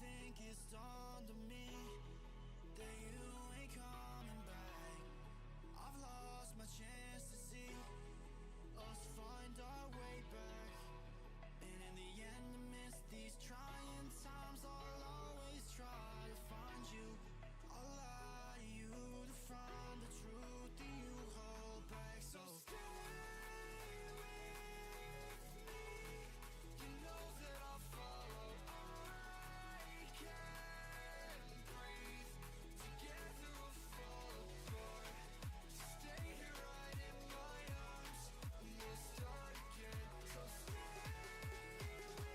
think it's dawned on me that you ain't coming back. I've lost my chance to see us find our way back. And in the end, amidst these trying times, I'll always try to find you. I'll lie to you to find the truth that you hold back. So stay with me. You know that I'll follow. I can't breathe. Together we'll fall apart. Stay here right in my arms, and we'll start again. So stay with me.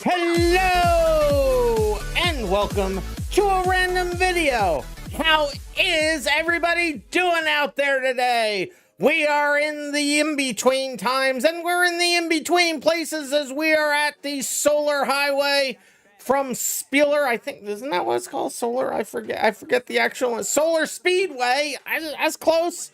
Hello and welcome to a random video. How is everybody doing out there today? We are in the in-between times, and we're in the in-between places as we are at the Solar Highway from Spealer. I think, isn't that what it's called? Solar? I forget the actual one. Solar Speedway. I was close.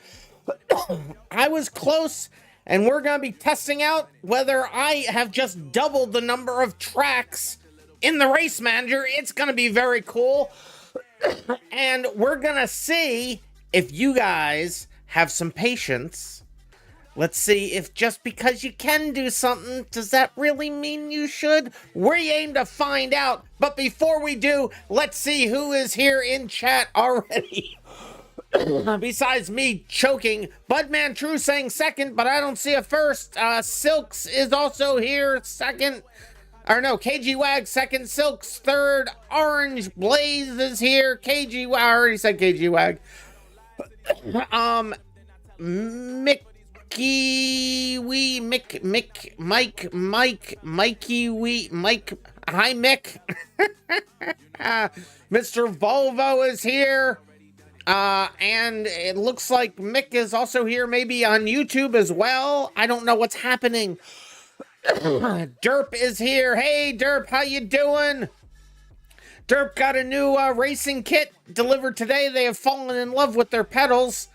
I was close. And we're going to be testing out whether I have just doubled the number of tracks in the race manager. It's going to be very cool. And we're going to see if you guys have some patience. Let's see if just because you can do something, does that really mean you should? We aim to find out. But before we do, let's see who is here in chat already. Besides me choking, Budman True saying second, but I don't see a first. Silks is also here, second. Or no, KG Wag second, Silks third, Orange Blaze is here, KG Wag, I already said KG Wag. Mike, hi Mick. Mr. Volvo is here. And it looks like Mick is also here, maybe on YouTube as well. I don't know what's happening. Derp is here. Hey, Derp, how you doing? Derp got a new racing kit delivered today. They have fallen in love with their pedals.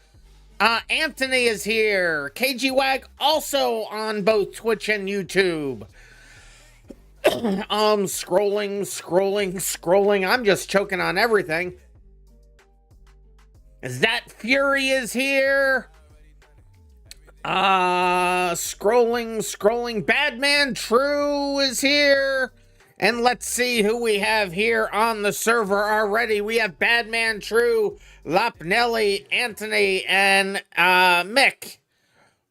Anthony is here. KG Wag also on both Twitch and YouTube. Scrolling. I'm just choking on everything. That Fury is here. Scrolling. Badman True is here. And let's see who we have here on the server already. We have Badman True, Lopnelli, Anthony, and Mick.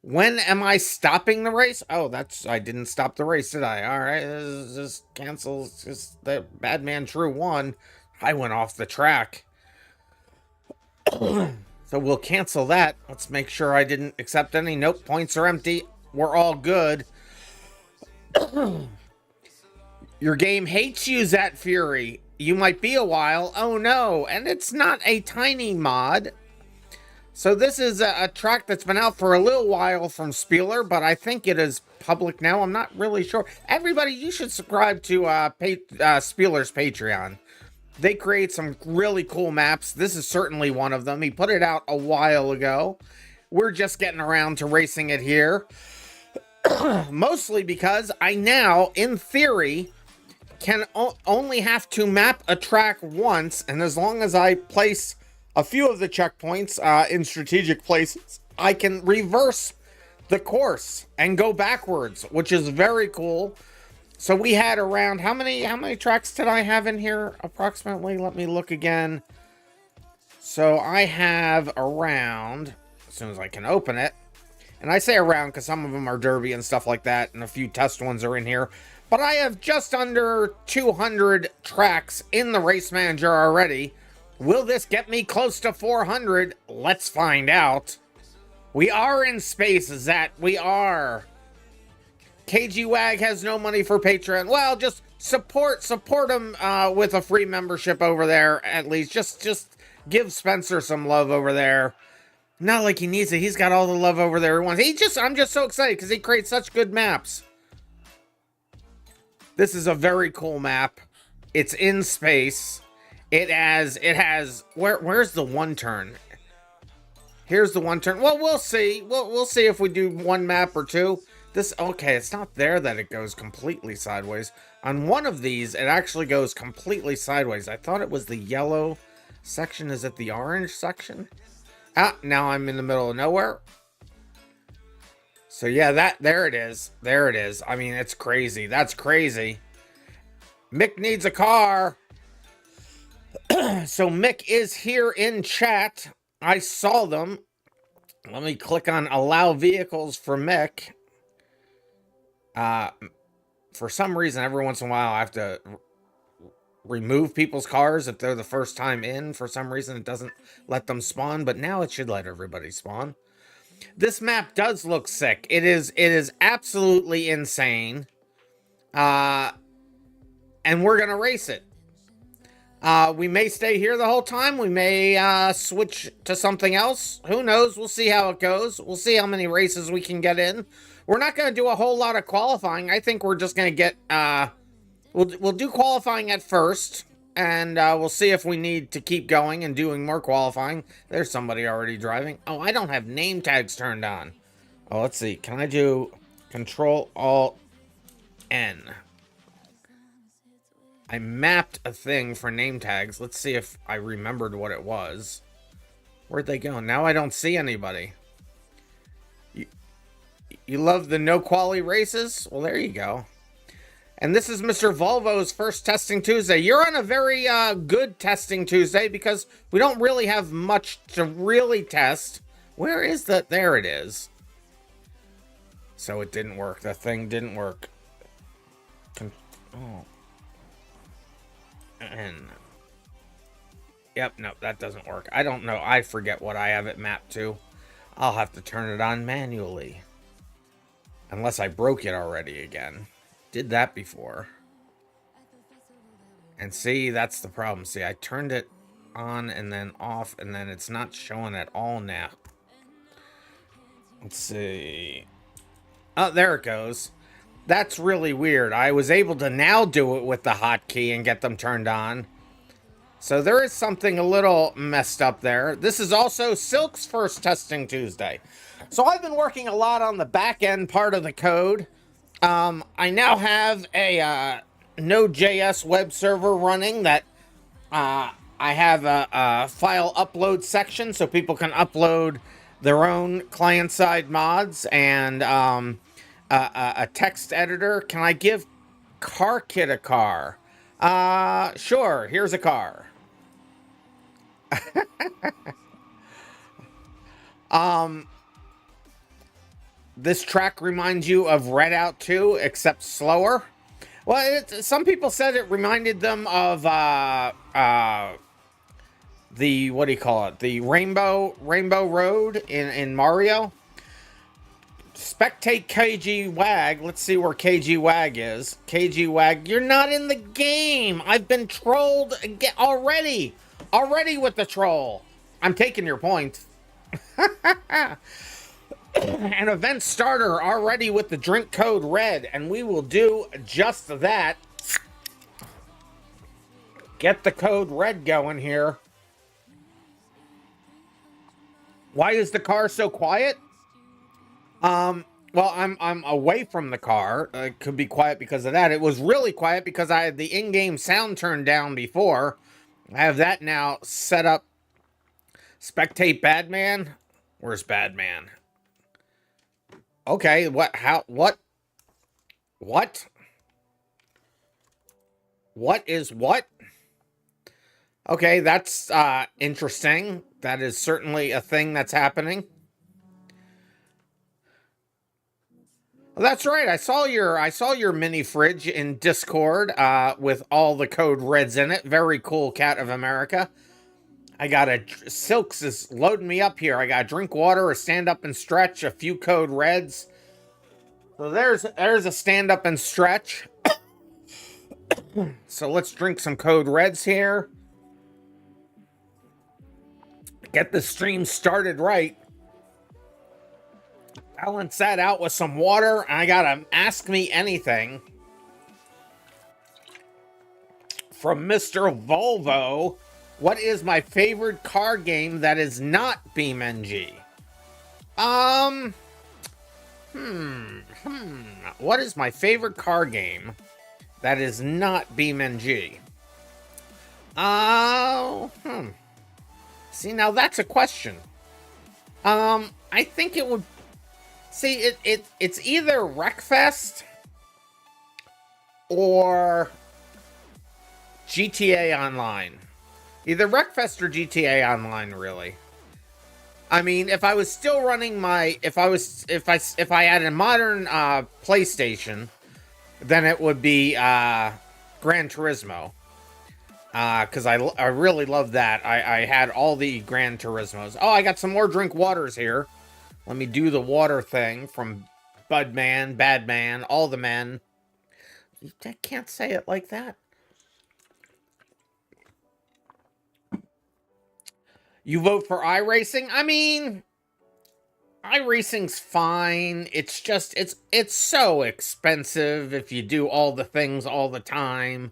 When am I stopping the race? Oh, I didn't stop the race, did I? All right, just cancel. Just the Badman True won. I went off the track. So we'll cancel that. Let's make sure I didn't accept any. Nope, points are empty. We're all good. Your game hates you, Zat Fury. You might be a while. Oh no, and it's not a tiny mod. So this is a track that's been out for a little while from Spealer, but I think it is public now. I'm not really sure. Everybody, you should subscribe to Spealer's Patreon. They create some really cool maps. This is certainly one of them. He put it out a while ago. We're just getting around to racing it here. Mostly because I now, in theory, can only have to map a track once. And as long as I place a few of the checkpoints in strategic places, I can reverse the course and go backwards, which is very cool. So we had around, how many tracks did I have in here approximately? Let me look again. So I have around, as soon as I can open it, and I say around because some of them are derby and stuff like that, and a few test ones are in here, but I have just under 200 tracks in the race manager already. Will this get me close to 400? Let's find out. We are in space, Zat. We are. KG Wag has no money for Patreon. Well, just support him with a free membership over there, at least. Just give Spencer some love over there. Not like he needs it. He's got all the love over there he wants. I'm just so excited because he creates such good maps. This is a very cool map. It's in space. It has where's the one turn? Here's the one turn. Well, we'll see. We'll see if we do one map or two. Okay, it's not there that it goes completely sideways. On one of these, it actually goes completely sideways. I thought it was the yellow section. Is it the orange section? Now I'm in the middle of nowhere. So yeah, there it is. There it is. I mean, it's crazy. That's crazy. Mick needs a car. So Mick is here in chat. I saw them. Let me click on allow vehicles for Mick. For some reason, every once in a while, I have to remove people's cars if they're the first time in. For some reason, it doesn't let them spawn, but now it should let everybody spawn. This map does look sick. It is absolutely insane. and we're going to race it. We may stay here the whole time. We may switch to something else. Who knows? We'll see how it goes. We'll see how many races we can get in. We're not going to do a whole lot of qualifying. I think we're just going to get... We'll do qualifying at first, and we'll see if we need to keep going and doing more qualifying. There's somebody already driving. Oh, I don't have name tags turned on. Oh, let's see. Can I do Control-Alt-N? I mapped a thing for name tags. Let's see if I remembered what it was. Where'd they go? Now I don't see anybody. You love the no quality races? Well, there you go. And this is Mr. Volvo's first Testing Tuesday. You're on a very good Testing Tuesday because we don't really have much to really test. Where is that? There it is. So it didn't work. The thing didn't work. Oh. And yep, no, that doesn't work. I don't know. I forget what I have it mapped to. I'll have to turn it on manually. Unless I broke it already again. Did that before. And see, that's the problem. See, I turned it on and then off, and then it's not showing at all now. Let's see. Oh, there it goes. That's really weird. I was able to now do it with the hotkey and get them turned on. So there is something a little messed up there. This is also Silk's first Testing Tuesday. So I've been working a lot on the back end part of the code. I now have a Node.js web server running that I have a file upload section so people can upload their own client-side mods and a text editor. Can I give CarKit a car? Sure, here's a car. This track reminds you of Redout 2, except slower. Well, some people said it reminded them of the, what do you call it? The Rainbow Road in Mario. Spectate KG Wag. Let's see where KG Wag is. KG Wag, you're not in the game. I've been trolled already. Already with the troll. I'm taking your point. An event starter already with the drink code red, and we will do just that. Get the code red going here. Why is the car so quiet? Well, I'm away from the car. It could be quiet because of that. It was really quiet because I had the in-game sound turned down before. I have that now set up. Spectate Badman. Where's Badman? Okay, what? How? What? What? What is what? Okay, that's interesting. That is certainly a thing that's happening. Well, that's right. I saw your mini fridge in Discord with all the code reds in it. Very cool, Cat of America. I got Silks is loading me up here. I got drink water, a stand up and stretch, a few code reds. So there's a stand up and stretch. So let's drink some code reds here. Get the stream started right. Balance that out with some water. I gotta ask me anything from Mr. Volvo. What is my favorite car game that is not BeamNG? What is my favorite car game that is not BeamNG? See, now that's a question. I think it would... See, it's either Wreckfest or GTA Online. Either Wreckfest or GTA Online, really. I mean, if I was still running my... If I had a modern PlayStation, then it would be Gran Turismo. Because I really love that. I had all the Gran Turismos. Oh, I got some more drink waters here. Let me do the water thing from Budman, Badman, all the men. I can't say it like that. You vote for iRacing? I mean, iRacing's fine. It's just it's so expensive if you do all the things all the time.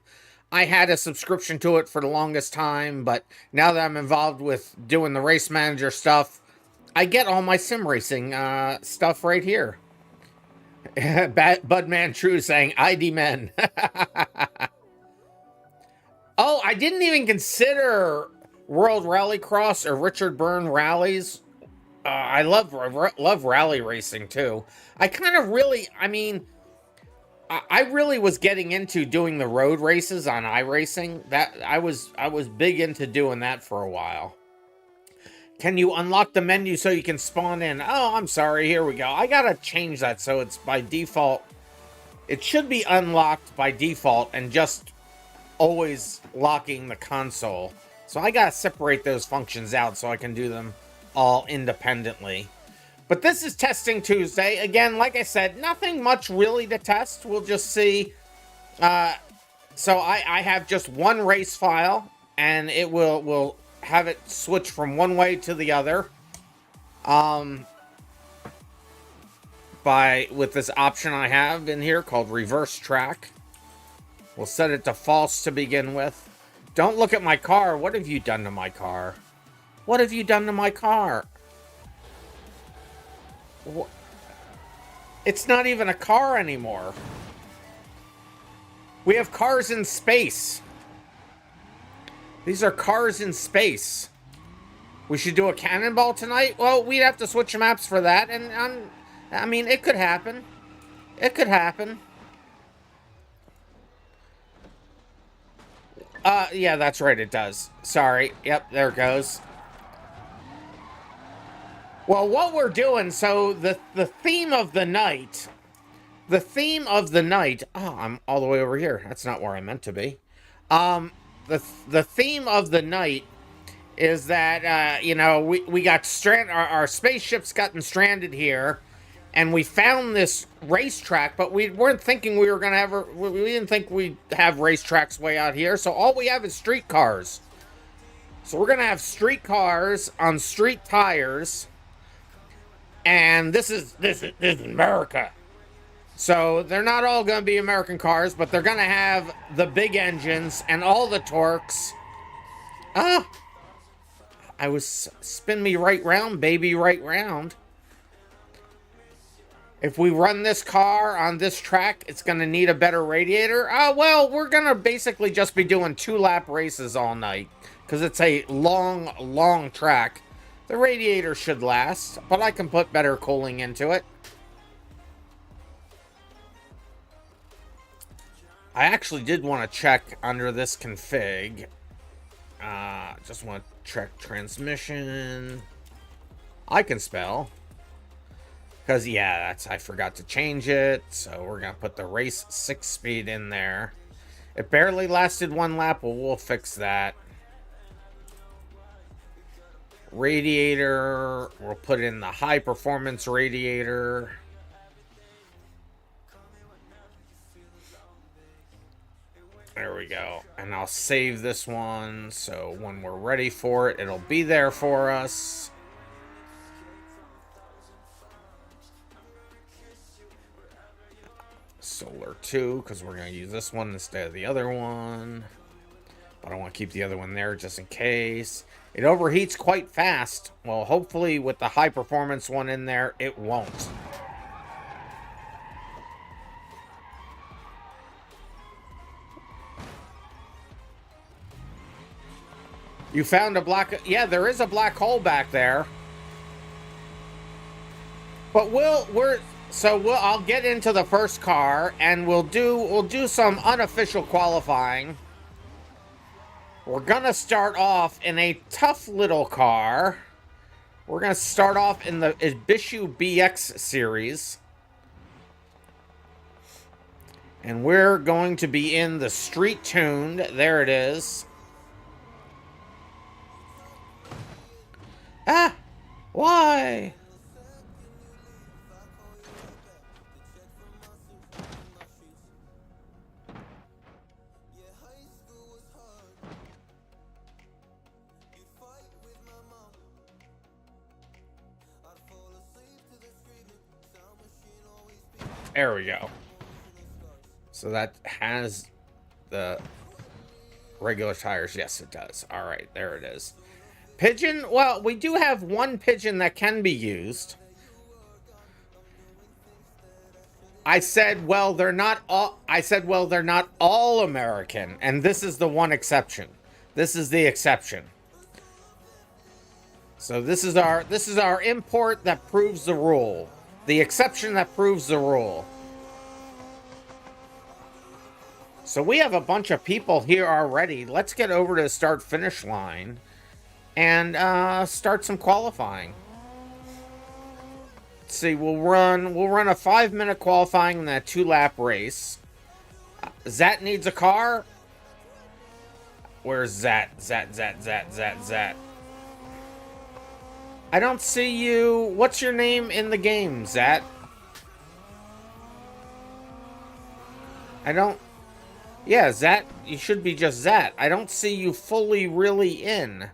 I had a subscription to it for the longest time, but now that I'm involved with doing the race manager stuff, I get all my sim racing stuff right here. Budman True saying ID men. Oh, I didn't even consider World Rallycross or Richard Byrne rallies. I love rally racing too. I kind of really, I mean, I really was getting into doing the road races on iRacing. That I was big into doing that for a while. Can you unlock the menu so you can spawn in? Oh, I'm sorry. Here we go. I gotta change that so it's by default. It should be unlocked by default and just always locking the console. So I gotta separate those functions out so I can do them all independently. But this is Testing Tuesday. Again, like I said, nothing much really to test. We'll just see. So I have just one race file, and it will have it switch from one way to the other. With this option I have in here called reverse track. We'll set it to false to begin with. Don't look at my car. What have you done to my car? What have you done to my car? It's not even a car anymore. We have cars in space. These are cars in space. We should do a cannonball tonight? Well, we'd have to switch maps for that, and I mean, it could happen. It could happen. Yeah, that's right, it does. Sorry. Yep, there it goes. Well, what we're doing, so the theme of the night, oh, I'm all the way over here. That's not where I meant to be. The theme of the night is that, you know, we got our spaceship's gotten stranded here, and we found this racetrack, but we weren't thinking we were going to have, we didn't think we'd have racetracks way out here, so all we have is streetcars. So we're going to have streetcars on street tires. And this is America. So they're not all going to be American cars, but they're going to have the big engines and all the torques. Ah! I was spin me right round, baby, right round. If we run this car on this track, it's going to need a better radiator. Well, we're going to basically just be doing 2-lap races all night because it's a long track. The radiator should last, but I can put better cooling into it. I actually did want to check under this config. Just want to check transmission. I can spell. Because, yeah, I forgot to change it. So we're going to put the race 6 speed in there. It barely lasted 1 lap. Well, we'll fix that. Radiator, we'll put in the high performance radiator. There we go. And I'll save this one so when we're ready for it, it'll be there for us. Solar 2, because we're going to use this one instead of the other one. But I want to keep the other one there just in case. It overheats quite fast. Well, hopefully with the high performance one in there, it won't. You found a black... Yeah, there is a black hole back there. But I'll get into the first car and we'll do some unofficial qualifying. We're going to start off in a tough little car. We're going to start off in the Ibishu BX series. And we're going to be in the Street Tuned. There it is. Ah! Why? There we go. So that has the regular tires. Yes, it does. All right, there it is. Pigeon? Well, we do have one pigeon that can be used. I said, well, they're not all. I said, well, they're not all American, and this is the one exception. This is the exception. So this is our import that proves the rule. The exception that proves the rule. So we have a bunch of people here already. Let's get over to the start-finish line and start some qualifying. Let's see, we'll run a 5-minute qualifying in that 2-lap race. Zat needs a car. Where's Zat? Zat. I don't see you. What's your name in the game, Zat? I don't. Yeah, Zat, you should be just Zat. I don't see you fully really in.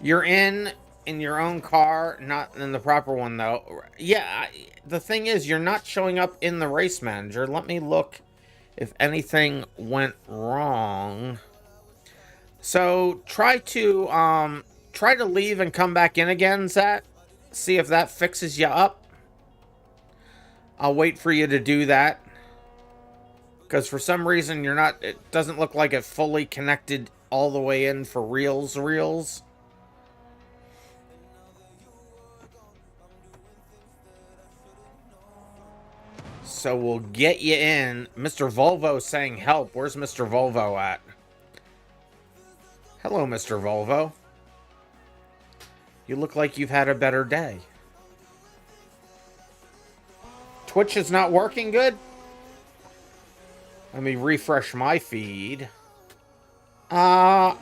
You're in your own car, not in the proper one though. Yeah, the thing is, you're not showing up in the race manager. Let me look if anything went wrong. So try to leave and come back in again, Zat. See if that fixes you up. I'll wait for you to do that. Because for some reason it doesn't look like it fully connected all the way in for reals. So we'll get you in. Mr. Volvo saying help. Where's Mr. Volvo at? Hello, Mr. Volvo. You look like you've had a better day. Twitch is not working good? Let me refresh my feed. I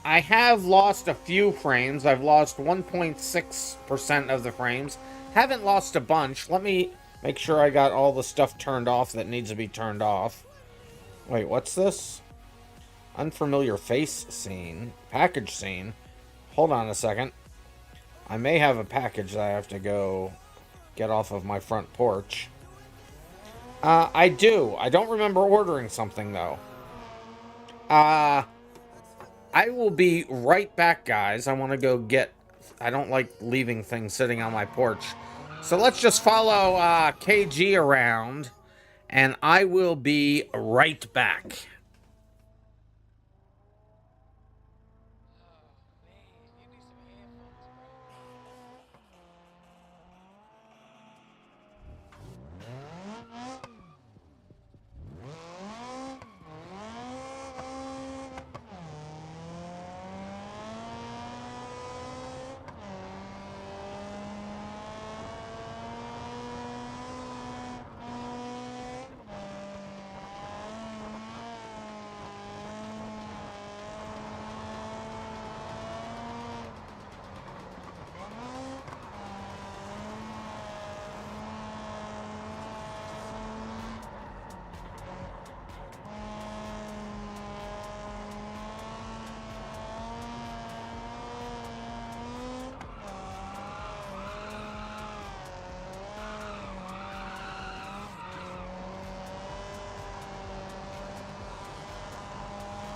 have lost a few frames. I've lost 1.6% of the frames. Haven't lost a bunch. Let me make sure I got all the stuff turned off that needs to be turned off. Wait, what's this? Unfamiliar face scene. Package scene. Hold on a second. I may have a package that I have to go get off of my front porch. I do. I don't remember ordering something, though. I will be right back, guys. I want to go get... I don't like leaving things sitting on my porch. So let's just follow KG around, and I will be right back.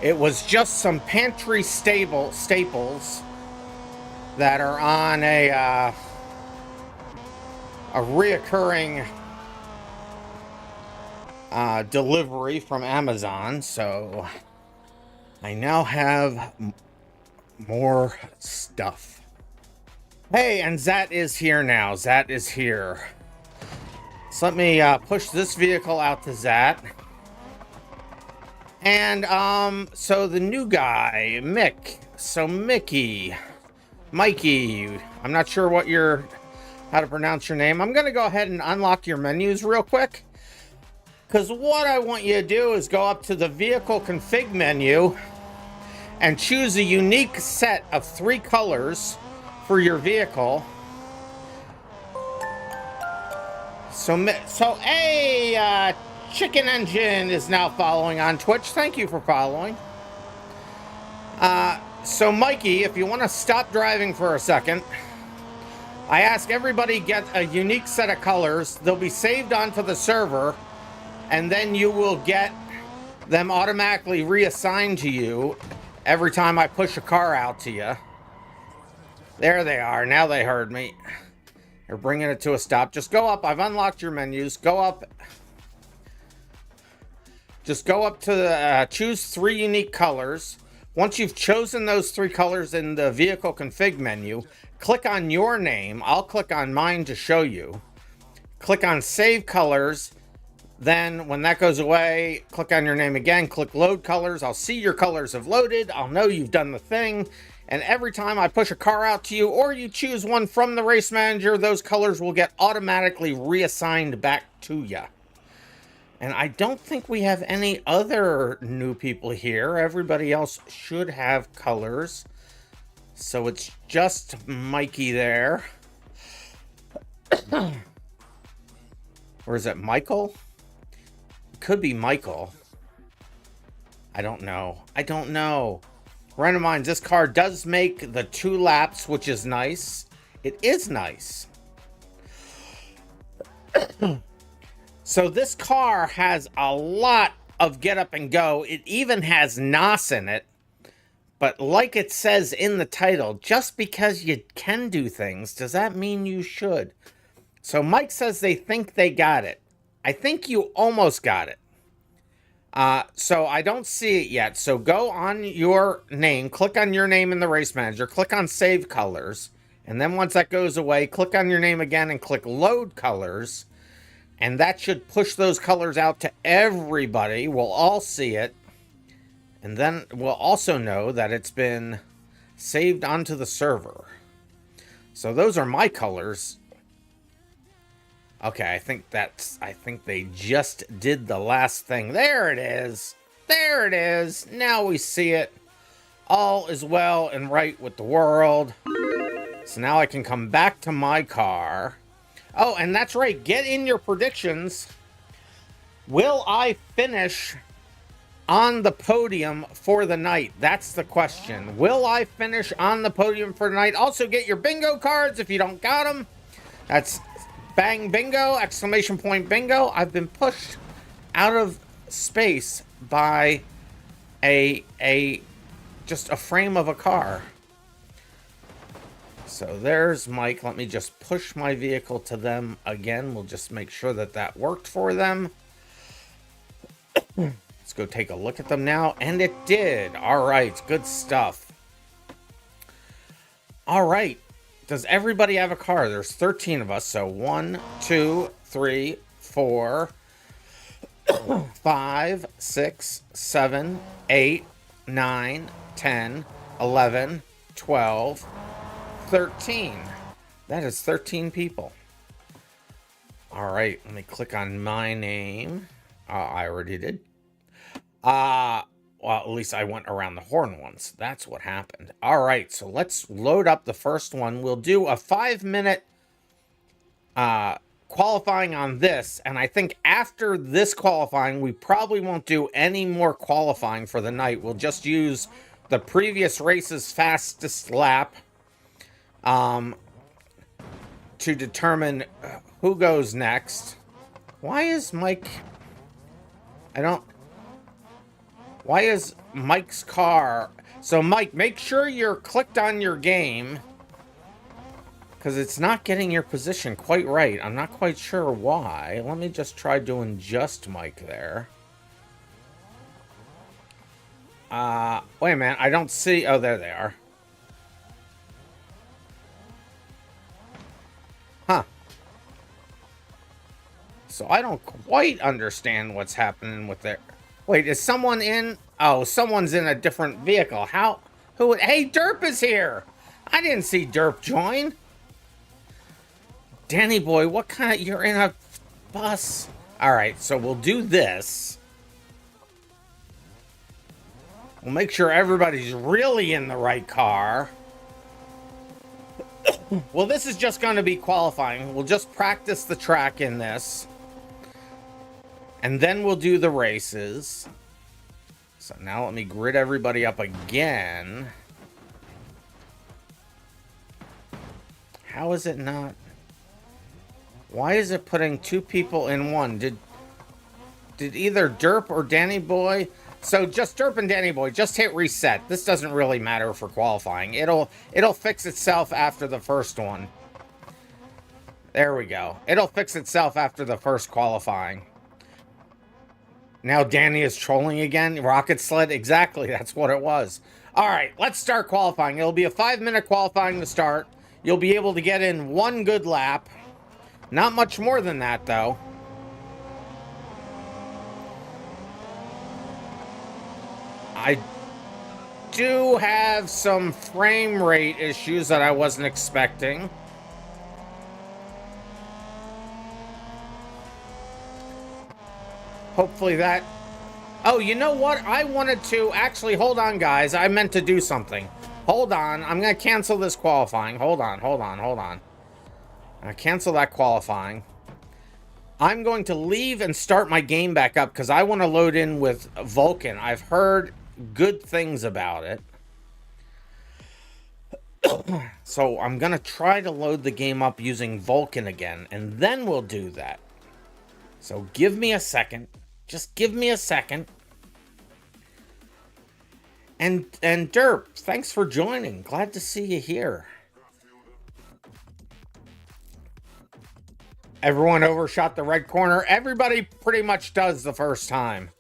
It was just some pantry staples that are on a reoccurring delivery from Amazon, so I now have more stuff. Hey, and Zat is here now. Zat is here. So let me push this vehicle out to Zat. And, so the new guy, Mick. So Mikey, I'm not sure how to pronounce your name. I'm going to go ahead and unlock your menus real quick. Because what I want you to do is go up to the vehicle config menu and choose a unique set of 3 colors for your vehicle. So hey, Chicken Engine is now following on Twitch. Thank you for following. So Mikey, if you want to stop driving for a second, I ask everybody get a unique set of colors. They'll be saved onto the server, and then you will get them automatically reassigned to you every time I push a car out to you. There they are. Now they heard me. They're bringing it to a stop. Just go up. I've unlocked your menus. Go up. Just go up to the, choose 3 unique colors. Once you've chosen those 3 colors in the vehicle config menu, click on your name. I'll click on mine to show you. Click on save colors. Then when that goes away, click on your name again, click load colors. I'll see your colors have loaded. I'll know you've done the thing. And every time I push a car out to you or you choose one from the race manager, those colors will get automatically reassigned back to you. And I don't think we have any other new people here. Everybody else should have colors. So it's just Mikey there. Or is it Michael? It could be Michael. I don't know. I don't know. RandomMinds, this car does make the 2 laps, which is nice. It is nice. So this car has a lot of get up and go. It even has NOS in it. But like it says in the title, just because you can do things, does that mean you should? So Mike says they think they got it. I think you almost got it. So I don't see it yet. So go on your name, click on your name in the race manager, click on save colors. And then once that goes away, click on your name again and click load colors. And that should push those colors out to everybody. We'll all see it. And then we'll also know that it's been saved onto the server. So those are my colors. Okay, I think they just did the last thing. There it is. There it is. Now we see it. All is well and right with the world. So now I can come back to my car. Oh, and that's right. Get in your predictions. Will I finish on the podium for the night? That's the question. Will I finish on the podium for the night? Also, get your bingo cards if you don't got them. That's bang bingo, exclamation point bingo. I've been pushed out of space by just a frame of a car. So there's Mike. Let me just push my vehicle to them again. We'll just make sure that that worked for them. Let's go take a look at them now. And it did. All right. Good stuff. All right. Does everybody have a car? There's 13 of us. So 1, 2, 3, 4, 5, 6, 7, 8, 9, 10, 11, 12, 13. That is 13 people. All right. Let me click on my name. I already did. Well, at least I went around the horn once. That's what happened. All right, so let's load up the first one. We'll do a 5-minute qualifying on this, and I think after this qualifying, we probably won't do any more qualifying for the night. We'll just use the previous race's fastest lap to determine who goes next. Why is Mike... Why is Mike's car... So, Mike, make sure you're clicked on your game, because it's not getting your position quite right. I'm not quite sure why. Let me just try doing just Mike there. Wait a minute. I don't see... Oh, there they are. Huh. So, I don't quite understand what's happening with their... Wait, is someone in? Oh, someone's in a different vehicle. How? Who? Hey, Derp is here. I didn't see Derp join. Danny boy, what kind of... You're in a bus. All right, so we'll do this. We'll make sure everybody's really in the right car. Well, this is just going to be qualifying. We'll just practice the track in this. And then we'll do the races. So now let me grid everybody up again. How is it not? Why is it putting two people in one? Did either Derp or Danny Boy? So just Derp and Danny Boy, just hit reset. This doesn't really matter for qualifying. It'll fix itself after the first one. There we go. It'll fix itself after the first qualifying. Now Danny is trolling again. Rocket sled, exactly. That's what it was. All right, let's start qualifying. It'll be a 5-minute qualifying to start. You'll be able to get in one good lap. Not much more than that, though. I do have some frame rate issues that I wasn't expecting. Hopefully that... Oh, you know what? I wanted to... Actually, hold on, guys. I meant to do something. Hold on. I'm going to cancel this qualifying. Hold on. I cancel that qualifying. I'm going to leave and start my game back up because I want to load in with Vulcan. I've heard good things about it. So I'm going to try to load the game up using Vulcan again, and then we'll do that. So give me a second. Just give me a second. And Derp, thanks for joining. Glad to see you here. Everyone overshot the red corner. Everybody pretty much does the first time.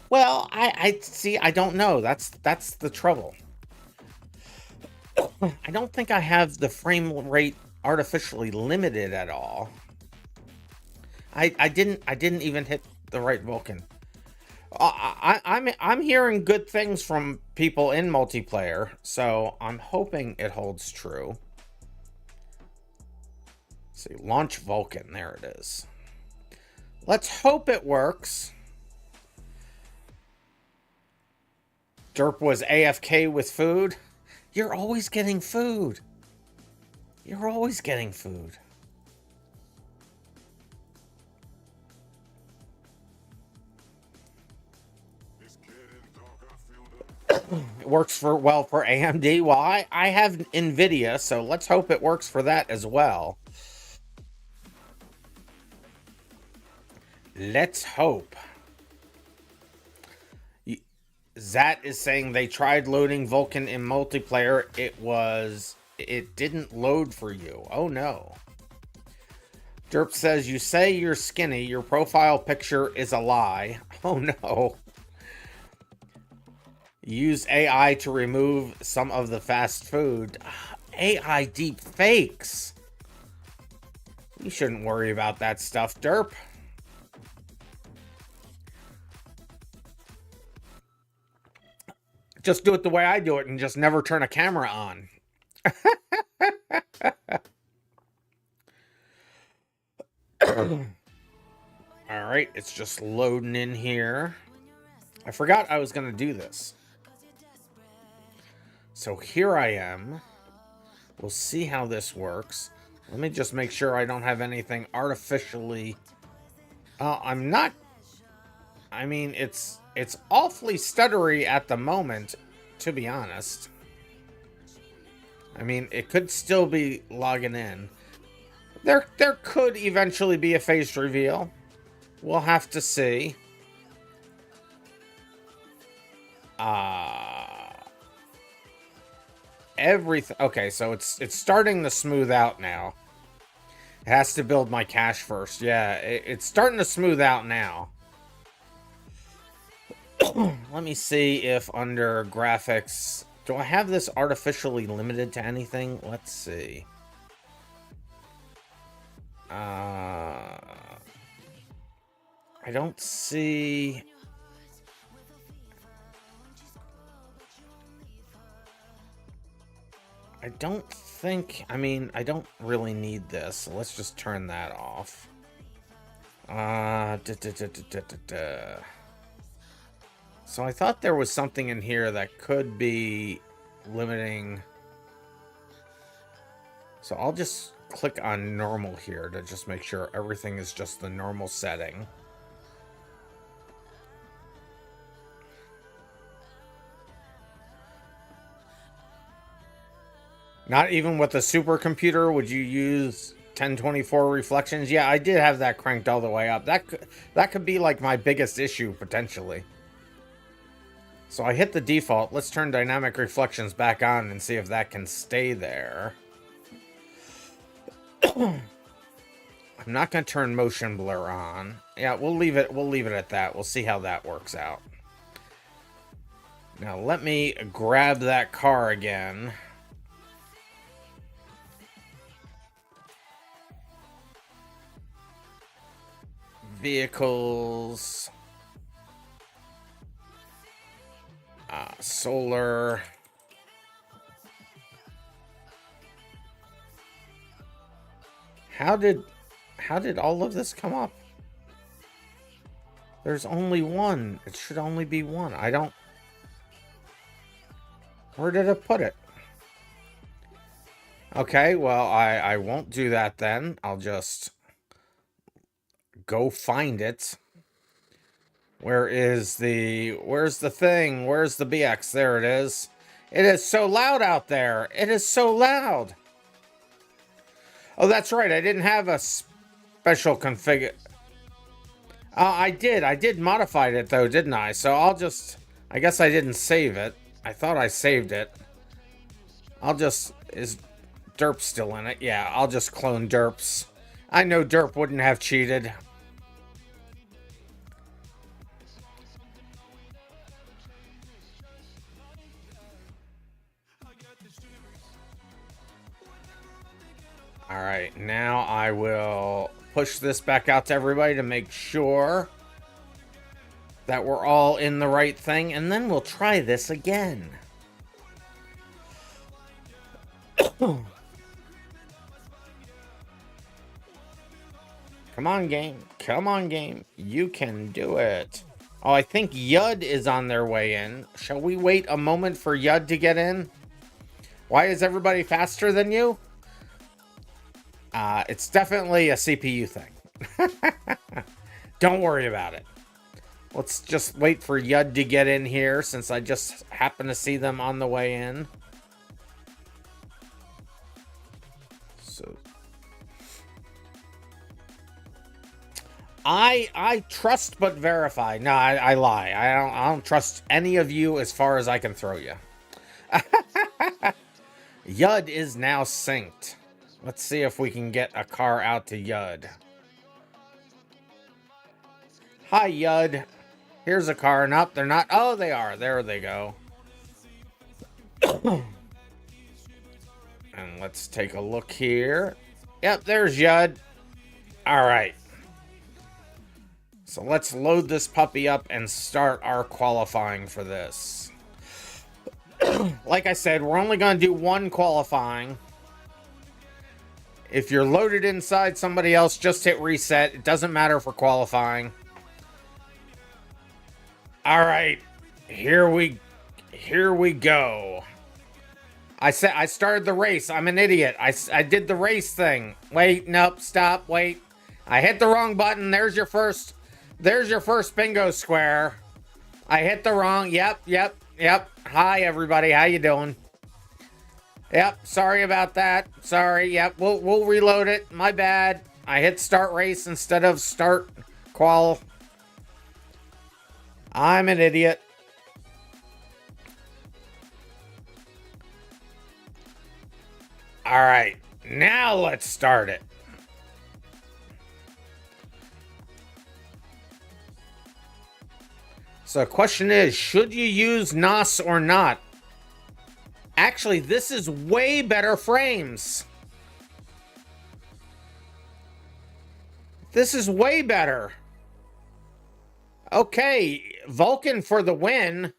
Well, I see. I don't know. That's the trouble. I don't think I have the frame rate artificially limited at all. I didn't even hit the right Vulcan. I'm hearing good things from people in multiplayer, so I'm hoping it holds true. Let's see, launch Vulcan. There it is. Let's hope it works. Derp was AFK with food. You're always getting food. You're always getting food. It works well for AMD. Well, I have NVIDIA, so let's hope it works for that as well. Let's hope. Zat is saying they tried loading Vulcan in multiplayer. It didn't load for you. Oh no. Derp says, you say you're skinny. Your profile picture is a lie. Oh no. Use AI to remove some of the fast food. AI deep fakes. You shouldn't worry about that stuff, Derp. Just do it the way I do it and just never turn a camera on. All right, it's just loading in here. I forgot I was going to do this. So here I am. We'll see how this works. Let me just make sure I don't have anything artificially... I'm not... I mean, it's awfully stuttery at the moment, to be honest. I mean, it could still be logging in. There could eventually be a face reveal. We'll have to see. Everything. Okay, so it's starting to smooth out now. It has to build my cache first. Yeah, it's starting to smooth out now. Let me see if under graphics... Do I have this artificially limited to anything? Let's see. I don't see... I don't think... I mean, I don't really need this. So let's just turn that off. So I thought there was something in here that could be limiting. So I'll just click on normal here to just make sure everything is just the normal setting. Not even with a supercomputer would you use 1024 reflections? Yeah, I did have that cranked all the way up. That could be like my biggest issue potentially. So I hit the default. Let's turn dynamic reflections back on and see if that can stay there. I'm not going to turn motion blur on. Yeah, we'll leave it at that. We'll see how that works out. Now let me grab that car again. Vehicles. Solar. How did all of this come up? There's only one. It should only be one. I don't... Where did it put it? Okay, well, I won't do that then. I'll just go find it. Where's the thing? Where's the BX? There it is. It is so loud out there. It is so loud. Oh, that's right. I didn't have a special config. I did modify it though, didn't I? So I'll just... I guess I didn't save it. I thought I saved it. I'll just... Is Derp still in it? Yeah, I'll just clone Derps. I know Derp wouldn't have cheated. Alright, now I will push this back out to everybody to make sure that we're all in the right thing, and then we'll try this again. Come on, game. Come on, game. You can do it. Oh, I think Yud is on their way in. Shall we wait a moment for Yud to get in? Why is everybody faster than you? It's definitely a CPU thing. Don't worry about it. Let's just wait for Yud to get in here since I just happen to see them on the way in. So I trust but verify. No, I lie. I don't trust any of you as far as I can throw you. Yud is now synced. Let's see if we can get a car out to Yud. Hi, Yud. Here's a car. Nope, they're not. Oh, they are. There they go. And let's take a look here. Yep, there's Yud. All right. So let's load this puppy up and start our qualifying for this. Like I said, we're only going to do one qualifying. If you're loaded inside somebody else, just hit reset. It doesn't matter for qualifying. All right, here we go. I started the race. I'm an idiot. I did the race thing. Wait, nope, stop, wait. I hit the wrong button. There's your first bingo square. I hit the wrong. Yep. Hi everybody, how you doing? Yep, sorry about that. Sorry. Yep, we'll reload it. My bad. I hit start race instead of start qual. I'm an idiot. All right, now let's start it. So the question is, should you use NOS or not? Actually, this is way better frames. This is way better. Okay, Vulcan for the win.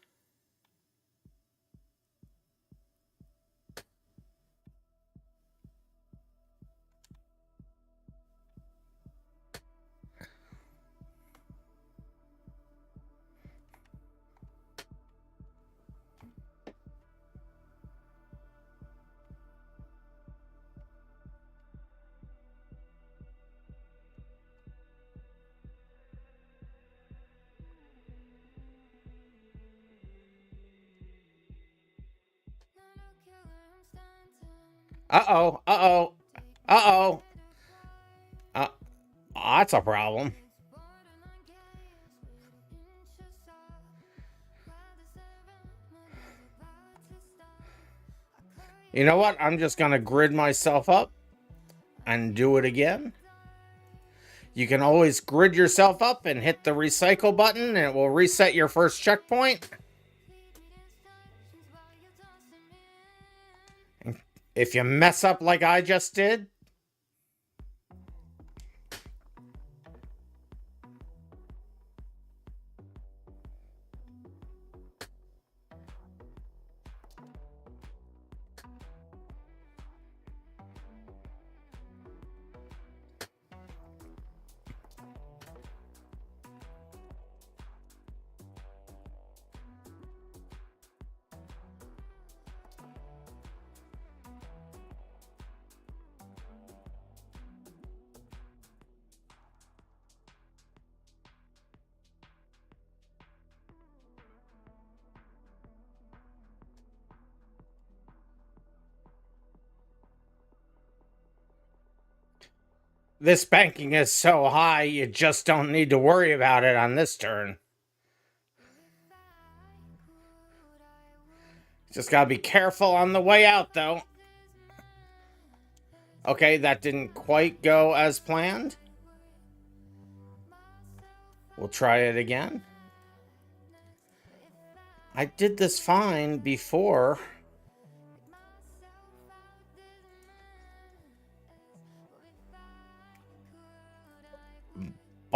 Uh-oh. Uh-oh. Uh-oh. Uh, that's a problem. You know what? I'm just going to grid myself up and do it again. You can always grid yourself up and hit the recycle button, and it will reset your first checkpoint. If you mess up like I just did, this banking is so high, you just don't need to worry about it on this turn. Just gotta be careful on the way out, though. Okay, that didn't quite go as planned. We'll try it again. I did this fine before.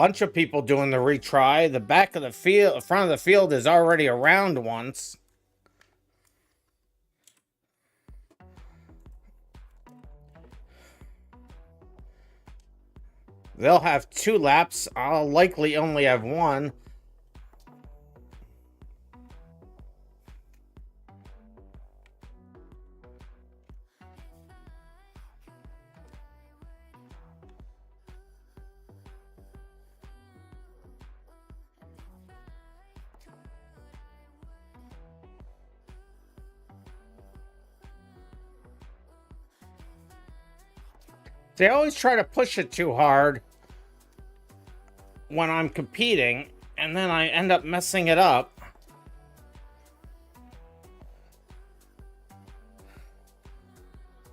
Bunch of people doing the retry. The back of the field, front of the field is already around once. They'll have 2 laps. I'll likely only have 1. They always try to push it too hard when I'm competing, and then I end up messing it up.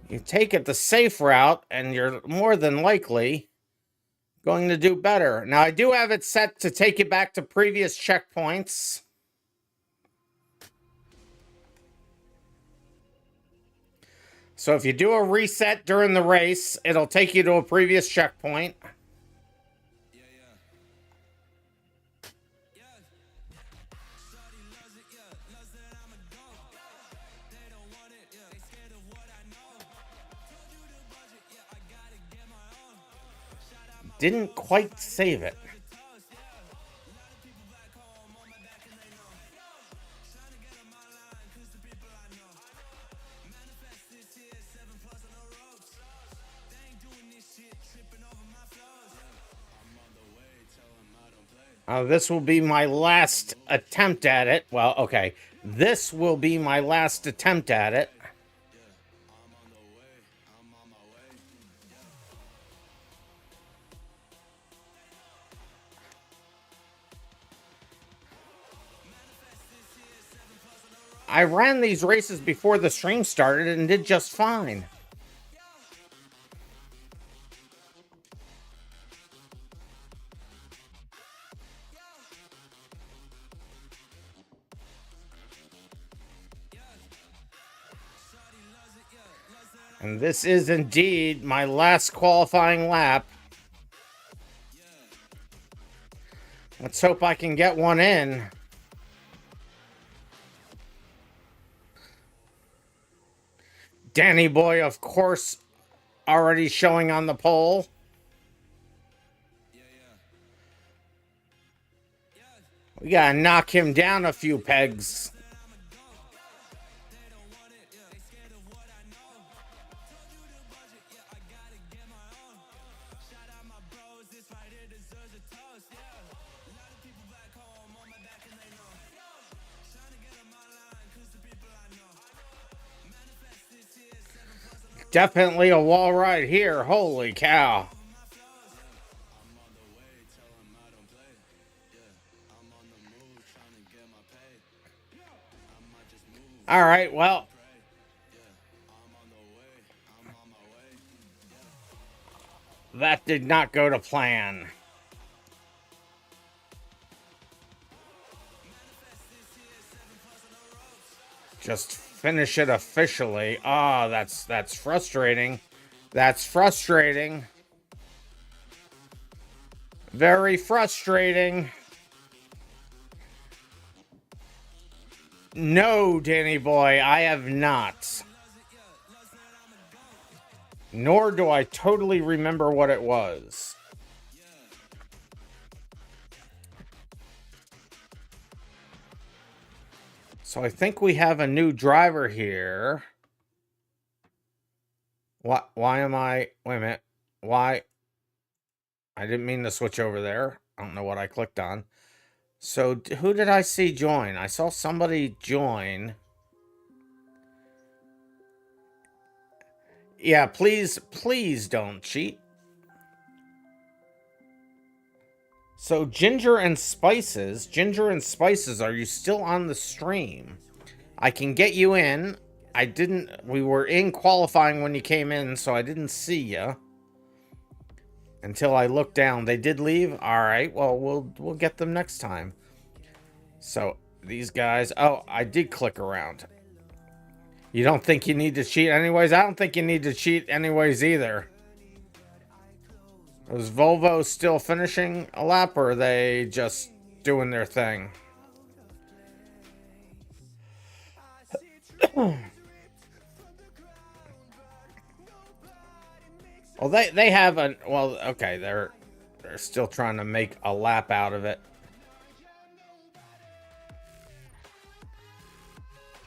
You take it the safe route, and you're more than likely going to do better. Now, I do have it set to take you back to previous checkpoints. So if you do a reset during the race, it'll take you to a previous checkpoint. Didn't quite save it. This will be my last attempt at it. Well, okay. This will be my last attempt at it. I ran these races before the stream started and did just fine. And this is indeed my last qualifying lap. Let's hope I can get one in. Danny Boy, of course, already showing on the pole. We gotta knock him down a few pegs. Definitely a wall ride here. Holy cow. All right, well. That did not go to plan. Just finish it officially. Oh, that's frustrating. That's frustrating. Very frustrating. No, Danny boy, I have not. Nor do I totally remember what it was. So I think we have a new driver here. What? Why am I... Wait a minute. Why? I didn't mean to switch over there. I don't know what I clicked on. So who did I see join? I saw somebody join. Yeah, please don't cheat. So Ginger and Spices, are you still on the stream? I can get you in. We were in qualifying when you came in, so I didn't see you. Until I looked down. They did leave? Alright, well, we'll get them next time. So, these guys... Oh, I did click around. You don't think you need to cheat anyways? I don't think you need to cheat anyways either. Is Volvo still finishing a lap, or are they just doing their thing? Well, they have a... Well, okay, they're still trying to make a lap out of it.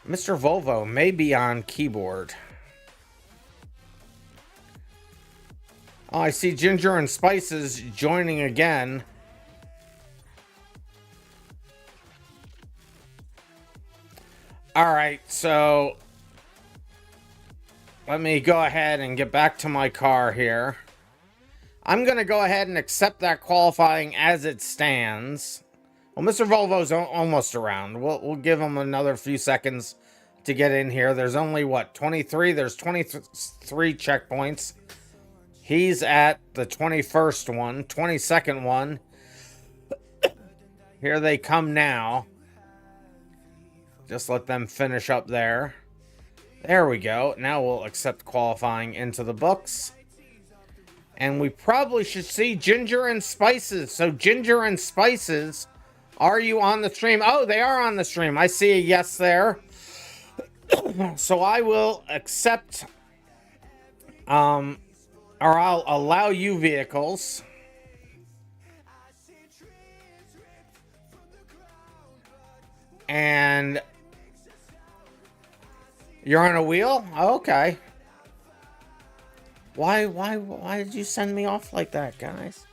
Mr. Volvo may be on keyboard. Oh, I see Ginger and Spices joining again. Alright, so... Let me go ahead and get back to my car here. I'm going to go ahead and accept that qualifying as it stands. Well, Mr. Volvo's almost around. We'll give him another few seconds to get in here. There's only, what, 23? There's 23 checkpoints. He's at the 21st one, 22nd one. Here they come now. Just let them finish up there. There we go. Now we'll accept qualifying into the books. And we probably should see Ginger and Spices. So Ginger and Spices, are you on the stream? Oh, they are on the stream. I see a yes there. So I will accept, or I'll allow you vehicles. And you're on a wheel? Oh, okay. Why did you send me off like that, guys?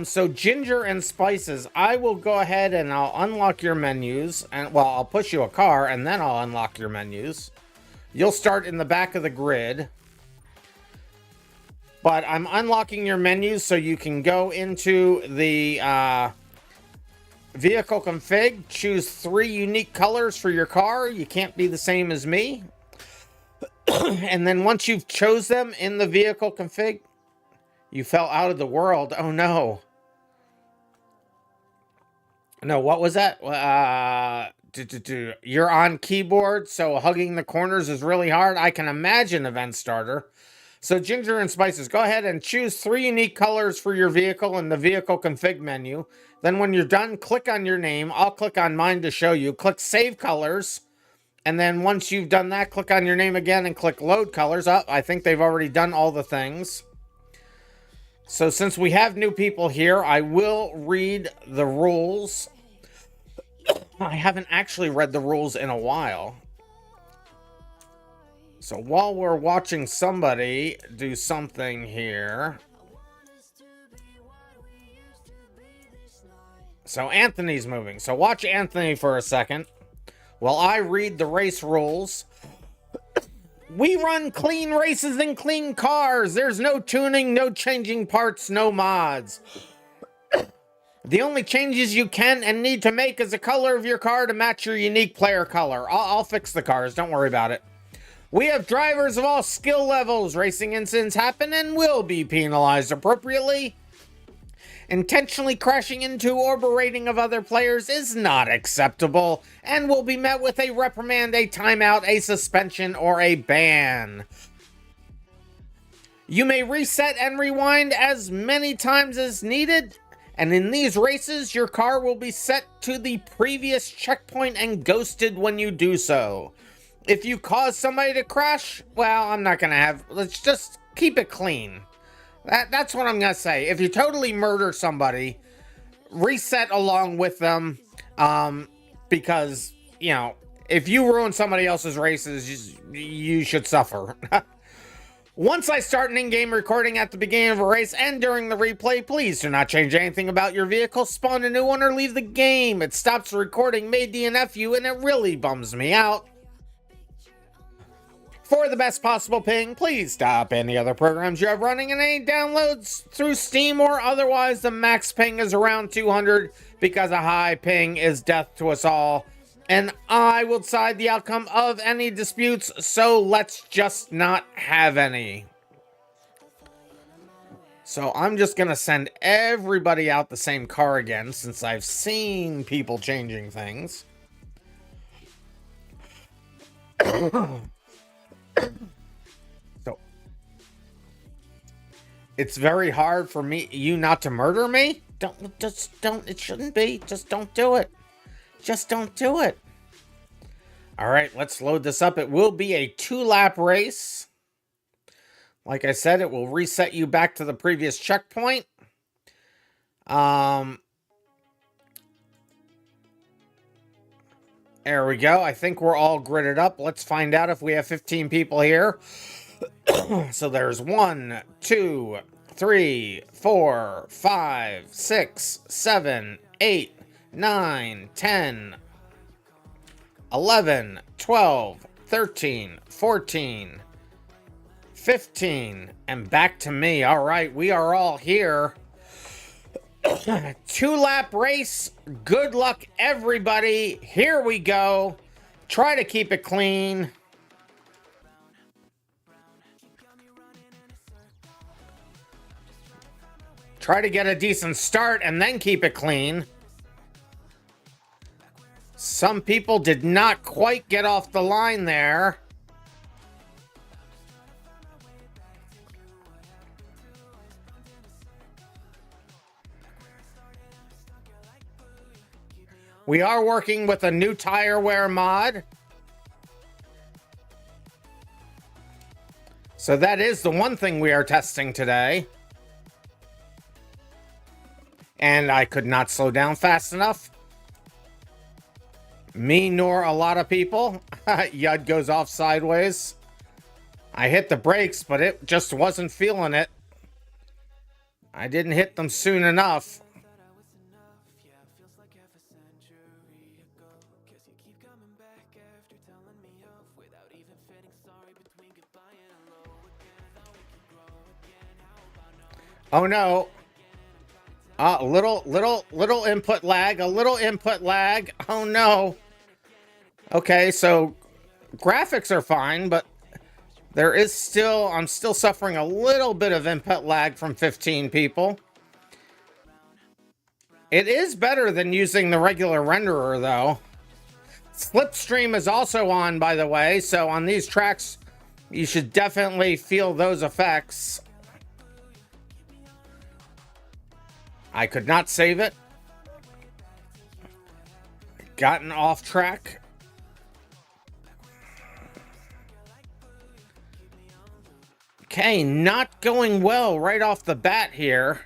So Ginger and Spices, I will go ahead and I'll unlock your menus. And, well, I'll push you a car and then I'll unlock your menus. You'll start in the back of the grid. But I'm unlocking your menus so you can go into the vehicle config. Choose 3 unique colors for your car. You can't be the same as me. And then once you've chose them in the vehicle config, you fell out of the world. Oh, no. No, what was that? You're on keyboard, so hugging the corners is really hard. I can imagine, Event Starter. So Ginger and Spices, go ahead and choose 3 unique colors for your vehicle in the vehicle config menu. Then when you're done, click on your name. I'll click on mine to show you. Click Save Colors. And then once you've done that, click on your name again and click Load Colors. Oh, I think they've already done all the things. So since we have new people here, I will read the rules. I haven't actually read the rules in a while. So while we're watching somebody do something here. So Anthony's moving. So watch Anthony for a second while I read the race rules. We run clean races and clean cars. There's no tuning, no changing parts, no mods. The only changes you can and need to make is the color of your car to match your unique player color. I'll fix the cars, don't worry about it. We have drivers of all skill levels. Racing incidents happen and will be penalized appropriately. Intentionally crashing into or berating of other players is not acceptable and will be met with a reprimand, a timeout, a suspension, or a ban. You may reset and rewind as many times as needed, and in these races, your car will be set to the previous checkpoint and ghosted when you do so. If you cause somebody to crash, well, let's just keep it clean. That's what I'm gonna say. If you totally murder somebody, reset along with them, because, you know, if you ruin somebody else's races, you should suffer. Once I start an in-game recording at the beginning of a race and during the replay, please do not change anything about your vehicle, spawn a new one, or leave the game. It stops the recording, may DNF you, and it really bums me out. For the best possible ping, please stop any other programs you have running and any downloads through Steam or otherwise. The max ping is around 200 because a high ping is death to us all. And I will decide the outcome of any disputes, so let's just not have any. So I'm just going to send everybody out the same car again since I've seen people changing things. So it's very hard for you not to murder me. Don't, it shouldn't be. Just don't do it. Just don't do it. All right, let's load this up. It will be a 2-lap race. Like I said, it will reset you back to the previous checkpoint. There we go. I think we're all gridded up. Let's find out if we have 15 people here. So there's 1, 2, 3, 4, 5, 6, 7, 8, 9, 10, 11, 12, 13, 14, 15, and back to me. All right, we are all here. 2-lap race. Good luck, everybody. Here we go. Try to keep it clean. Try to get a decent start and then keep it clean. Some people did not quite get off the line there. We are working with a new tire wear mod. So that is the one thing we are testing today. And I could not slow down fast enough. Me nor a lot of people. Yud goes off sideways. I hit the brakes, but it just wasn't feeling it. I didn't hit them soon enough. Oh no. Little input lag, a little input lag. Oh no. Okay, so graphics are fine, but I'm still suffering a little bit of input lag from 15 people. It is better than using the regular renderer though. Slipstream is also on, by the way, so on these tracks, you should definitely feel those effects. I could not save it. Gotten off track. Okay, not going well right off the bat here.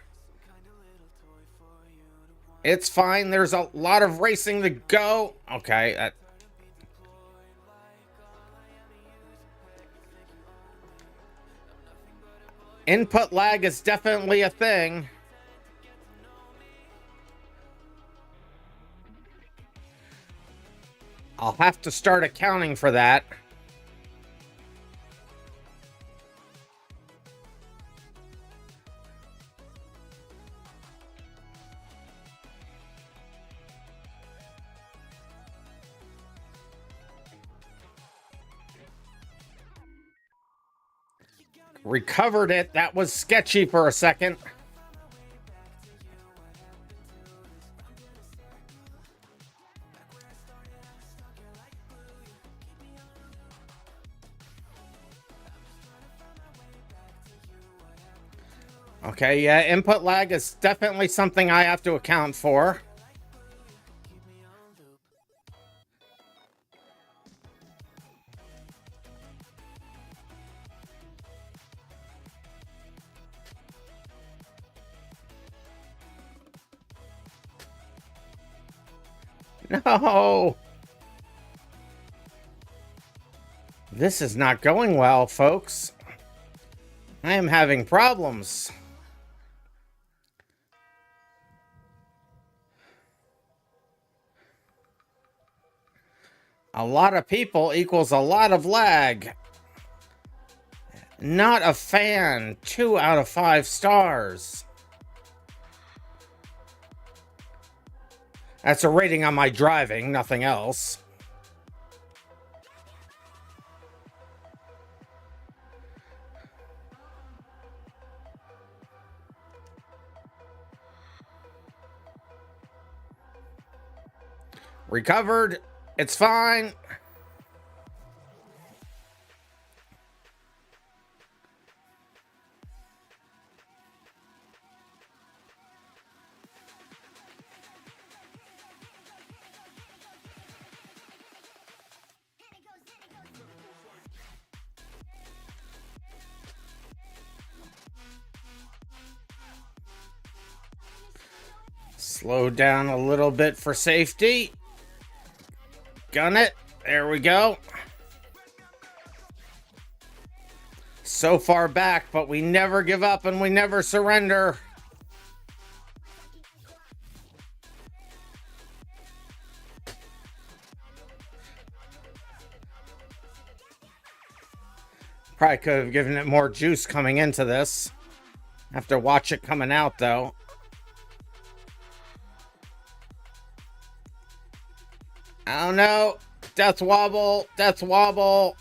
It's fine. There's a lot of racing to go. Okay. Input lag is definitely a thing. I'll have to start accounting for that. Recovered it. That was sketchy for a second. Okay, yeah, input lag is definitely something I have to account for. No! This is not going well, folks. I am having problems. A lot of people equals a lot of lag. Not a fan. 2 out of 5 stars. That's a rating on my driving, nothing else. Recovered. It's fine. Slow down a little bit for safety. Gun it. There we go. So far back, but we never give up and we never surrender. Probably could have given it more juice coming into this. Have to watch it coming out, though. I don't know. Death wobble. Death wobble.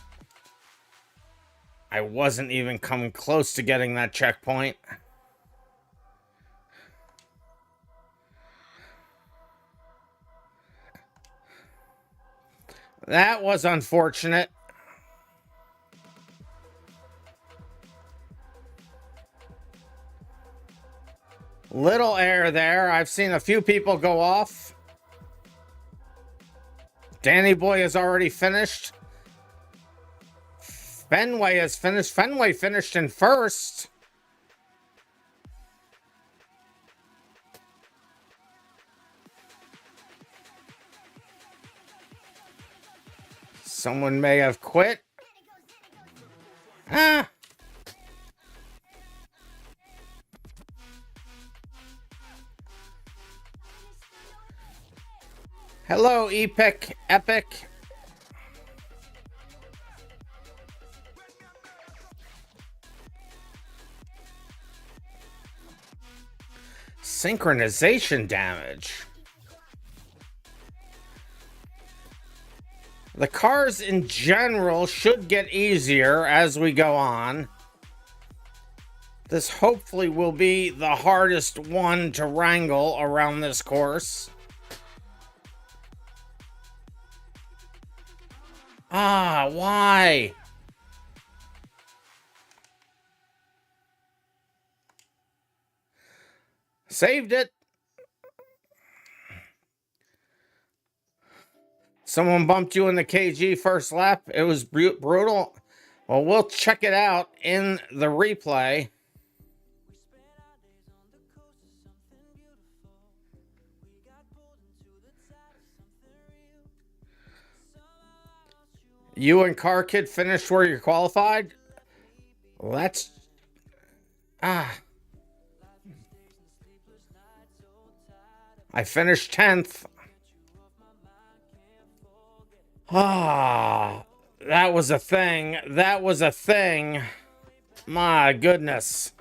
I wasn't even coming close to getting that checkpoint. That was unfortunate. Little air there. I've seen a few people go off. Danny Boy has already finished. Fenway has finished. Fenway finished in first. Someone may have quit. Ah. Hello, Epic. Epic. Synchronization damage. The cars in general should get easier as we go on. This hopefully will be the hardest one to wrangle around this course. Ah, why? Saved it. Someone bumped you in the KG first lap. It was brutal. Well, we'll check it out in the replay. You and Car Kid finished where you qualified? Well, that's... I finished 10th. That was a thing. That was a thing. My goodness.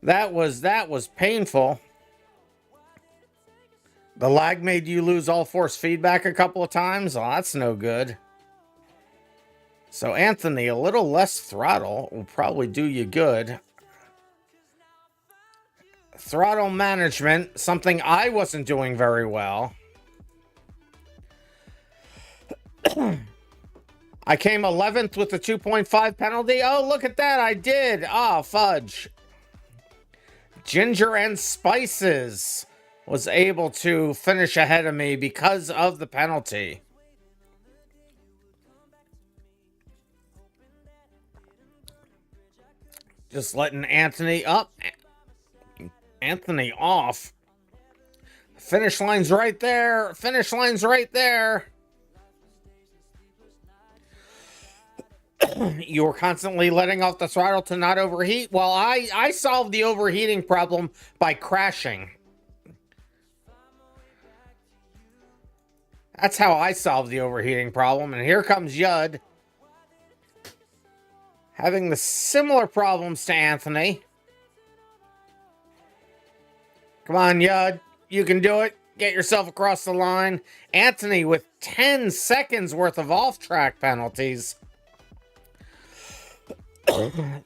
That was painful. The lag made you lose all force feedback a couple of times? Oh, that's no good. So, Anthony, a little less throttle will probably do you good. Throttle management, something I wasn't doing very well. I came 11th with the 2.5 penalty. Oh, look at that. I did. Oh, fudge. Ginger and Spices was able to finish ahead of me because of the penalty. Just letting Anthony up. Anthony off. Finish line's right there. Finish line's right there. You were constantly letting off the throttle to not overheat. Well, I solved the overheating problem by crashing. That's how I solved the overheating problem. And here comes Yud, having the similar problems to Anthony. Come on, Yud. You can do it. Get yourself across the line. Anthony with 10 seconds worth of off-track penalties.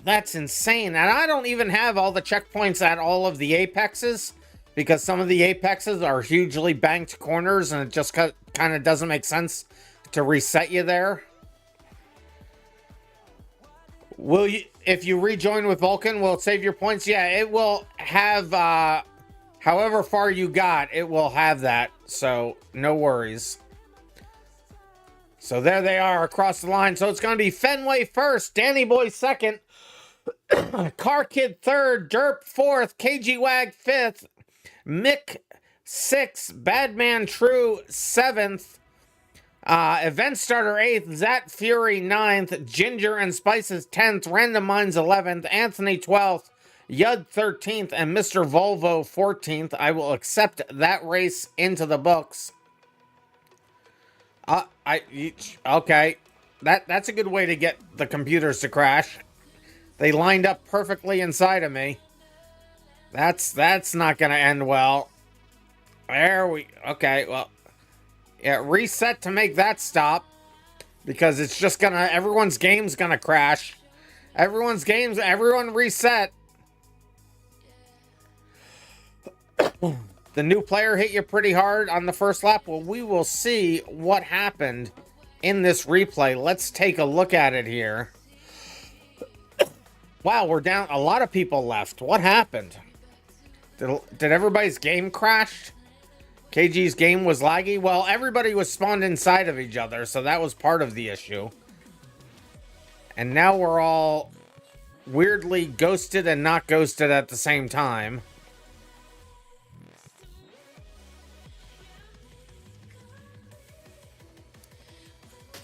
That's insane. And I don't even have all the checkpoints at all of the apexes, because some of the apexes are hugely banked corners and it just kind of doesn't make sense to reset you there. Will you, if you rejoin with Vulcan, will it save your points? Yeah, it will have, however far you got, it will have that. So no worries. So there they are across the line. So it's going to be Fenway first, Danny Boy second, Car Kid third, Derp fourth, KG Wag fifth, Mick sixth, Badman True seventh, Event Starter eighth, Zat Fury ninth, Ginger and Spices 10th, RandomMinds 11th, Anthony 12th, Yud 13th, and Mr. Volvo 14th. I will accept that race into the books. Okay. That's a good way to get the computers to crash. They lined up perfectly inside of me. That's not gonna end well. Okay, well. Yeah, reset to make that stop. Because it's just gonna, everyone's game's gonna crash. Everyone reset. The new player hit you pretty hard on the first lap. Well, we will see what happened in this replay. Let's take a look at it here. Wow, we're down. A lot of people left. What happened? Did everybody's game crash? KG's game was laggy? Well, everybody was spawned inside of each other, so that was part of the issue. And now we're all weirdly ghosted and not ghosted at the same time.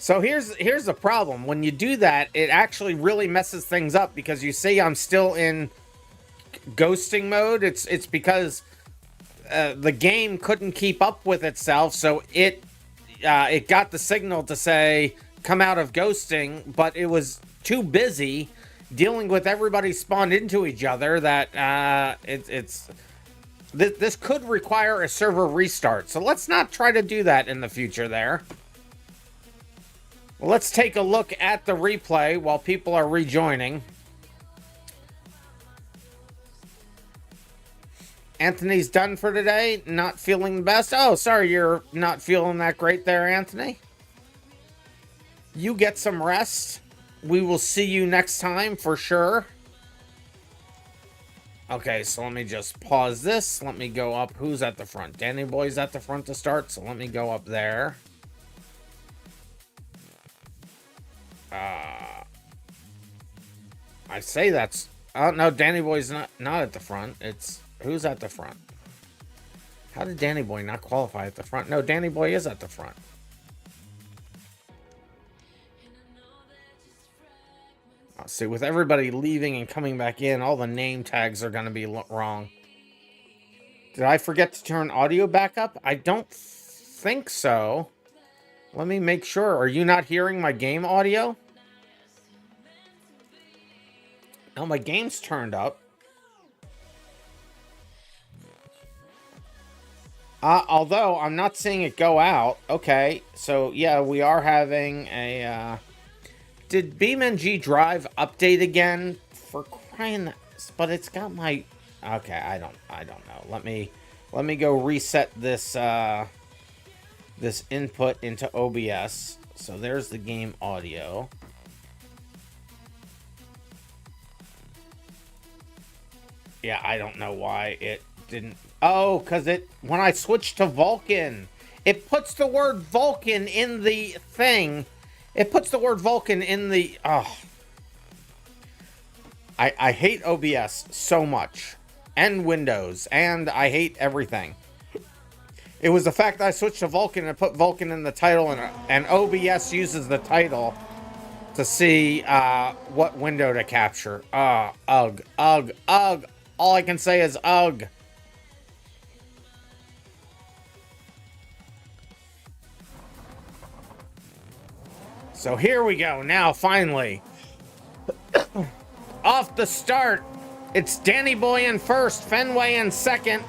So here's the problem. When you do that, it actually really messes things up, because you see I'm still in ghosting mode. It's because the game couldn't keep up with itself, so it got the signal to say come out of ghosting, but it was too busy dealing with everybody spawned into each other that this could require a server restart. So let's not try to do that in the future there. Let's take a look at the replay while people are rejoining. Anthony's done for today. Not feeling the best. Oh, sorry, you're not feeling that great there, Anthony. You get some rest. We will see you next time for sure. Okay, so let me just pause this. Let me go up. Who's at the front? Danny Boy's at the front to start, so let me go up there. I say that's... Oh, no, Danny Boy's not at the front. It's... Who's at the front? How did Danny Boy not qualify at the front? No, Danny Boy is at the front. See, with everybody leaving and coming back in, all the name tags are going to be wrong. Did I forget to turn audio back up? I don't think so. Let me make sure. Are you not hearing my game audio? No, my game's turned up. Although I'm not seeing it go out. Okay, so yeah, we are having a Did BeamNG Drive update again? For crying, but it's got my. Okay, I don't know. Let me go reset this this input into OBS. So there's the game audio. Yeah, I don't know why it didn't. Oh, because when I switched to Vulkan, it puts the word Vulkan in the thing. It puts the word Vulkan in the... Oh. I hate OBS so much. And Windows. And I hate everything. It was the fact that I switched to Vulkan and put Vulkan in the title. And OBS uses the title to see what window to capture. Ugh. All I can say is ugh. So here we go. Now, finally. Off the start. It's Danny Boy in first. Fenway in second.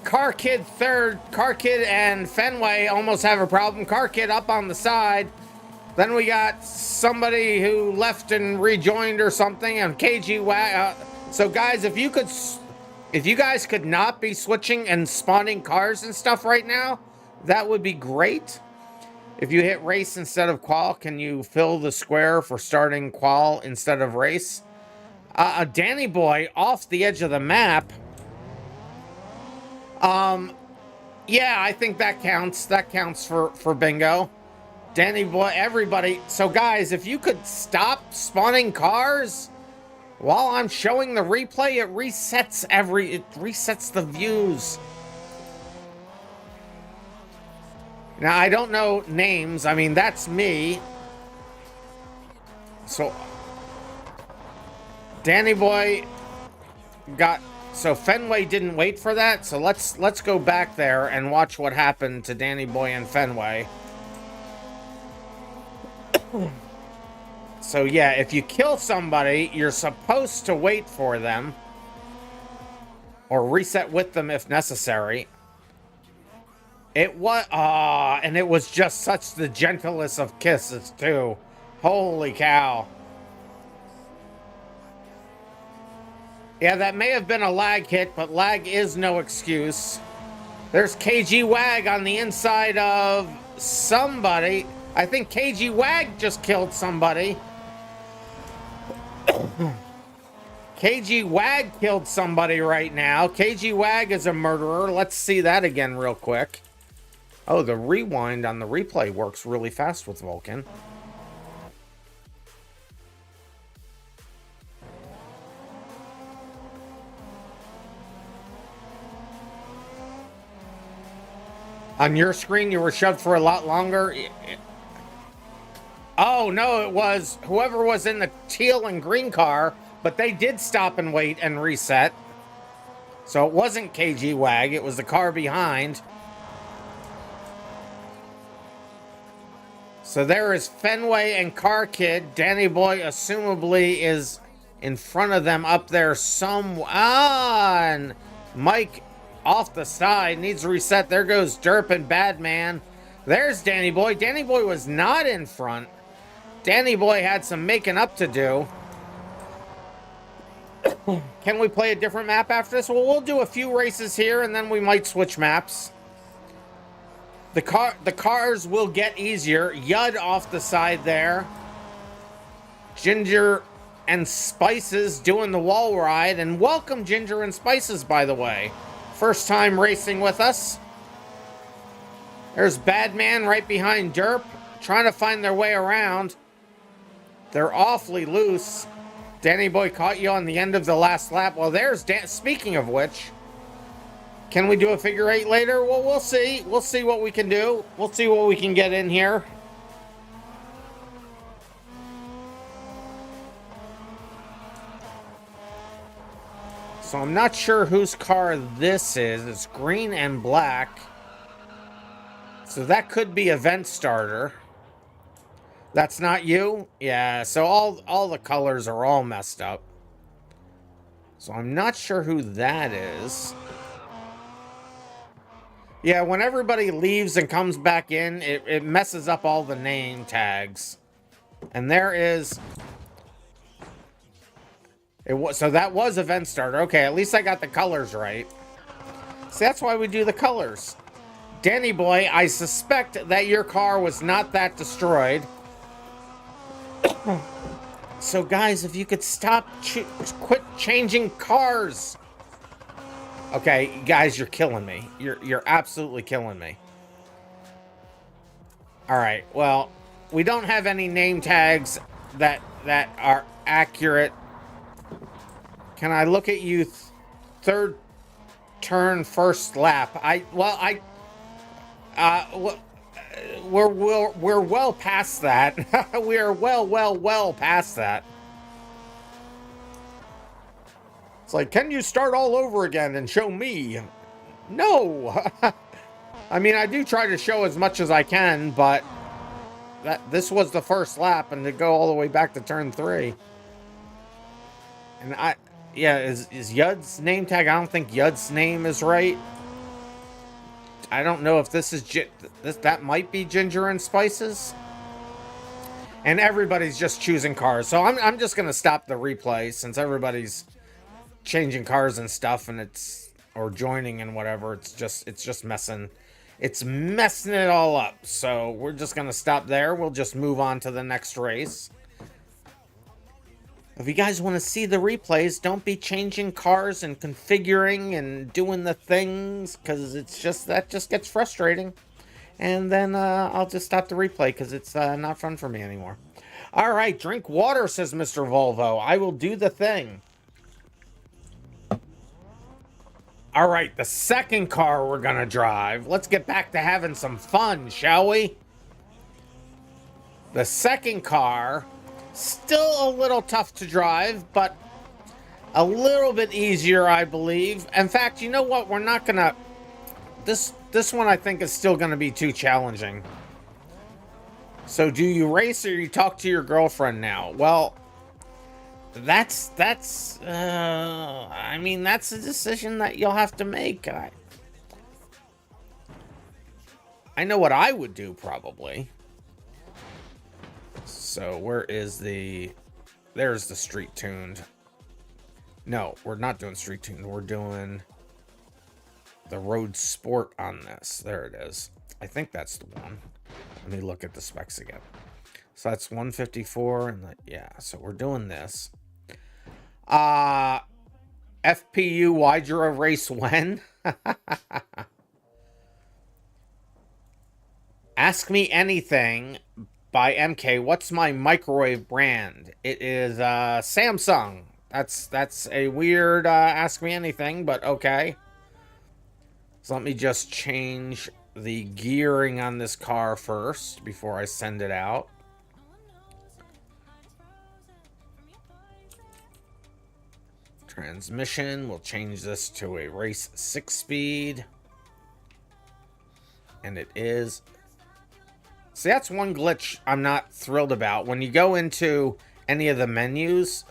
Car Kid third. Car Kid and Fenway almost have a problem. Car Kid up on the side. Then we got somebody who left and rejoined or something. And KG Wag. So guys, if you guys could not be switching and spawning cars and stuff right now, that would be great. If you hit race instead of qual, can you fill the square for starting qual instead of race? Danny Boy off the edge of the map. Yeah, I think that counts. That counts for bingo. Danny Boy, everybody. So guys, if you could stop spawning cars while I'm showing the replay, it resets the views. Now, I don't know names. I mean, that's me. So, Danny Boy got... So, Fenway didn't wait for that. So, let's go back there and watch what happened to Danny Boy and Fenway. So, yeah, if you kill somebody, you're supposed to wait for them. Or reset with them if necessary. It was, and it was just such the gentlest of kisses, too. Holy cow. Yeah, that may have been a lag hit, but lag is no excuse. There's KG Wag on the inside of somebody. I think KG Wag just killed somebody. KG Wag killed somebody right now. KG Wag is a murderer. Let's see that again real quick. Oh, the rewind on the replay works really fast with Vulkan. On your screen, you were shoved for a lot longer. Oh, no, it was whoever was in the teal and green car, but they did stop and wait and reset. So it wasn't KG Wag, it was the car behind. So there is Fenway and Car Kid. Danny Boy, assumably, is in front of them up there and Mike off the side. Needs to reset. There goes Derp and Badman. There's Danny Boy. Danny Boy was not in front. Danny Boy had some making up to do. Can we play a different map after this? Well, we'll do a few races here, and then we might switch maps. The cars will get easier. Yud off the side there. Ginger and Spices doing the wall ride. And welcome, Ginger and Spices, by the way. First time racing with us. There's Badman right behind Derp, trying to find their way around. They're awfully loose. Danny Boy caught you on the end of the last lap. Well, there's speaking of which... Can we do a figure eight later? Well, we'll see. We'll see what we can do. We'll see what we can get in here. So I'm not sure whose car this is. It's green and black. So that could be Event Starter. That's not you? Yeah, so all the colors are all messed up. So I'm not sure who that is. Yeah, when everybody leaves and comes back in, it messes up all the name tags. And there is... So that was event starter. Okay, at least I got the colors right. See, that's why we do the colors. Danny boy, I suspect that your car was not that destroyed. So guys, if you could stop, quit changing cars. Okay, guys, you're killing me. You're absolutely killing me. All right, well, we don't have any name tags that are accurate. Can I look at you? Third turn, first lap. We're well past that. We are well past that. It's like, can you start all over again and show me? No. I mean, I do try to show as much as I can, but this was the first lap, and to go all the way back to turn 3. And yeah, is Yud's name tag? I don't think Yud's name is right. I don't know if this is that might be Ginger and Spices. And everybody's just choosing cars, so I'm just gonna stop the replay since everybody's changing cars and stuff, and or joining and whatever. It's just messing it all up. So we're just gonna stop there. We'll just move on to the next race. If you guys want to see the replays, don't be changing cars and configuring and doing the things, because that just gets frustrating. And then I'll just stop the replay because it's not fun for me anymore. All right, drink water, says Mr. Volvo. I will do the thing. All right, the second car we're going to drive. Let's get back to having some fun, shall we? The second car, still a little tough to drive, but a little bit easier, I believe. In fact, you know what? We're not going to... This one, I think, is still going to be too challenging. So, do you race or you talk to your girlfriend now? Well... I mean, that's a decision that you'll have to make. I know what I would do, probably. So, where is there's the street tuned. No, we're not doing street tuned. We're doing the road sport on this. There it is. I think that's the one. Let me look at the specs again. So, that's 154. And yeah, so we're doing this. FPU, why'd you race when? Ask Me Anything by MK. What's my microwave brand? It is Samsung. That's a weird Ask Me Anything, but okay. So let me just change the gearing on this car first before I send it out. Transmission, we'll change this to a race 6-speed. And it is... See, that's one glitch I'm not thrilled about. When you go into any of the menus,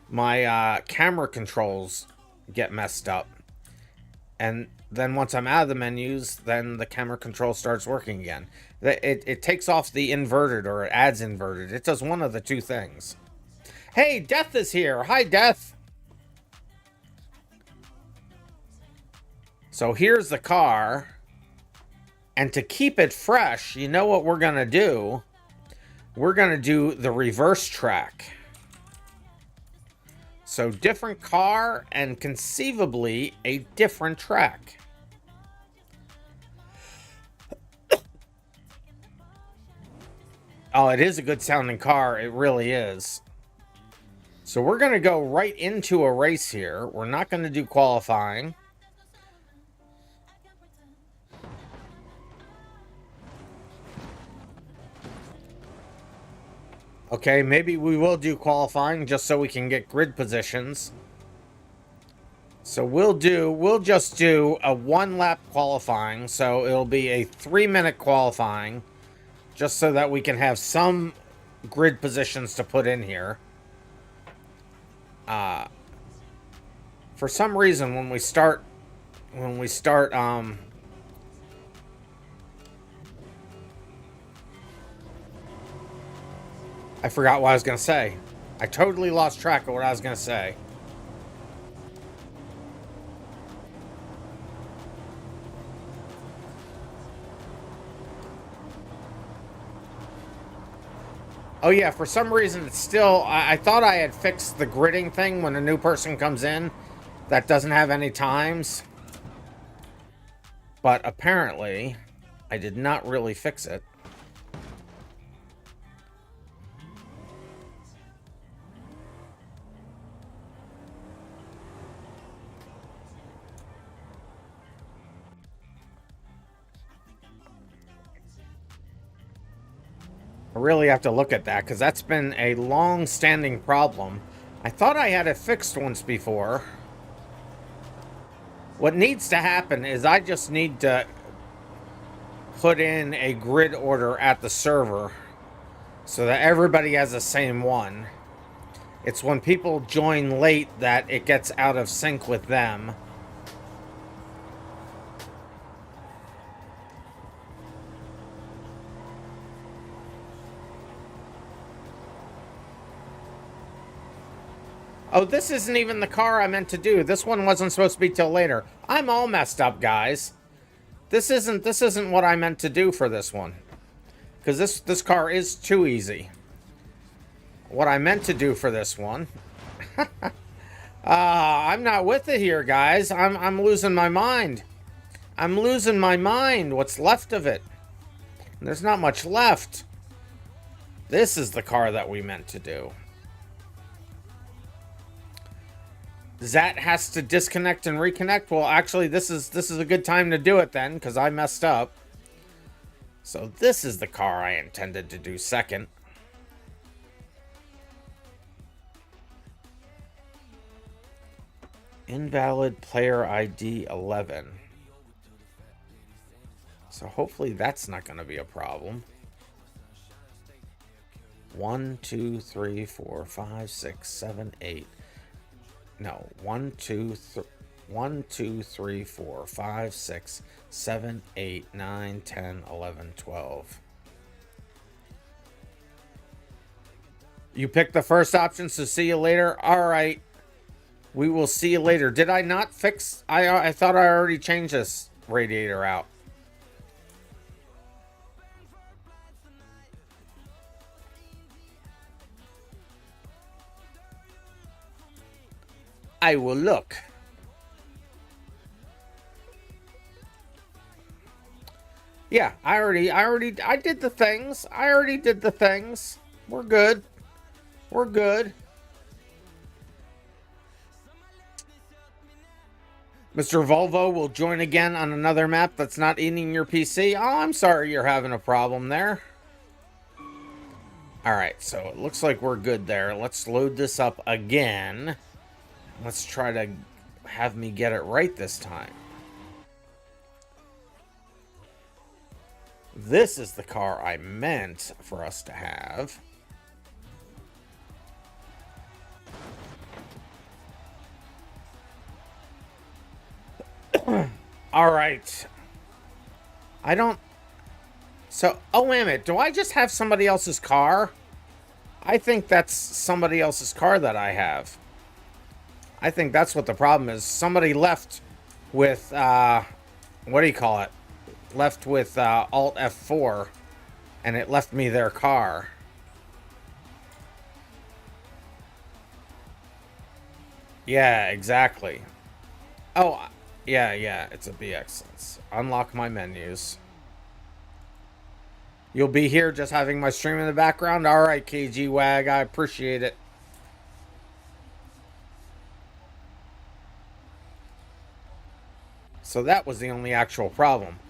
my camera controls get messed up. And then once I'm out of the menus, then the camera control starts working again. It takes off the inverted, or it adds inverted. It does one of the two things. Hey, Death is here. Hi, Death. So here's the car, and to keep it fresh, you know what we're going to do? We're going to do the reverse track. So different car and conceivably a different track. Oh, it is a good sounding car. It really is. So we're going to go right into a race here. We're not going to do qualifying. Okay, maybe we will do qualifying just so we can get grid positions. So we'll just do a 1-lap qualifying. So it'll be a 3-minute qualifying just so that we can have some grid positions to put in here. For some reason, when we start I forgot what I was going to say. I totally lost track of what I was going to say. Oh yeah, for some reason it's still... I thought I had fixed the gridding thing when a new person comes in that doesn't have any times. But apparently, I did not really fix it. I really have to look at that, because that's been a long-standing problem. I thought I had it fixed once before. What needs to happen is I just need to put in a grid order at the server so that everybody has the same one. It's when people join late that it gets out of sync with them. Oh, this isn't even the car I meant to do. This one wasn't supposed to be till later. I'm all messed up, guys. This isn't what I meant to do for this one. Because this car is too easy. What I meant to do for this one... I'm not with it here, guys. I'm losing my mind. I'm losing my mind. What's left of it? There's not much left. This is the car that we meant to do. Zat has to disconnect and reconnect. Well, actually, this is a good time to do it then, because I messed up. So this is the car I intended to do second. Invalid player ID 11. So hopefully that's not going to be a problem. 1, 2, 3, 4, 5, 6, 7, 8. No, 1, 2, 3, 4, 5, 6, 7, 8, 9, 10, 11, 12. You picked the first option, so see you later. All right. We will see you later. Did I not fix... I thought I already changed this radiator out. I will look. Yeah, I did the things. I already did the things. We're good. We're good. Mr. Volvo will join again on another map that's not eating your PC. Oh, I'm sorry you're having a problem there. Alright, so it looks like we're good there. Let's load this up again. Let's try to have me get it right this time. This is the car I meant for us to have. All right. I don't... So, oh, wait a minute. Do I just have somebody else's car? I think that's somebody else's car that I have. I think that's what the problem is. Somebody left with, what do you call it? Left with Alt F4, and it left me their car. Yeah, exactly. Oh, yeah, it's a BX. Let's unlock my menus. You'll be here just having my stream in the background? Alright, KG Wag, I appreciate it. So that was the only actual problem.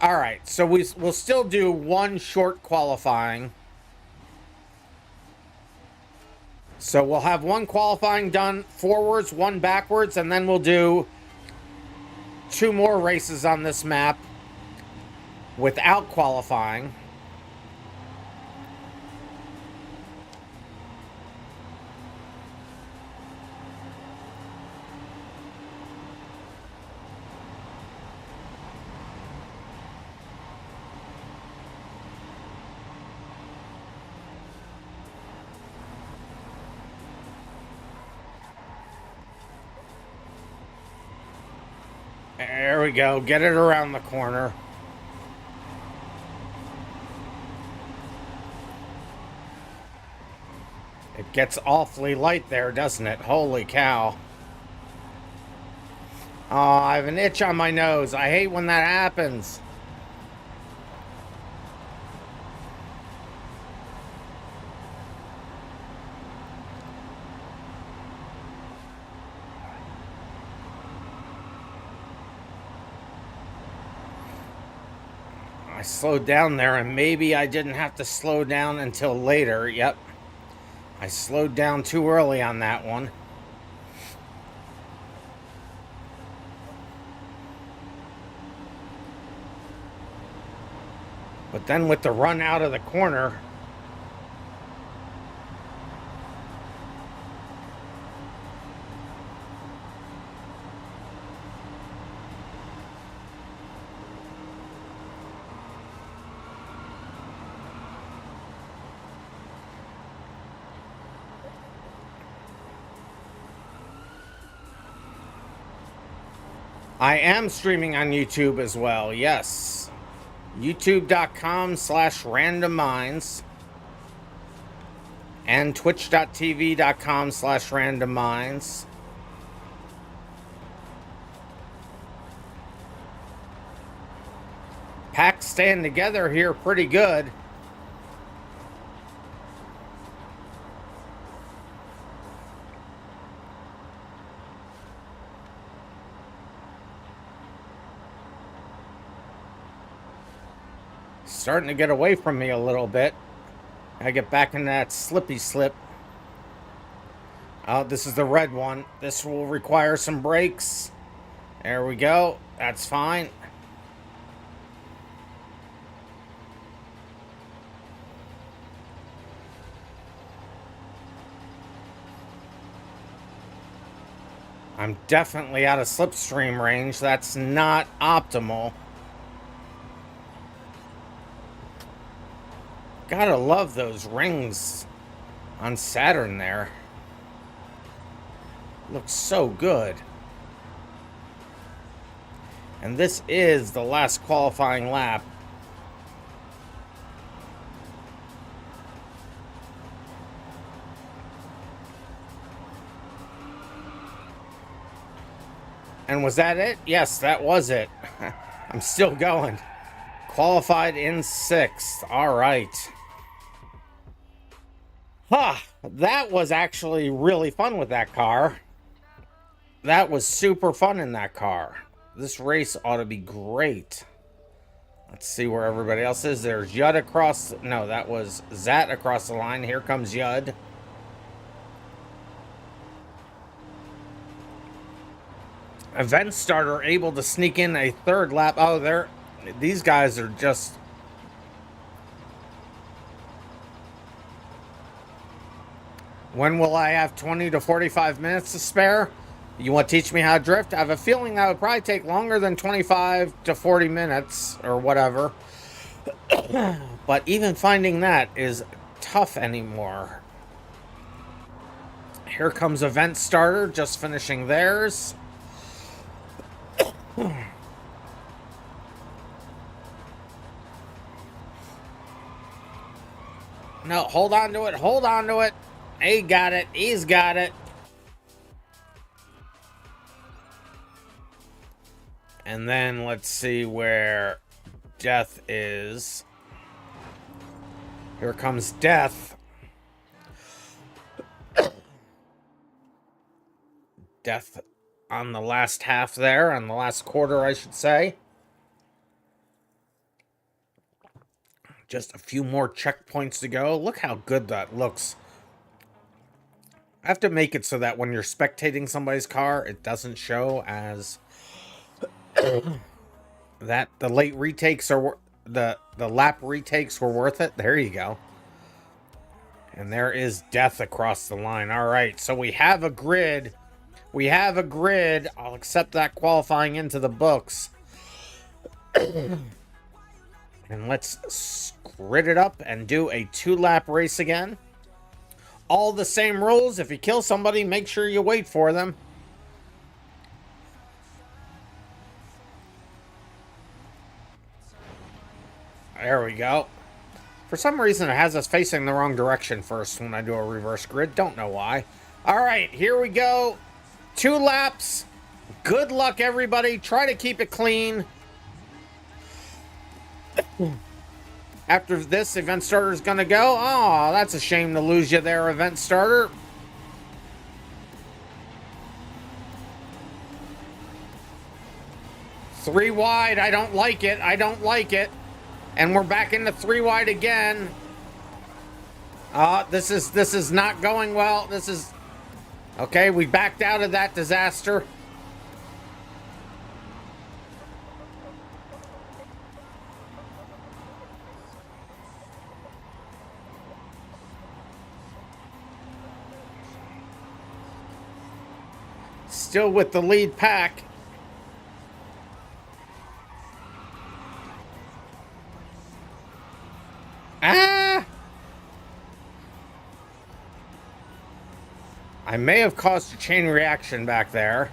Alright, so we'll still do one short qualifying. So we'll have one qualifying done forwards, one backwards, and then we'll do 2 more races on this map without qualifying. There we go. Get it around the corner. It gets awfully light there, doesn't it? Holy cow. Oh, I have an itch on my nose. I hate when that happens. I slowed down there, and maybe I didn't have to slow down until later. Yep. I slowed down too early on that one. But then with the run out of the corner, I am streaming on YouTube as well, yes. YouTube.com/RandomMinds and Twitch.tv.com/RandomMinds. Packs staying together here pretty good. Starting to get away from me a little bit. I get back in that slippy slip. Oh, this is the red one. This will require some brakes. There we go. That's fine. I'm definitely out of slipstream range. That's not optimal. Gotta love those rings on Saturn there. Looks so good. And this is the last qualifying lap. And was that it? Yes, that was it. I'm still going. Qualified in 6th. All right. That was actually really fun with that car. That was super fun in that car. This race ought to be great. Let's see where everybody else is. There's Yud across... No, that was Zat across the line. Here comes Yud. Event starter able to sneak in a 3rd lap. Oh, these guys are just... When will I have 20 to 45 minutes to spare? You want to teach me how to drift? I have a feeling that would probably take longer than 25 to 40 minutes or whatever. But even finding that is tough anymore. Here comes Event Starter, just finishing theirs. No, hold on to it. Hold on to it. He got it. He's got it. And then let's see where Death is. Here comes Death. Death on the last half there, on the last quarter, I should say. Just a few more checkpoints to go. Look how good that looks. I have to make it so that when you're spectating somebody's car, it doesn't show as that the late retakes are the lap retakes were worth it. There you go. And there is Death across the line. All right, so we have a grid. We have a grid. I'll accept that qualifying into the books. And let's grid it up and do a 2-lap race again. All the same rules. If you kill somebody, make sure you wait for them. There we go. For some reason, it has us facing the wrong direction first when I do a reverse grid. Don't know why. All right, here we go. 2 laps. Good luck, everybody. Try to keep it clean. After this, event starter is going to go. Oh, that's a shame to lose you there, event starter. Three wide. I don't like it. I don't like it. And we're back into 3 wide again. This is not going well. This is okay. We backed out of that disaster. Still with the lead pack. Ah! I may have caused a chain reaction back there.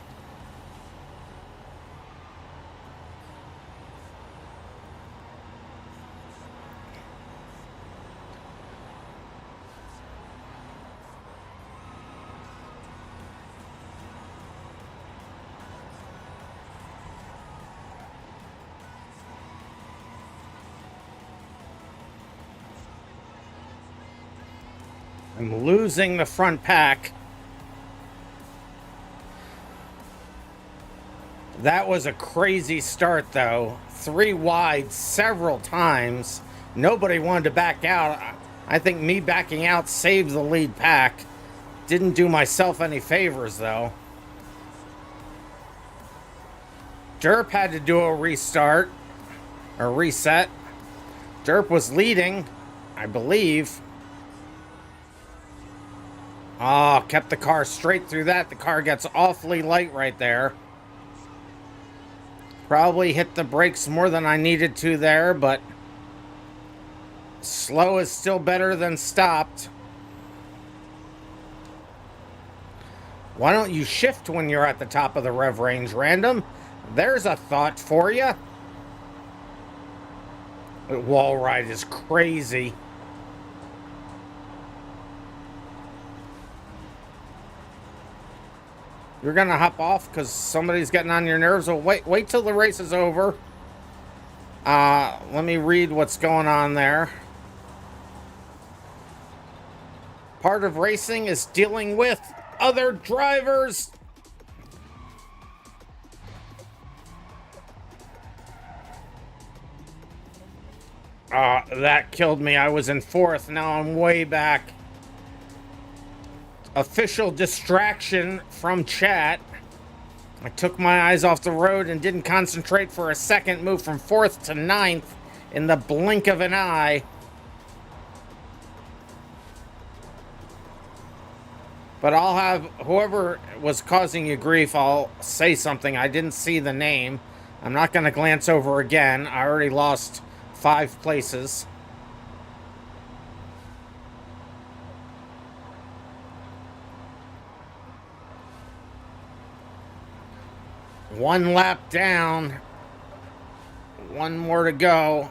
I'm losing the front pack. That was a crazy start, though. 3 wide several times. Nobody wanted to back out. I think me backing out saved the lead pack. Didn't do myself any favors, though. Derp had to do a restart. Or reset. Derp was leading, I believe. Oh, kept the car straight through that. The car gets awfully light right there. Probably hit the brakes more than I needed to there, but slow is still better than stopped. Why don't you shift when you're at the top of the rev range, Random? There's a thought for you. The wall ride is crazy. You're gonna hop off because somebody's getting on your nerves. Well, wait till the race is over. Let me read what's going on there. Part of racing is dealing with other drivers. That killed me. I was in 4th. Now I'm way back. Official distraction from chat. I took my eyes off the road and didn't concentrate for a second. Moved from 4th to 9th in the blink of an eye. But I'll have whoever was causing you grief, I'll say something. I didn't see the name. I'm not going to glance over again. I already lost 5 places. One lap down. 1 more to go.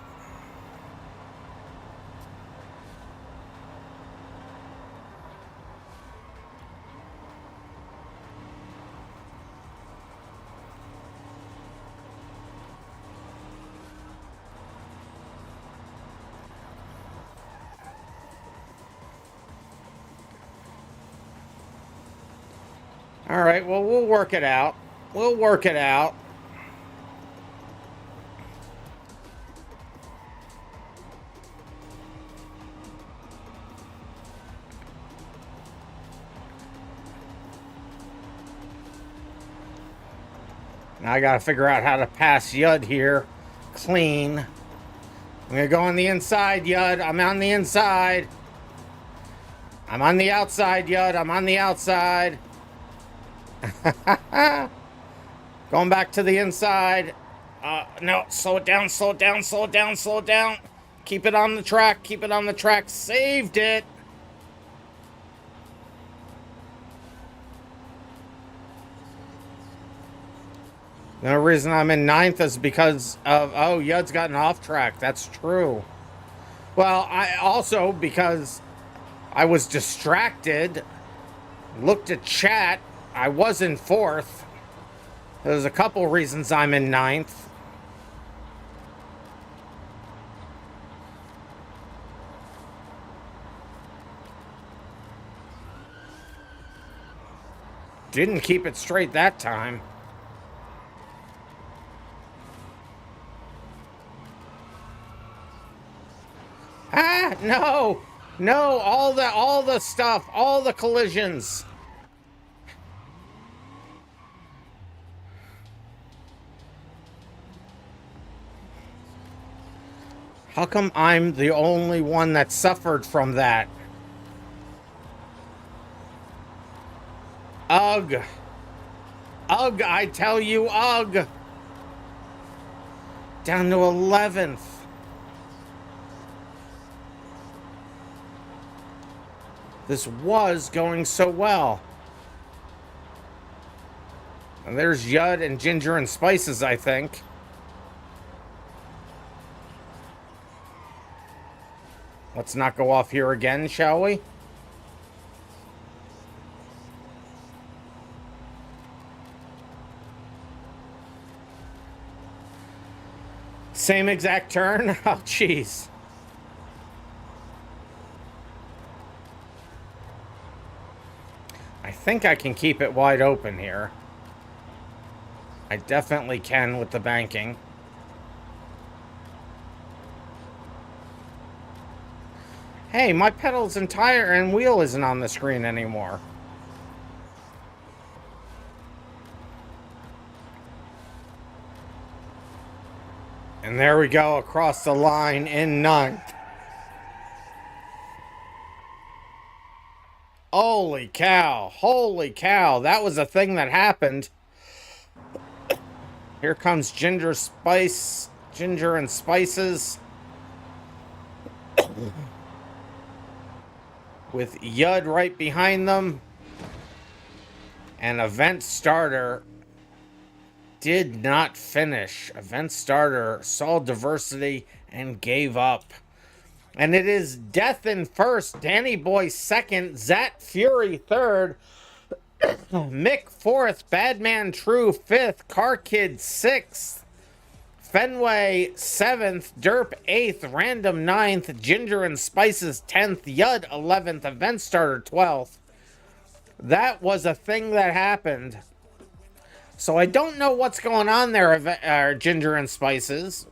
All right, well, we'll work it out. We'll work it out. Now I gotta figure out how to pass Yud here. Clean. I'm gonna go on the inside, Yud. I'm on the inside. I'm on the outside, Yud. I'm on the outside. Going back to the inside. No, slow it down, slow it down, slow it down, slow it down. Keep it on the track, keep it on the track. Saved it. The reason I'm in 9th is because of, oh, Yud's gotten off track. That's true. Well, I also, because I was distracted, looked at chat, I was in 4th. There's a couple reasons I'm in 9th. Didn't keep it straight that time. Ah, no! No, all the stuff, all the collisions. How come I'm the only one that suffered from that? Ugh. Ugh, I tell you, ugh. Down to 11th. This was going so well. And there's Yud and Ginger and Spices, I think. Let's not go off here again, shall we? Same exact turn? Oh, jeez. I think I can keep it wide open here. I definitely can with the banking. Hey, my pedals and tire and wheel isn't on the screen anymore. And there we go, across the line in 9th. Holy cow, that was a thing that happened. Here comes Ginger and Spices. With Yud right behind them. And Event Starter did not finish. Event Starter saw diversity and gave up. And it is Death in 1st, Danny Boy 2nd, Zat Fury 3rd, Mick 4th, Badman True 5th, Car Kid 6th, Fenway 7th, Derp 8th, Random 9th, Ginger and Spices 10th, Yud 11th, Event Starter 12th. That was a thing that happened. So I don't know what's going on there, Ginger and Spices.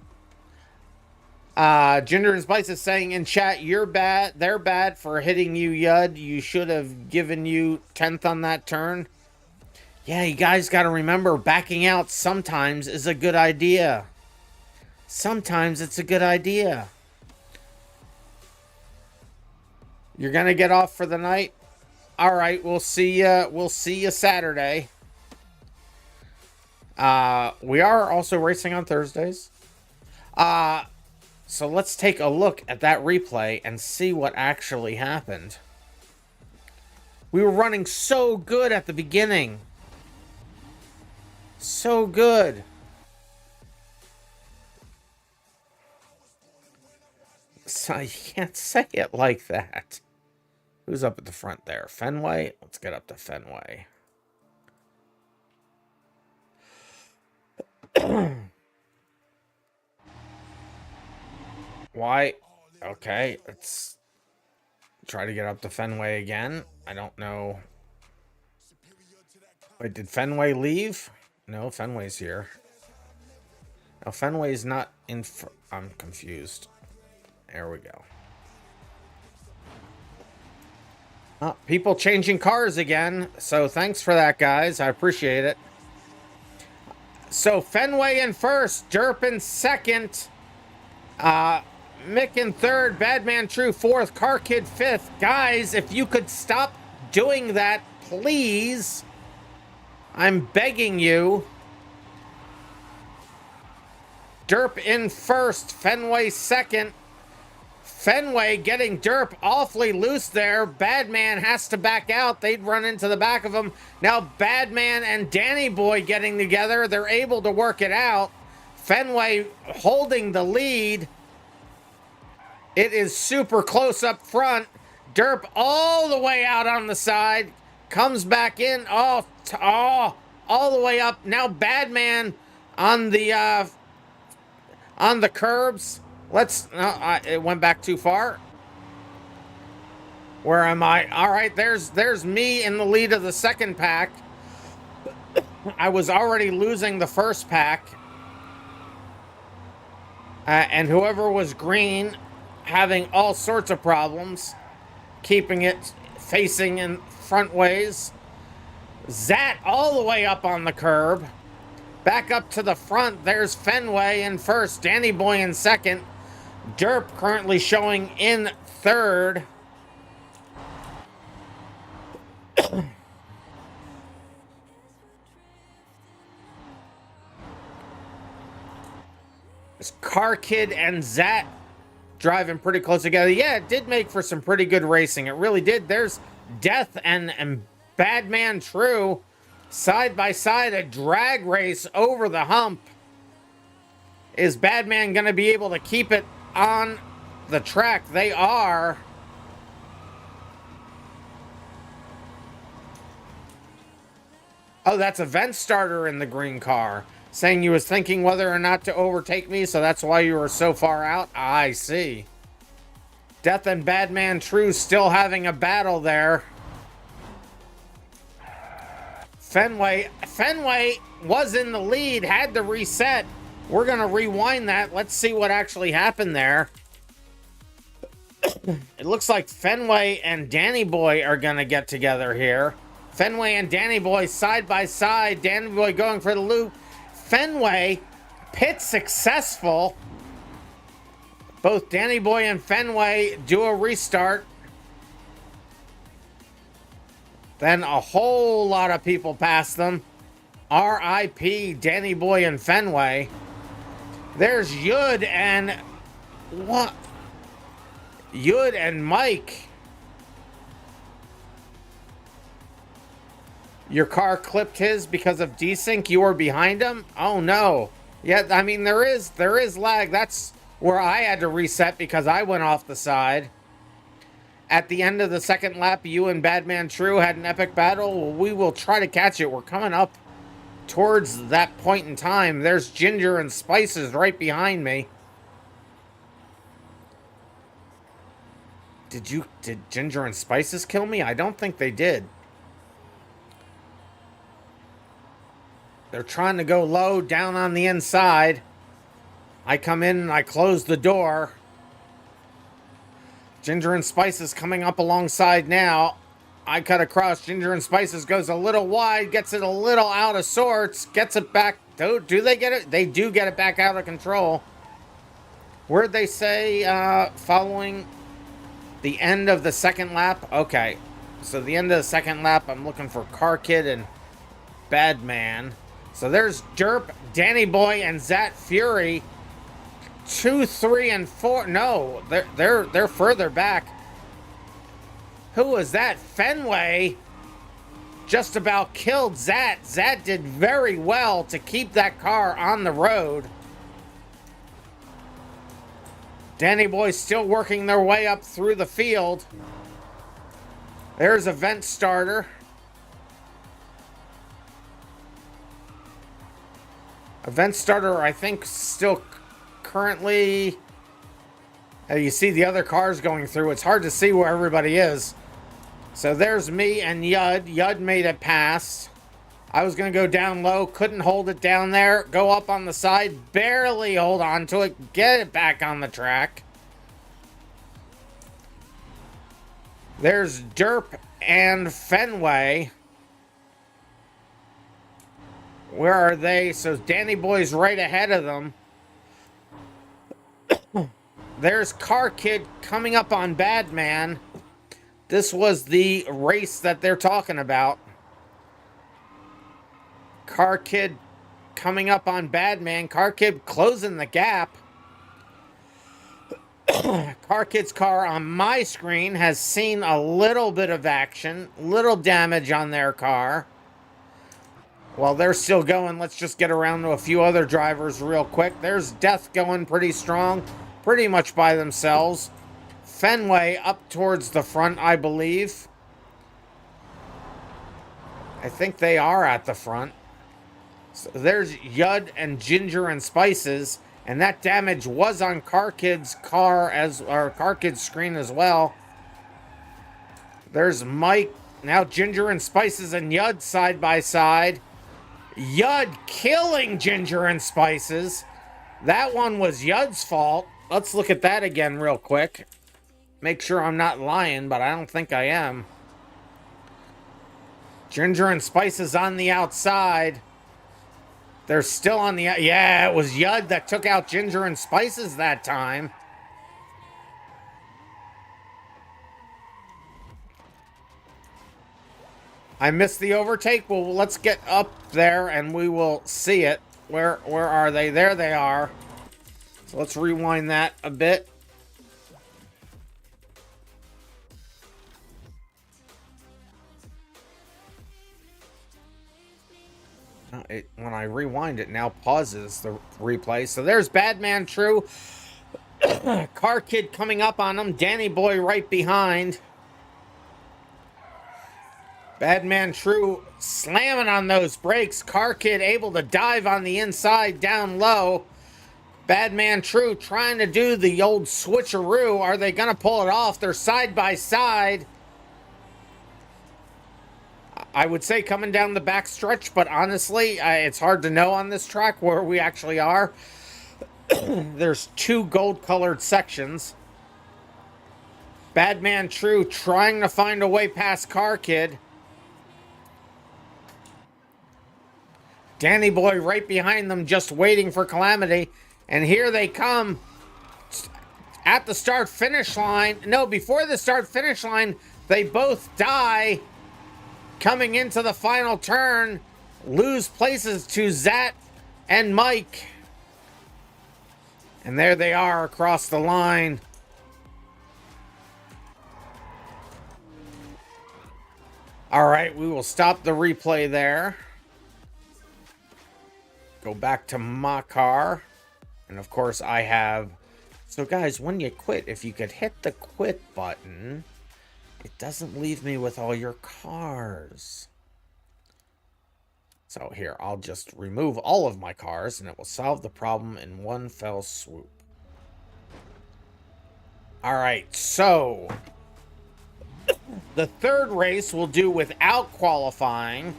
Ginger and Spices saying in chat, you're bad, they're bad for hitting you, Yud. You should have given you 10th on that turn. Yeah, you guys got to remember, backing out sometimes is a good idea. Sometimes it's a good idea. You're going to get off for the night? All right, we'll see you Saturday. We are also racing on Thursdays. So let's take a look at that replay and see what actually happened. We were running so good at the beginning. So good. So you can't say it like that. Who's up at the front there? Fenway? Let's get up to Fenway. Why? Okay, let's try to get up to Fenway again. I don't know. Wait, did Fenway leave? No, Fenway's here. No, Fenway's not in. I'm confused. There we go. Oh, people changing cars again. So thanks for that, guys. I appreciate it. So Fenway in 1st, Derp in 2nd. Mick in 3rd, Badman True 4th, Car Kid 5th. Guys, if you could stop doing that, please. I'm begging you. Derp in 1st, Fenway 2nd. Fenway getting Derp awfully loose there. Badman has to back out. They'd run into the back of him. Now Badman and Danny Boy getting together. They're able to work it out. Fenway holding the lead. It is super close up front. Derp all the way out on the side. Comes back in. Oh, all the way up. Now Badman on the curbs. It went back too far. Where am I? All right, there's me in the lead of the second pack. I was already losing the first pack. And whoever was green having all sorts of problems keeping it facing in front ways. Zat all the way up on the curb. Back up to the front, there's Fenway in first, Danny Boy in second. Derp currently showing in third. Car Kid and Zat driving pretty close together. Yeah, it did make for some pretty good racing. It really did. There's Death and Badman True side by side, a drag race over the hump. Is Badman going to be able to keep it on the track? They are. Oh, that's Event Starter in the green car, saying you was thinking whether or not to overtake me, so that's why you were so far out. I see. Death and Badman True still having a battle there. Fenway was in the lead, had to reset. We're going to rewind that. Let's see what actually happened there. It looks like Fenway and Danny Boy are going to get together here. Fenway and Danny Boy side by side. Danny Boy going for the loop. Fenway, pit successful. Both Danny Boy and Fenway do a restart. Then a whole lot of people pass them. R.I.P. Danny Boy and Fenway. There's Yud and... what? Yud and Mike. Your car clipped his because of desync. You were behind him? Oh no. Yeah, I mean there is lag. That's where I had to reset because I went off the side. At the end of the second lap, you and Badman True had an epic battle. We will try to catch it. We're coming up towards that point in time. There's Ginger and Spices right behind me. Did Ginger and Spices kill me? I don't think they did. They're trying to go low down on the inside. I come in and I close the door. Ginger and Spices coming up alongside now. I cut across. Ginger and Spices goes a little wide, gets it a little out of sorts, gets it back. Do they get it? They do get it back out of control. Where'd they say following the end of the second lap? Okay. So the end of the second lap, I'm looking for Car Kid and Badman. So there's Derp, Danny Boy, and Zat Fury. 2, 3, and 4. No, they're further back. Who was that? Fenway just about killed Zat. Zat did very well to keep that car on the road. Danny Boy still working their way up through the field. There's Event Starter. Event Starter, I think, still currently... you see the other cars going through. It's hard to see where everybody is. So there's me and Yud. Yud made it past. I was going to go down low. Couldn't hold it down there. Go up on the side. Barely hold on to it. Get it back on the track. There's Derp and Fenway. Where are they? So Danny Boy's right ahead of them. There's Car Kid coming up on Badman. This was the race that they're talking about. Car Kid coming up on Badman. Car Kid closing the gap. Car Kid's car on my screen has seen a little bit of action. Little damage on their car. While they're still going, let's just get around to a few other drivers real quick. There's Death going pretty strong. Pretty much by themselves. Fenway up towards the front, I believe. I think they are at the front. So there's Yud and Ginger and Spices, and that damage was on Car Kid's car or Car Kid's screen as well. There's Mike. Now Ginger and Spices and Yud side by side. Yud killing Ginger and Spices. That one was Yud's fault. Let's look at that again real quick. Make sure I'm not lying, but I don't think I am. Ginger and Spices on the outside. They're still on the... Yeah, it was Yud that took out Ginger and Spices that time. I missed the overtake. Well, let's get up there and we will see it. Where are they? There they are. So let's rewind that a bit. When I rewind it, now pauses the replay. So there's Badman True. Car Kid coming up on him. Danny Boy right behind. Badman True slamming on those brakes. Car Kid able to dive on the inside down low. Badman True trying to do the old switcheroo. Are they going to pull it off? They're side by side. I would say coming down the back stretch, but honestly, it's hard to know on this track where we actually are. There's two gold-colored sections. Badman True trying to find a way past Car Kid. Danny Boy right behind them, just waiting for Calamity. And here they come at the start-finish line. No, before the start-finish line, they both die. Coming into the final turn, lose places to Zat and Mike. And there they are across the line. All right, we will stop the replay there. Go back to my car. And of course I have... So guys, when you quit, if you could hit the quit button... It doesn't leave me with all your cars. So here, I'll just remove all of my cars and it will solve the problem in one fell swoop. All right, so the third race we'll do without qualifying.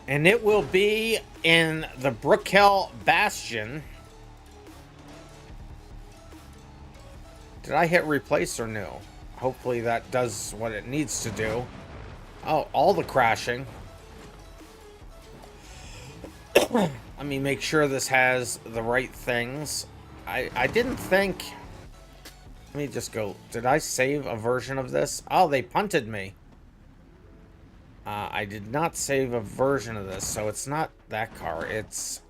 And it will be in the Brookhill Bastion. Did I hit replace or no? Hopefully that does what it needs to do. Oh, all the crashing. Let me make sure this has the right things. I didn't think... Let me just go... Did I save a version of this? Oh, they punted me. I did not save a version of this, so it's not that car. It's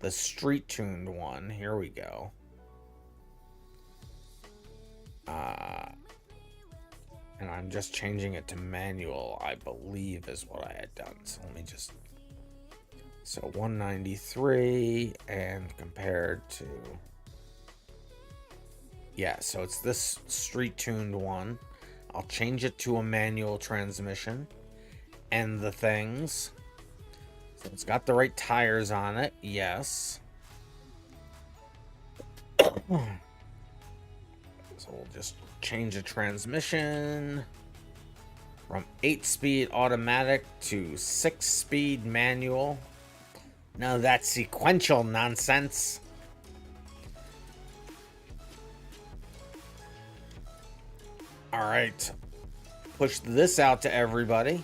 the street-tuned one. Here we go. And I'm just changing it to manual, I believe is what I had done. So let me just... So 193 and compared to... Yeah, so it's this street-tuned one. I'll change it to a manual transmission. And the things. So it's got the right tires on it, yes. So we'll just change the transmission from 8-speed automatic to 6-speed manual. Now that's sequential nonsense. All right, push this out to everybody.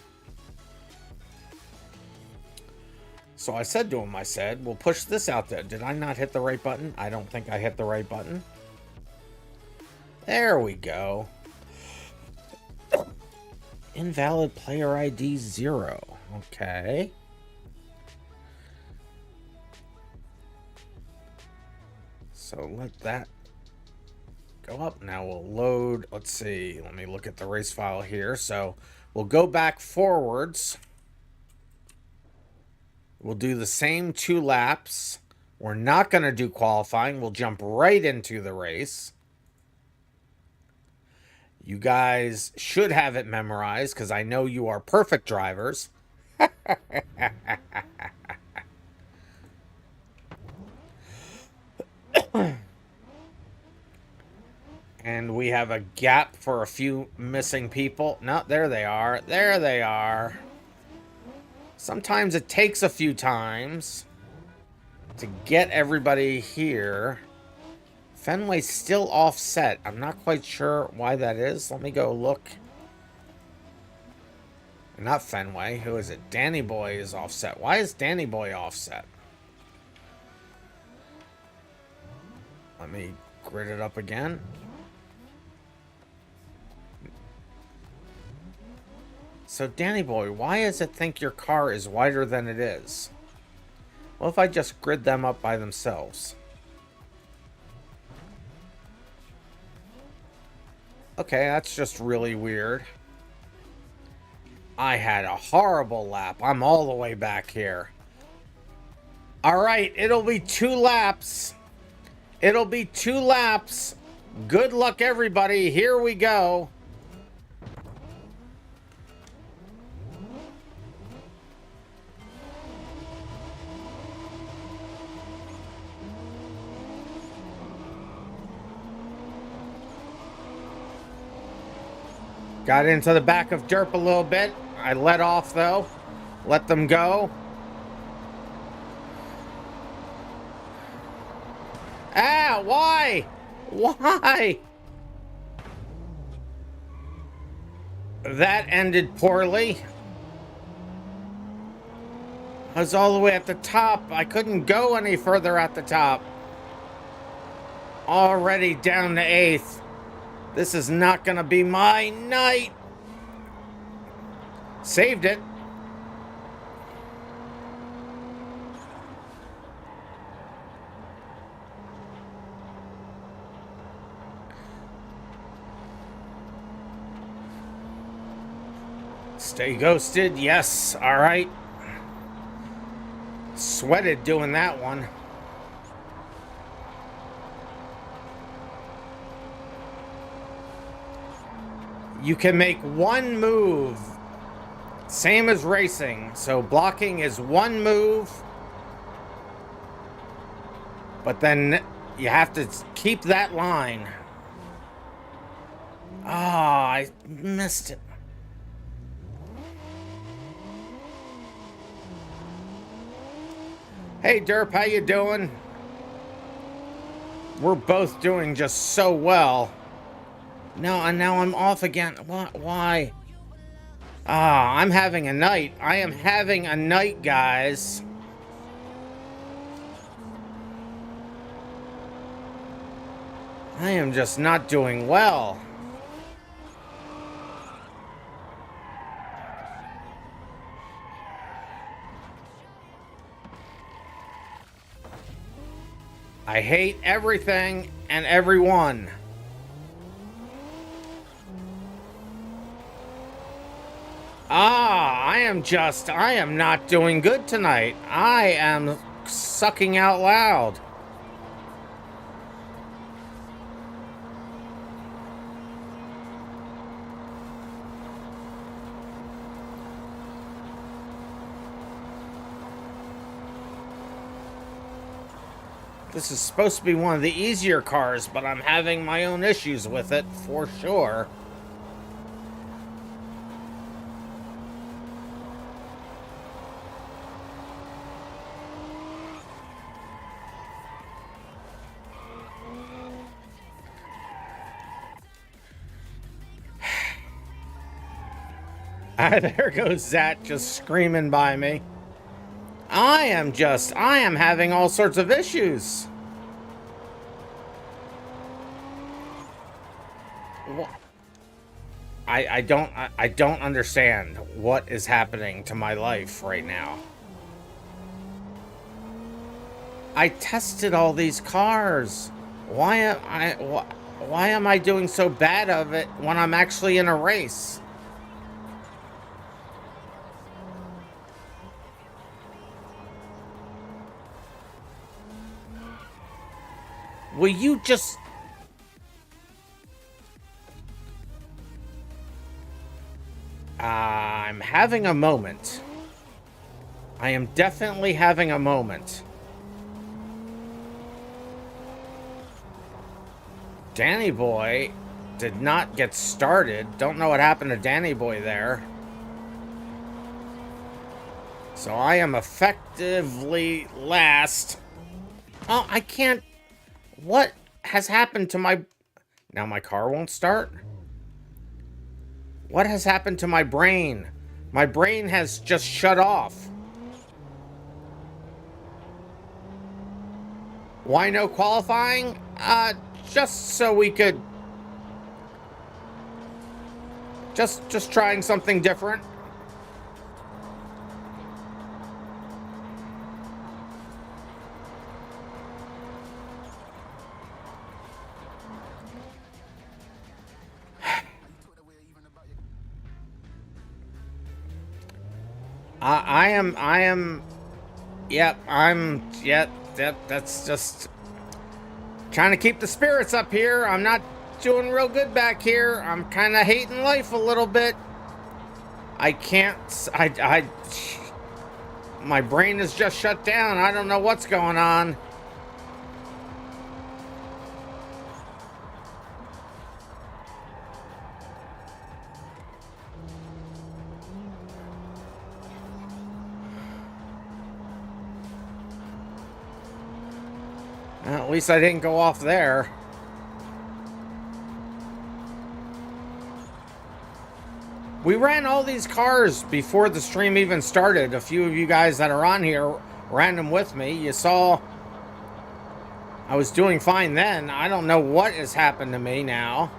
So I said to him, I said, we'll push this out there. Did I not hit the right button? I don't think I hit the right button. There we go. Invalid player ID 0. Okay. So let that go up. Now we'll load. Let's see. Let me look at the race file here. So we'll go back forwards. We'll do the same 2 laps. We're not going to do qualifying. We'll jump right into the race. You guys should have it memorized because I know you are perfect drivers. And we have a gap for a few missing people. No, there they are. There they are. Sometimes it takes a few times to get everybody here. Fenway's still offset. I'm not quite sure why that is. Let me go look. Not Fenway. Who is it? Danny Boy is offset. Why is Danny Boy offset? Let me grid it up again. So, Danny Boy, why does it think your car is wider than it is? What if I just grid them up by themselves? Okay, that's just really weird. I had a horrible lap. I'm all the way back here. Alright, it'll be 2 laps. It'll be 2 laps. Good luck, everybody. Here we go. Got into the back of Derp a little bit. I let off, though. Let them go. Ah, why? Why? That ended poorly. I was all the way at the top. I couldn't go any further at the top. Already down to 8th. This is not gonna be my night. Saved it. Stay ghosted. Yes. All right. Sweated doing that one. You can make 1 move. Same as racing. So blocking is 1 move. But then you have to keep that line. Ah, I missed it. Hey Derp, how you doing? We're both doing just so well. No, and now I'm off again. Why? Ah, I'm having a night. I am having a night, guys. I am just not doing well. I hate everything and everyone. Ah, I am not doing good tonight. I am sucking out loud. This is supposed to be one of the easier cars, but I'm having my own issues with it, for sure. There goes Zat just screaming by me. I am having all sorts of issues. I don't understand what is happening to my life right now. I tested all these cars. Why am I doing so bad of it when I'm actually in a race? will you just... I'm having a moment. I am definitely having a moment. Danny Boy did not get started. Don't know what happened to Danny Boy there. So I am effectively last. Oh, I can't... What has happened to my... Now my car won't start? What has happened to my brain? My brain has just shut off. Why no qualifying? Just so we could... Just trying something different. That's just trying to keep the spirits up here. I'm not doing real good back here. I'm kind of hating life a little bit. I can't, my brain is just shut down. I don't know what's going on. Well, at least I didn't go off there. We ran all these cars before the stream even started. A few of you guys that are on here ran them with me. You saw I was doing fine then. I don't know what has happened to me now.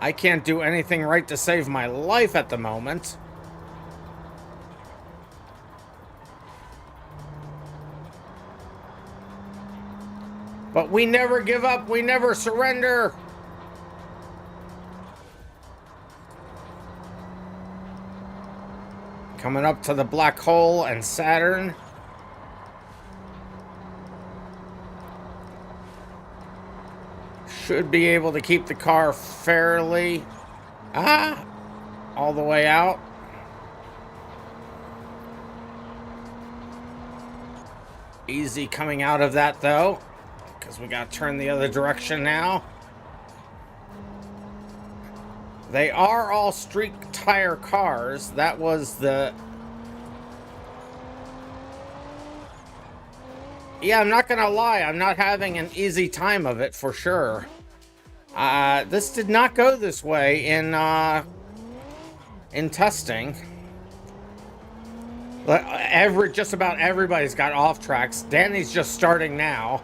I can't do anything right to save my life at the moment. But we never give up. We never surrender. Coming up to the black hole and Saturn. Should be able to keep the car fairly... all the way out. Easy coming out of that, though. Because we got to turn the other direction now. They are all street tire cars. That was the... Yeah, I'm not going to lie. I'm not having an easy time of it, for sure. This did not go this way in testing. Just about everybody's got off tracks. Danny's just starting now.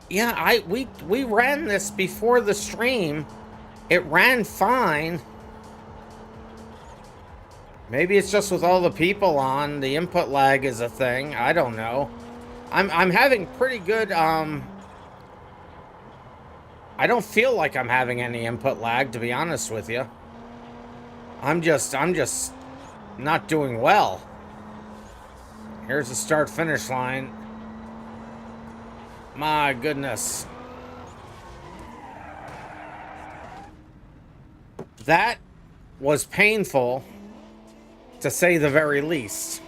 Yeah, we ran this before the stream. It ran fine. Maybe it's just with all the people on, the input lag is a thing. I don't know. I'm having pretty good I don't feel like I'm having any input lag, to be honest with you. I'm just not doing well. Here's the start finish line. My goodness. That was painful, to say the very least.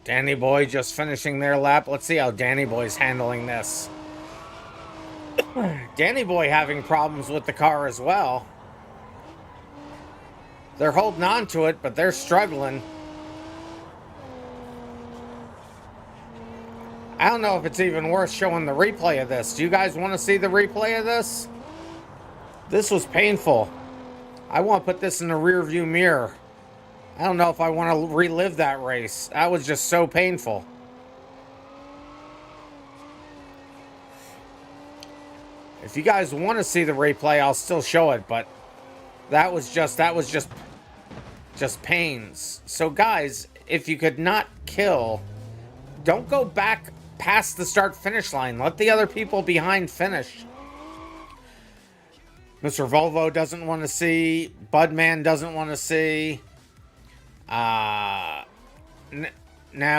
Danny Boy just finishing their lap. Let's see how Danny Boy's handling this. Danny Boy having problems with the car as well. They're holding on to it, but they're struggling. I don't know if it's even worth showing the replay of this. Do you guys want to see the replay of this? This was painful. I want to put this in the rear view mirror. I don't know if I want to relive that race. That was just so painful. If you guys want to see the replay, I'll still show it, but that was just pains. So guys, if you could not kill, don't go back past the start-finish line. Let the other people behind finish. Mr. Volvo doesn't want to see. Budman doesn't want to see. Now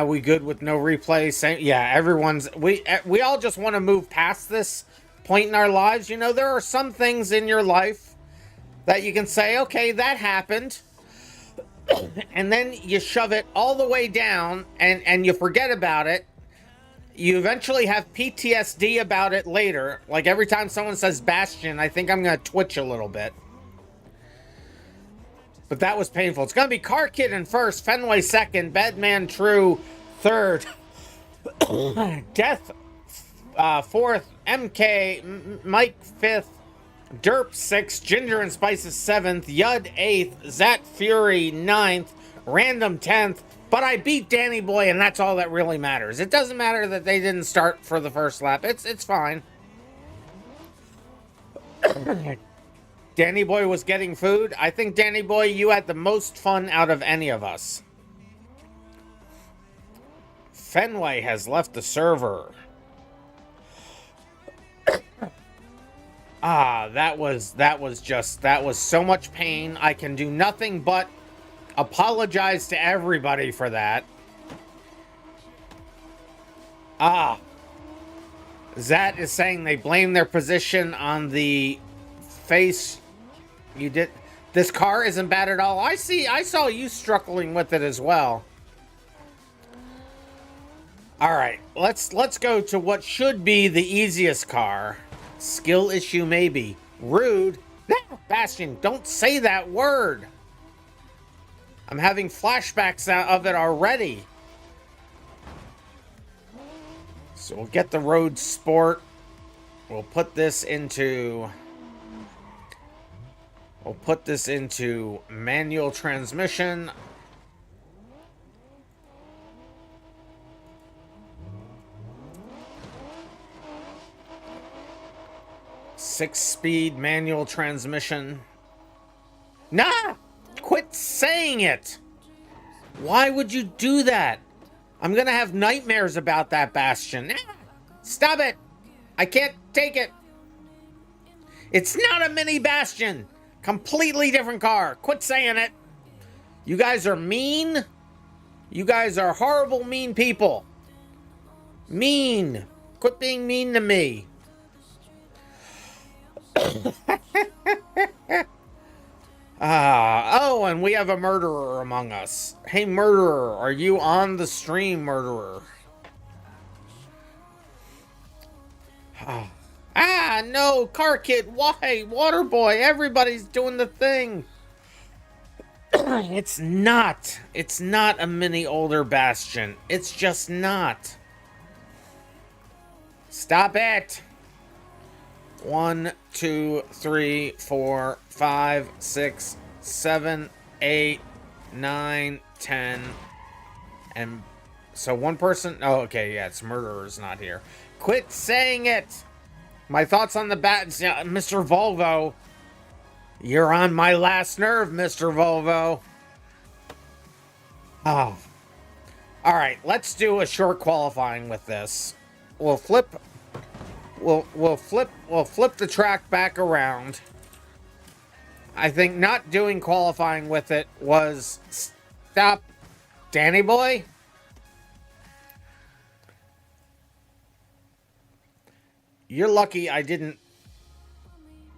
we good with no replay. Same, yeah, everyone's... We all just want to move past this point in our lives. You know, there are some things in your life that you can say, okay, that happened. And then you shove it all the way down and you forget about it. You eventually have PTSD about it later. Like every time someone says Bastion, I think I'm going to twitch a little bit. But that was painful. It's going to be Car Kid in first, Fenway second, Bedman True third, Death fourth, MK, Mike fifth, Derp sixth, Ginger and Spices seventh, Yud eighth, Zat Fury ninth, Random 10th. But I beat Danny Boy, and that's all that really matters. It doesn't matter that they didn't start for the first lap. It's fine. Danny Boy was getting food. I think, Danny Boy, you had the most fun out of any of us. Fenway has left the server. That was so much pain. I can do nothing but apologize to everybody for that. Zat is saying they blame their position on the face. You did. This car isn't bad at all. I saw you struggling with it as well. All right, let's go to what should be the easiest car. Skill issue maybe. Rude. No, Bastion, don't say that word. I'm having flashbacks of it already. So we'll get the Road Sport. We'll put this into manual transmission. Six-speed manual transmission. Nah! Quit saying it! Why would you do that? I'm gonna have nightmares about that, Bastion. Stop it! I can't take it. It's not a mini Bastion. Completely different car. Quit saying it. You guys are mean. You guys are horrible, mean people. Mean. Quit being mean to me. Oh, and we have a murderer among us. Hey, murderer, are you on the stream, murderer? No, Car Kid, why? Waterboy, everybody's doing the thing. It's not a mini older Bastion. It's just not. Stop it. 1, 2, 3, 4, 5, 6, 7, 8, 9, 10. And so one person. Oh, okay, yeah, it's murderer's not here. Quit saying it. My thoughts on the Mr. Volvo. You're on my last nerve, Mr. Volvo. Oh. All right, let's do a short qualifying with this. We'll flip the track back around. I think not doing qualifying with it was stop, Danny Boy. You're lucky I didn't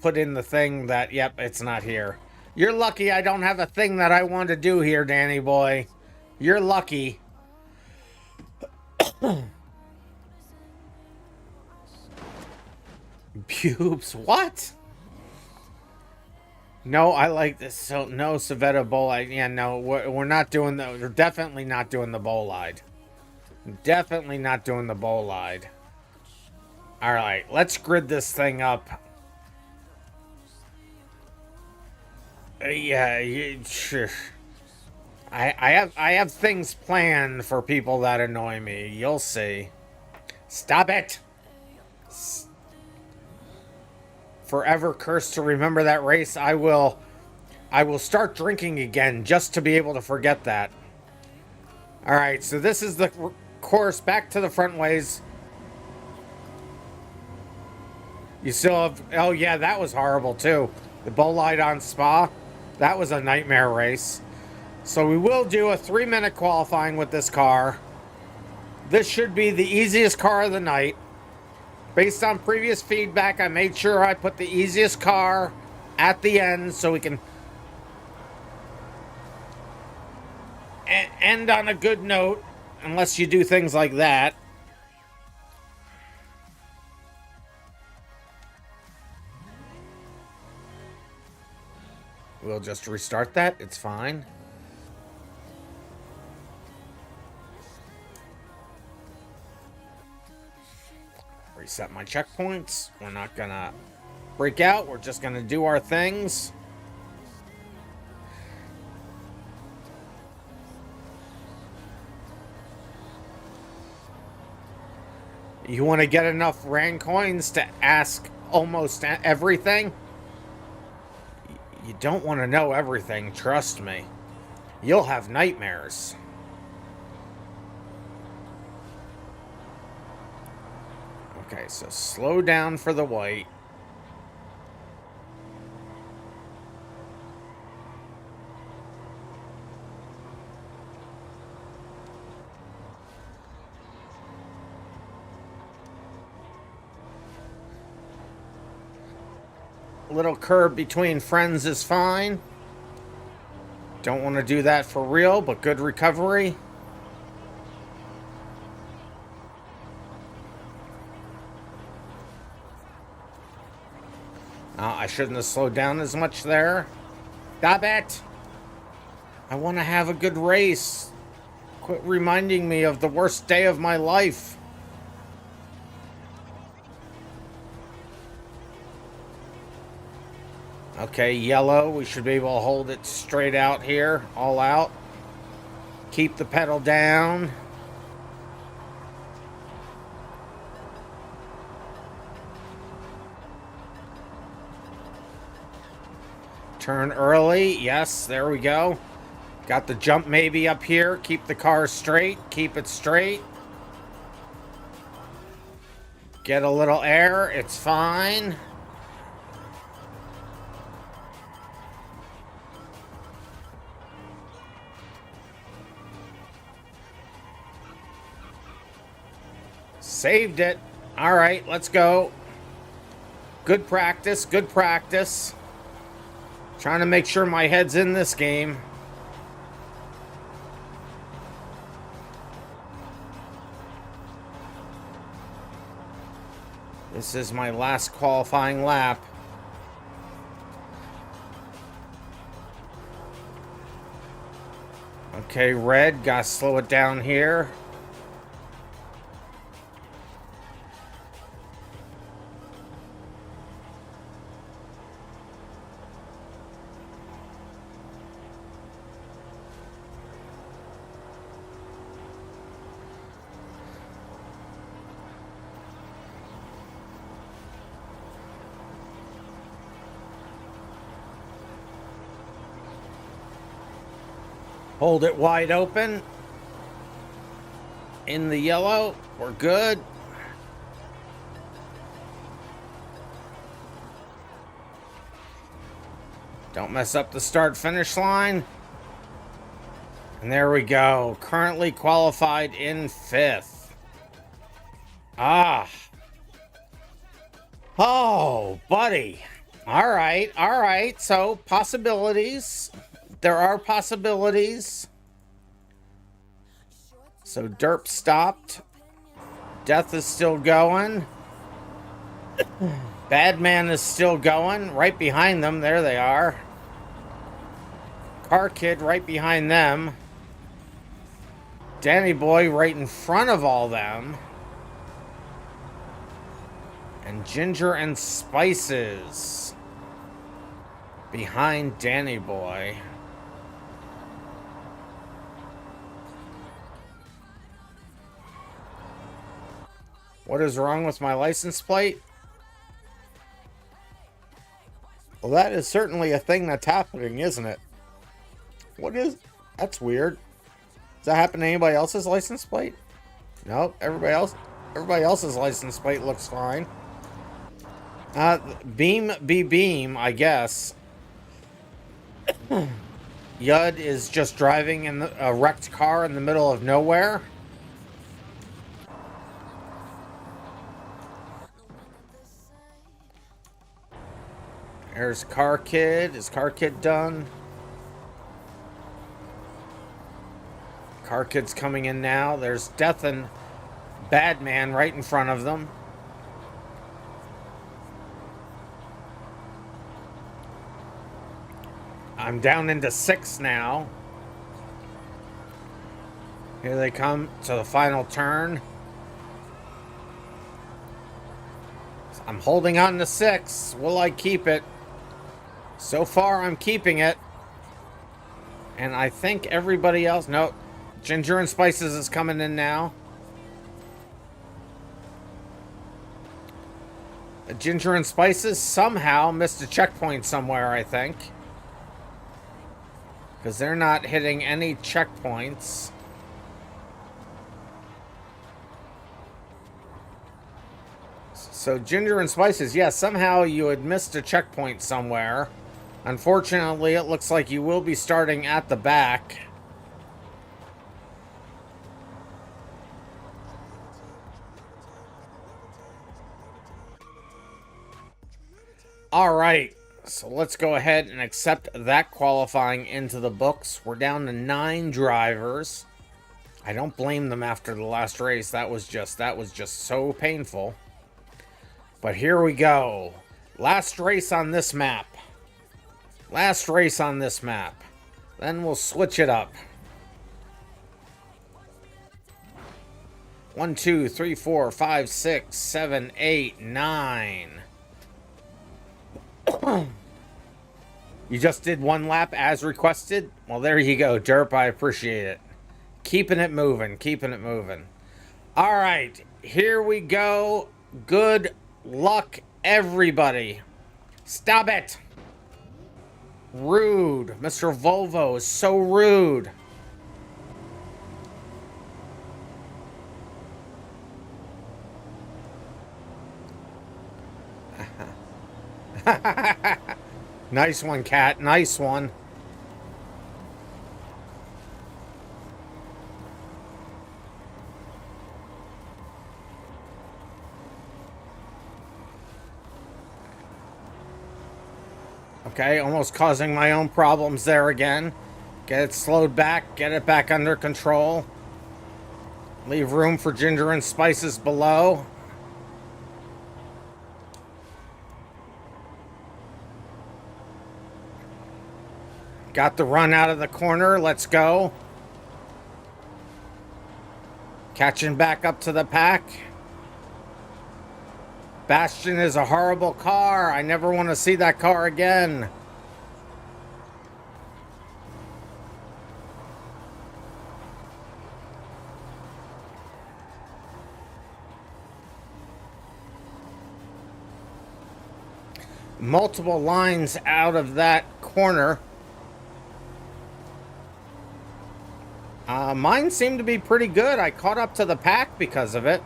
put in the thing that, yep, it's not here. You're lucky I don't have a thing that I want to do here, Danny Boy. You're lucky. Pubes, what? No, I like this. So, no, Savetta Bolide. Yeah, no, we're not doing the... We're definitely not doing the Bolide. Definitely not doing the Bolide. Alright, let's grid this thing up. Yeah, sure. I have things planned for people that annoy me. You'll see. Stop it! Forever cursed to remember that race. I will start drinking again just to be able to forget that. All right, so this is the course back to the front ways. You still have... Oh, yeah, that was horrible, too. The Bolide on Spa. That was a nightmare race. So we will do a 3-minute qualifying with this car. This should be the easiest car of the night. Based on previous feedback, I made sure I put the easiest car at the end so we can end on a good note, unless you do things like that. We'll just restart that. It's fine. Reset my checkpoints. We're not gonna break out. We're just gonna do our things. You want to get enough RAN coins to ask almost everything? You don't want to know everything, trust me. You'll have nightmares. Okay, so slow down for the white. Little curb between friends is fine. Don't want to do that for real, but good recovery. I shouldn't have slowed down as much there. Stop it! I want to have a good race. Quit reminding me of the worst day of my life. Okay, yellow. We should be able to hold it straight out here. All out. Keep the pedal down. Turn early. Yes, there we go. Got the jump maybe up here. Keep the car straight. Keep it straight. Get a little air. It's fine. Saved it. All right, let's go. Good practice. Good practice. Trying to make sure my head's in this game. This is my last qualifying lap. Okay, red. Gotta slow it down here. Hold it wide open. In the yellow. We're good. Don't mess up the start-finish line. And there we go. Currently qualified in 5th. Ah. Oh, buddy. All right. So, possibilities. There are possibilities. So Derp stopped. Death is still going. Badman is still going. Right behind them. There they are. Car Kid right behind them. Danny Boy right in front of all them. And Ginger and Spices behind Danny Boy. What is wrong with my license plate? Well, that is certainly a thing that's happening, isn't it? What is... That's weird. Does that happen to anybody else's license plate? Nope. Everybody else's license plate looks fine. Beam be beam, I guess. Yud is just driving in a wrecked car in the middle of nowhere. There's Car Kid. Is Car Kid done? Car Kid's coming in now. There's Death and Badman right in front of them. I'm down into 6 now. Here they come to the final turn. I'm holding on to 6. Will I keep it? So far, I'm keeping it. And I think everybody else... No, Ginger and Spices is coming in now. Ginger and Spices somehow missed a checkpoint somewhere, I think. Because they're not hitting any checkpoints. So Ginger and Spices, yeah, somehow you had missed a checkpoint somewhere. Unfortunately, it looks like you will be starting at the back. All right, so let's go ahead and accept that qualifying into the books. We're down to 9 drivers. I don't blame them after the last race. That was just so painful. But here we go. Last race on this map. Last race on this map. Then we'll switch it up. 1, 2, 3, 4, 5, 6, 7, 8, 9. You just did 1 lap as requested? Well, there you go, Derp. I appreciate it. Keeping it moving. Keeping it moving. All right. Here we go. Good luck, everybody. Stop it. Rude. Mr. Volvo is so rude. Nice one, Cat. Nice one. Okay, almost causing my own problems there again. Get it slowed back. Get it back under control. Leave room for Ginger and Spices below. Got the run out of the corner. Let's go. Catching back up to the pack. Bastion is a horrible car. I never want to see that car again. Multiple lines out of that corner. Mine seemed to be pretty good. I caught up to the pack because of it.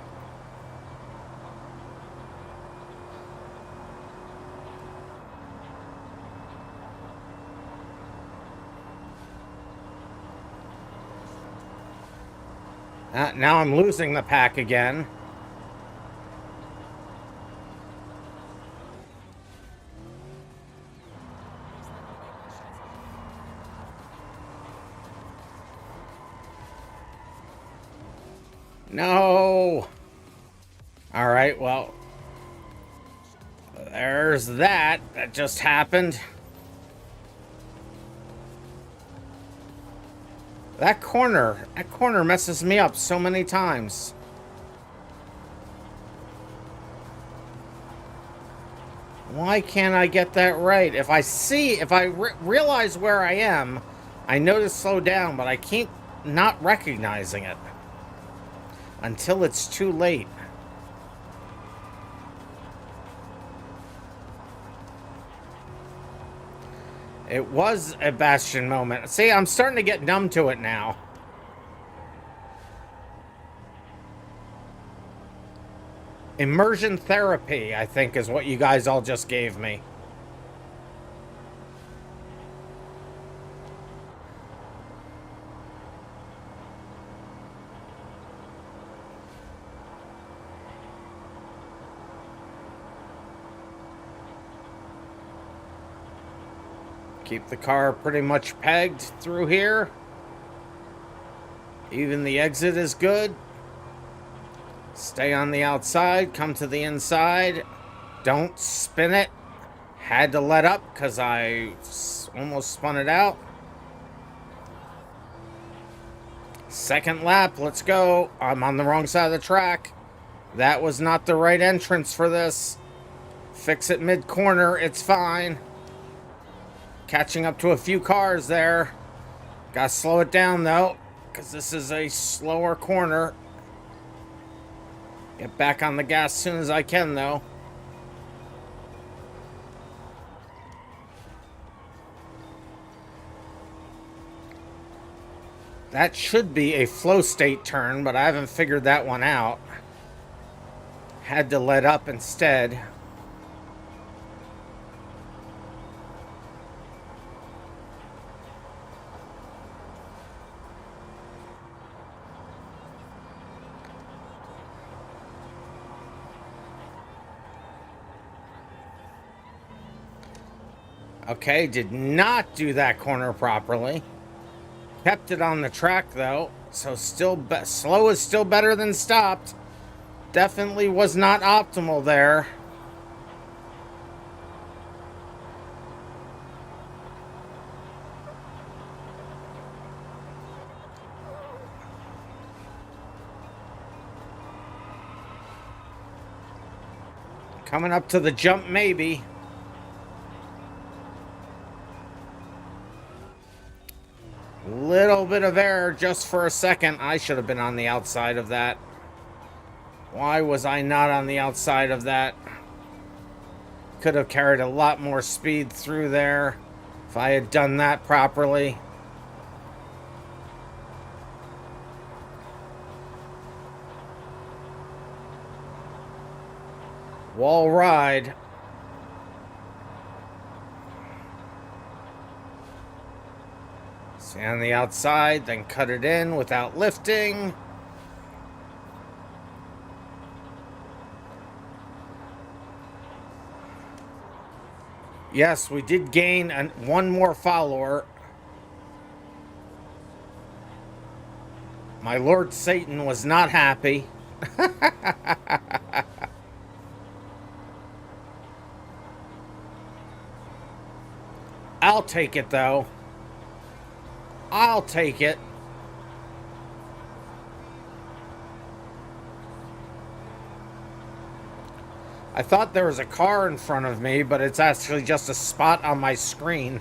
Now I'm losing the pack again. No. All right, well, there's that. That just happened. That corner messes me up so many times. Why can't I get that right? If I realize where I am, I know to slow down, but I keep not recognizing it until it's too late. It was a Bastion moment. See, I'm starting to get numb to it now. Immersion therapy, I think, is what you guys all just gave me. Keep the car pretty much pegged through here. Even the exit is good. Stay on the outside, come to the inside. Don't spin it. Had to let up because I almost spun it out. Second lap, let's go. I'm on the wrong side of the track. That was not the right entrance for this. Fix it mid-corner, it's fine. Catching up to a few cars there. Gotta slow it down though, because this is a slower corner. Get back on the gas as soon as I can though. That should be a flow state turn, but I haven't figured that one out. Had to let up instead. Okay, did not do that corner properly. Kept it on the track though, so still slow is still better than stopped. Definitely was not optimal there. Coming up to the jump maybe. Little bit of error just for a second. I should have been on the outside of that. Why was I not on the outside of that? Could have carried a lot more speed through there if I had done that properly. Wall ride. Stay on the outside, then cut it in without lifting. Yes, we did gain one more follower. My Lord Satan was not happy. I'll take it, though. I'll take it. I thought there was a car in front of me, but it's actually just a spot on my screen.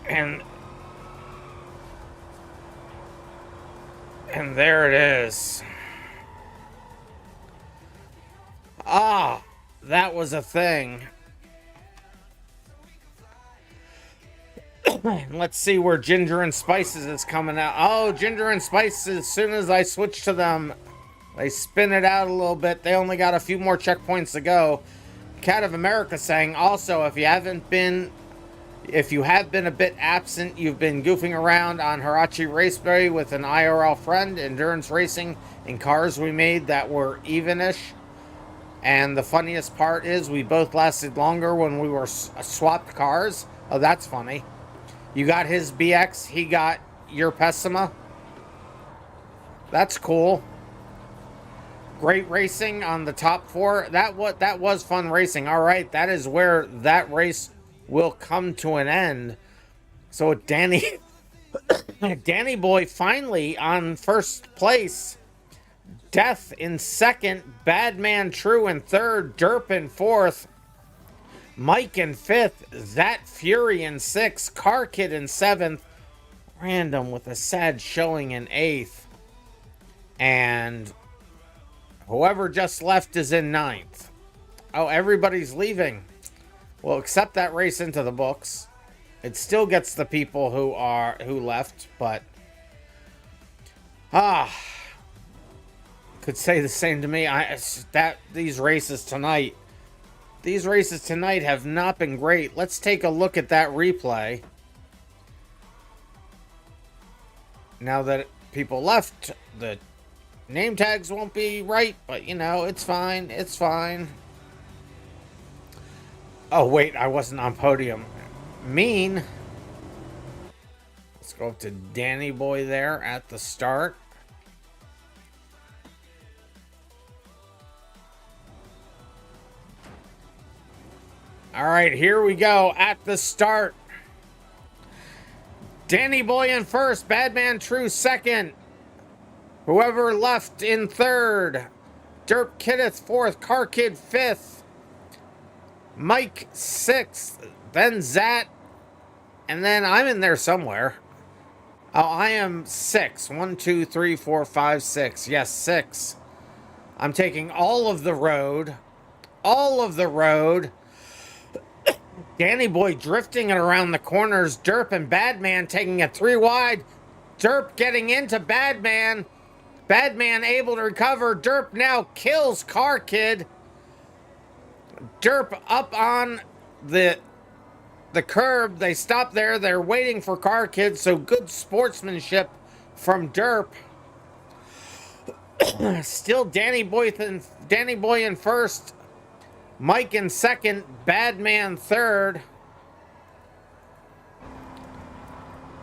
And there it is. Ah, that was a thing. Let's see where Ginger and Spices is coming out. Oh, Ginger and Spices, as soon as I switch to them, they spin it out a little bit. They only got a few more checkpoints to go. Cat of America saying, also, if you have been a bit absent, you've been goofing around on Hirachi Raceway with an IRL friend, endurance racing in cars we made that were evenish. And the funniest part is we both lasted longer when we were swapped cars. Oh, that's funny. You got his BX, he got your Pessima. That's cool. Great racing on the top four. That was fun racing. All right, that is where that race will come to an end. So Danny Boy finally on first place. Death in second. Badman True in third. Derp in fourth. Mike in fifth, That Fury in sixth, Car Kid in seventh, Random with a sad showing in eighth, and whoever just left is in ninth. Oh, everybody's leaving. Well, accept that race into the books. It still gets the people who left, but could say the same to me. These races tonight have not been great. Let's take a look at that replay. Now that people left, the name tags won't be right, but you know, it's fine. It's fine. Oh, wait, I wasn't on podium. Mean. Let's go up to Danny Boy there at the start. All right, here we go at the start. Danny Boy in first, Badman True second. Whoever left in third. Derp Kiddeth fourth, Car Kid fifth. Mike sixth, then Zat, and then I'm in there somewhere. Oh, I am 6. 1, 2, 3, 4, 5, 6. Yes, 6. I'm taking all of the road. All of the road. Danny Boy drifting it around the corners. Derp and Badman taking it 3 wide. Derp getting into Badman. Badman able to recover. Derp now kills Car Kid. Derp up on the curb. They stop there. They're waiting for Car Kid, so good sportsmanship from Derp. Still Danny Boy in first. Mike in second. Badman third.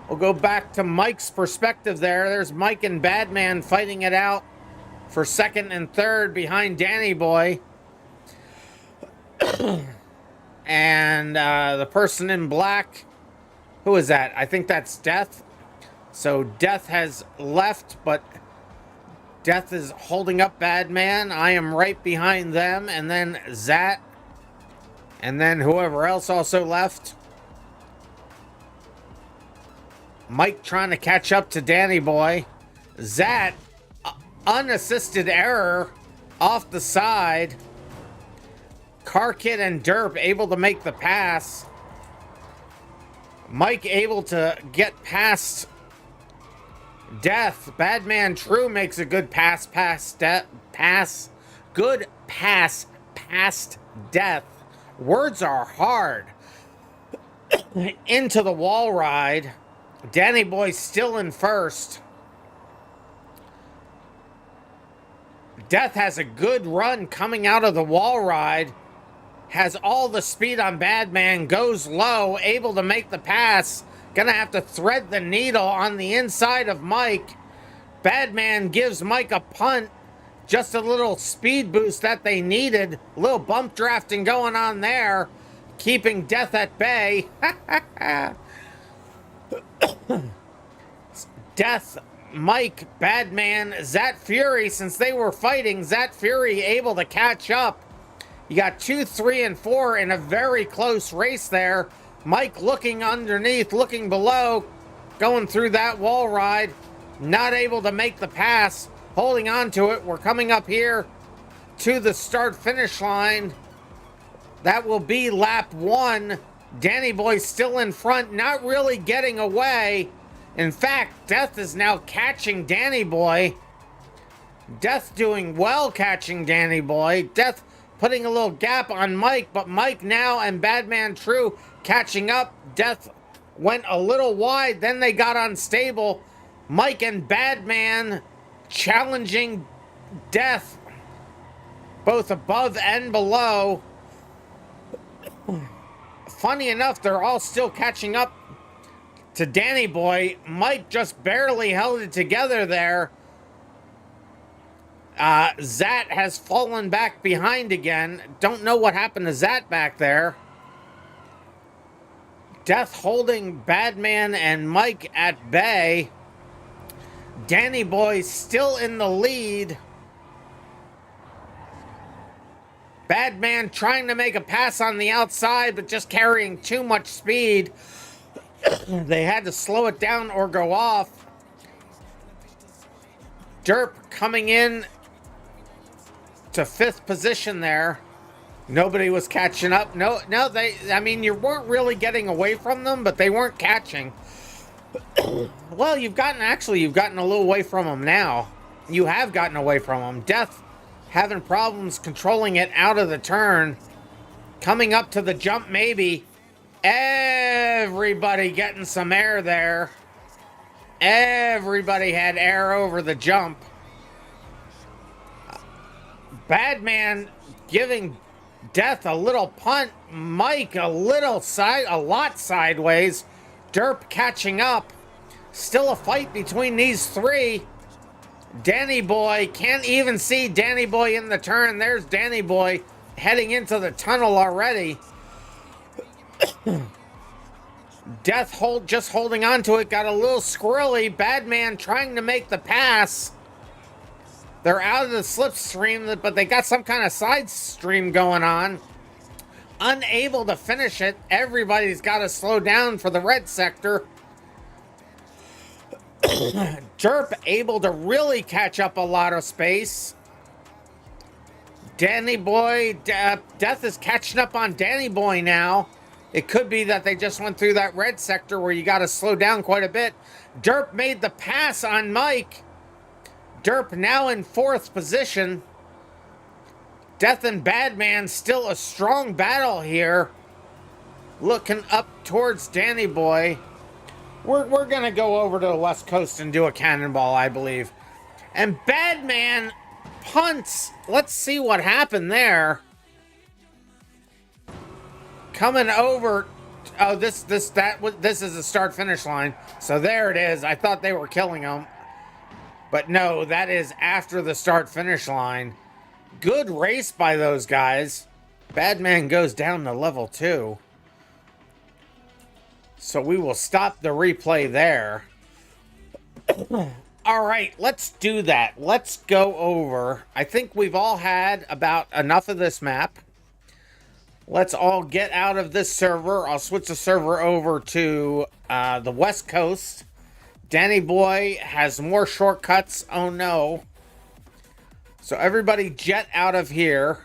We'll go back to Mike's perspective there. There's Mike and Badman fighting it out for second and third behind Danny Boy. And the person in black, who is that? I think that's Death. So Death has left, but Death is holding up Badman. I am right behind them. And then Zat. And then whoever else also left. Mike trying to catch up to Danny Boy. Zat, unassisted error off the side. Car Kid and Derp able to make the pass. Mike able to get past Death. Badman True makes a good pass past Death. Words are hard. Into the wall ride. Danny Boy still in first. Death has a good run coming out of the wall ride. Has all the speed on Badman, goes low, able to make the pass. Gonna have to thread the needle on the inside of Mike. Badman gives Mike a punt. Just a little speed boost that they needed. A little bump drafting going on there. Keeping Death at bay. Death, Mike, Badman, Zat Fury, since they were fighting, Zat Fury able to catch up. You got 2, 3, and 4 in a very close race there. Mike looking underneath, looking below, going through that wall ride. Not able to make the pass, holding on to it. We're coming up here to the start-finish line. That will be lap 1. Danny Boy still in front, not really getting away. In fact, Death is now catching Danny Boy. Death doing well catching Danny Boy. Death putting a little gap on Mike, but Mike now and Badman True catching up. Death went a little wide, then they got unstable. Mike and Badman challenging Death, both above and below. Funny enough, they're all still catching up to Danny Boy. Mike just barely held it together there. Zat has fallen back behind again. Don't know what happened to Zat back there. Death holding Badman and Mike at bay. Danny Boy still in the lead. Badman trying to make a pass on the outside, but just carrying too much speed. They had to slow it down or go off. Derp coming in to 5th position there. Nobody was catching up. I mean, you weren't really getting away from them, but they weren't catching. Well, you've gotten a little away from them now. You have gotten away from him. Death having problems controlling it out of the turn. Coming up to the jump, maybe. Everybody getting some air there. Everybody had air over the jump. Badman giving Death a little punt. Mike a lot sideways. Derp catching up. Still a fight between these three. Danny Boy can't even see Danny Boy in the turn. There's Danny Boy heading into the tunnel already. Death just holding on to it. Got a little squirrely. Badman trying to make the pass. They're out of the slipstream, but they got some kind of side stream going on. Unable to finish it. Everybody's got to slow down for the red sector. Derp able to really catch up a lot of space. Danny Boy, Death is catching up on Danny Boy now. It could be that they just went through that red sector where you got to slow down quite a bit. Derp made the pass on Mike. Derp now in 4th position. Death and Badman still a strong battle here. Looking up towards Danny Boy. We're going to go over to the West Coast and do a cannonball, I believe. And Badman punts. Let's see what happened there. Coming over. Oh, this is the start-finish line. So there it is. I thought they were killing him. But no, that is after the start-finish line. Good race by those guys. Badman goes down to level 2. So we will stop the replay there. All right, let's do that. Let's go over. I think we've all had about enough of this map. Let's all get out of this server. I'll switch the server over to the West Coast. Danny Boy has more shortcuts. Oh no. So everybody jet out of here.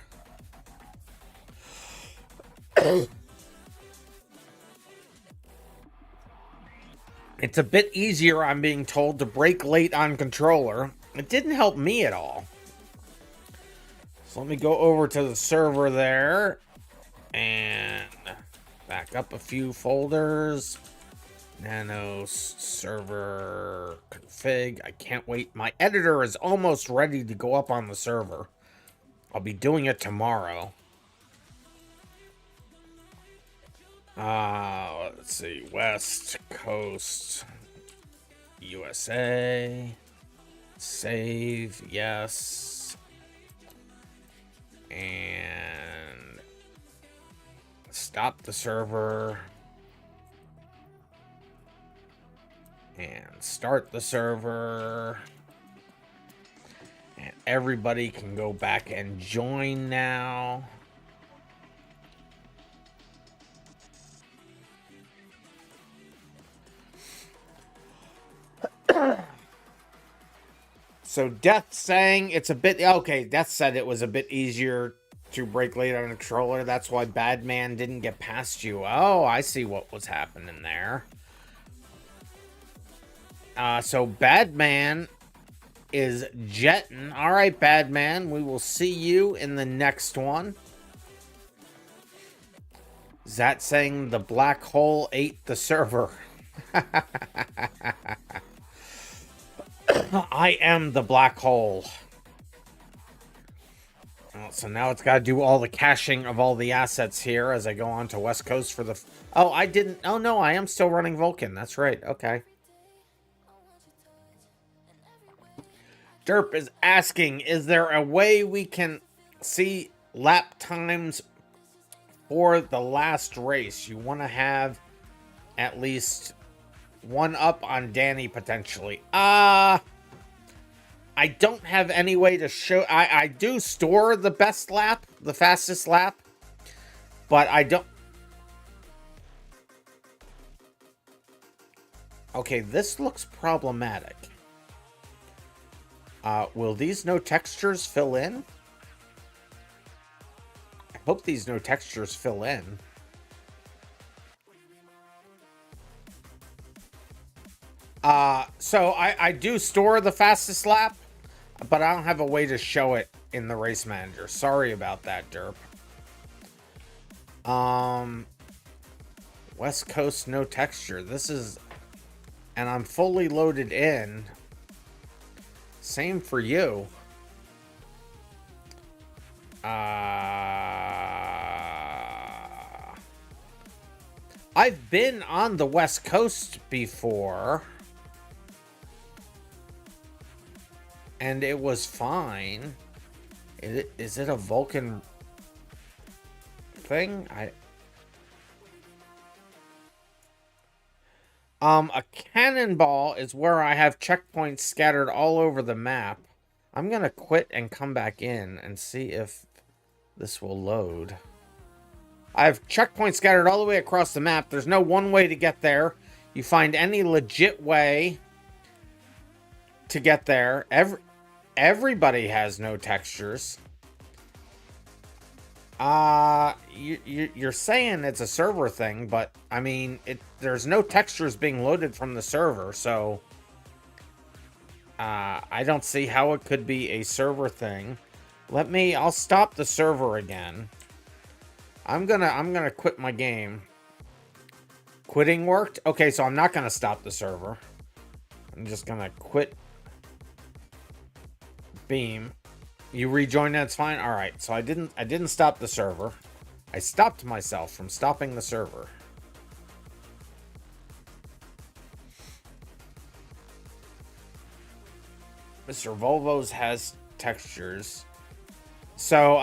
It's a bit easier, I'm being told, to break late on controller. It didn't help me at all. So let me go over to the server there. And back up a few folders. Nano server config. I can't wait. My editor is almost ready to go up on the server. I'll be doing it tomorrow. Let's see. West Coast, USA. Save. Yes. And stop the server. And start the server. And everybody can go back and join now. So Death saying it's a bit... Okay, Death said it was a bit easier to break late on a controller. That's why Badman didn't get past you. Oh, I see what was happening there. So Badman is jetting. All right, Badman, we will see you in the next one. Is that saying the black hole ate the server? I am the black hole. Well, so now it's got to do all the caching of all the assets here as I go on to West Coast for the... Oh, I didn't... Oh, no, I am still running Vulcan. That's right. Okay. Derp is asking, is there a way we can see lap times for the last race? You want to have at least one up on Danny potentially. I don't have any way to show. I do store the best lap, the fastest lap, but I don't. Okay, this looks problematic. Will these no textures fill in? I hope these no textures fill in. So I do store the fastest lap. but I don't have a way to show it in the race manager. Sorry about that, derp. West Coast, no texture. This is, and I'm fully loaded in. Same for you. I've been on the West Coast before, and it was fine. Is it a Vulcan thing? A cannonball is where I have checkpoints scattered all over the map. I'm gonna quit and come back in and see if this will load. I have checkpoints scattered all the way across the map. There's no one way to get there. You find any legit way to get there. Everybody has no textures. You're saying it's a server thing, but I mean, there's no textures being loaded from the server, so I don't see how it could be a server thing. I'll stop the server again. I'm gonna quit my game. Quitting worked? Okay, so I'm not gonna stop the server. I'm just gonna quit Beam. You rejoin, that's fine. All right, so I didn't stop the server. I stopped myself from stopping the server. Mr. Volvo's has textures. So,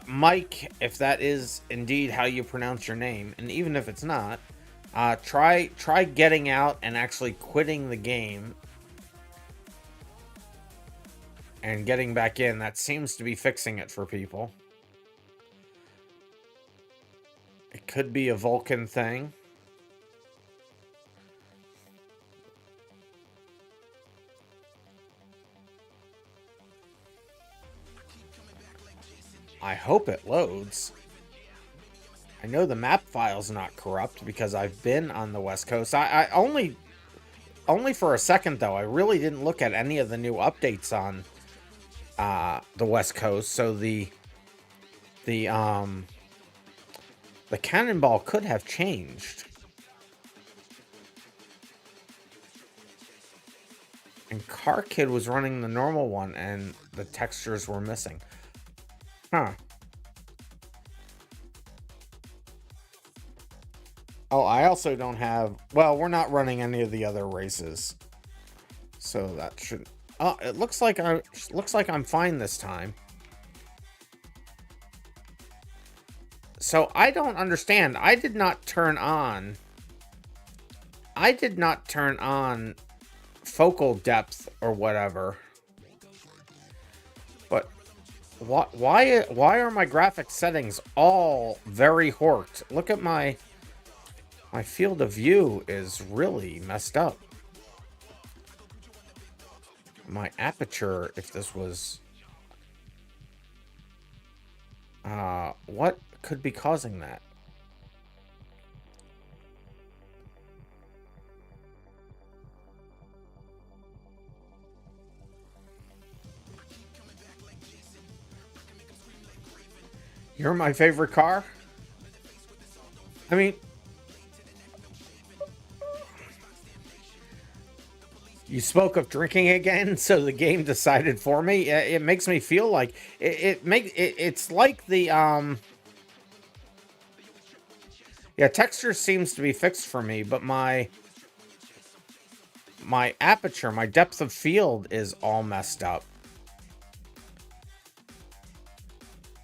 Mike, if that is indeed how you pronounce your name, and even if it's not, try getting out and actually quitting the game and getting back in. That seems to be fixing it for people. It could be a Vulcan thing. I hope it loads. I know the map file's not corrupt because I've been on the West Coast. I only for a second though. I really didn't look at any of the new updates on the West Coast, so the cannonball could have changed. And Car Kid was running the normal one and the textures were missing. Huh. Oh, I also don't have, well, we're not running any of the other races. So that should, oh, it looks like I'm fine this time. So I don't understand. I did not turn on focal depth or whatever. But why are my graphics settings all very horked? Look at my field of view is really messed up. My aperture, if this was what could be causing that? You're my favorite car? I mean, you spoke of drinking again, so the game decided for me. It makes me feel like it's like the yeah, texture seems to be fixed for me, but my aperture, my depth of field is all messed up.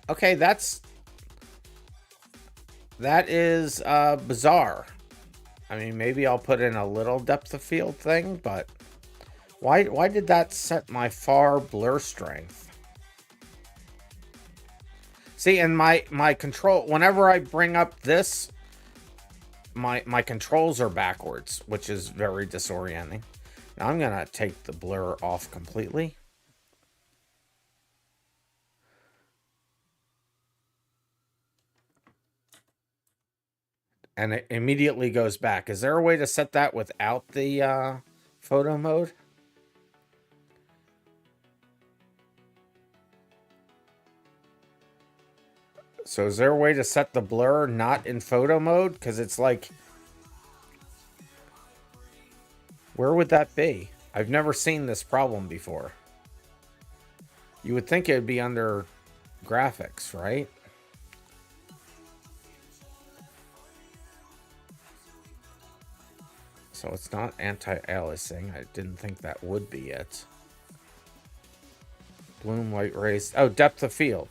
Okay, that is bizarre. I mean, maybe I'll put in a little depth of field thing, but why did that set my far blur strength? See, and my control, whenever I bring up this, my controls are backwards, which is very disorienting. Now I'm gonna take the blur off completely. And it immediately goes back. Is there a way to set that without the photo mode? So is there a way to set the blur not in photo mode? Because it's like, where would that be? I've never seen this problem before. You would think it would be under graphics, right? So it's not anti-aliasing. I didn't think that would be it. Bloom, light rays. Oh, depth of field.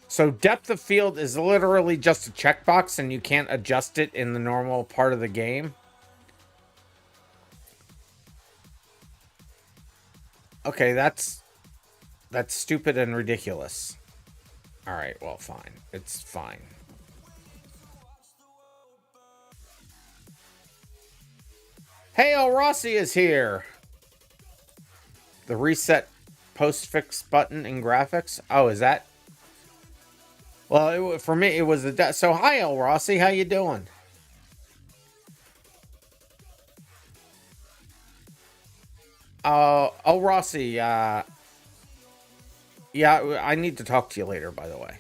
So depth of field is literally just a checkbox and you can't adjust it in the normal part of the game. Okay, that's stupid and ridiculous. All right, well, fine. It's fine. Hey, El Rossi is here. The reset postfix button in graphics. Oh, is that? Well, for me, it was the... So, hi, El Rossi. How you doing? El Rossi, yeah, I need to talk to you later, by the way.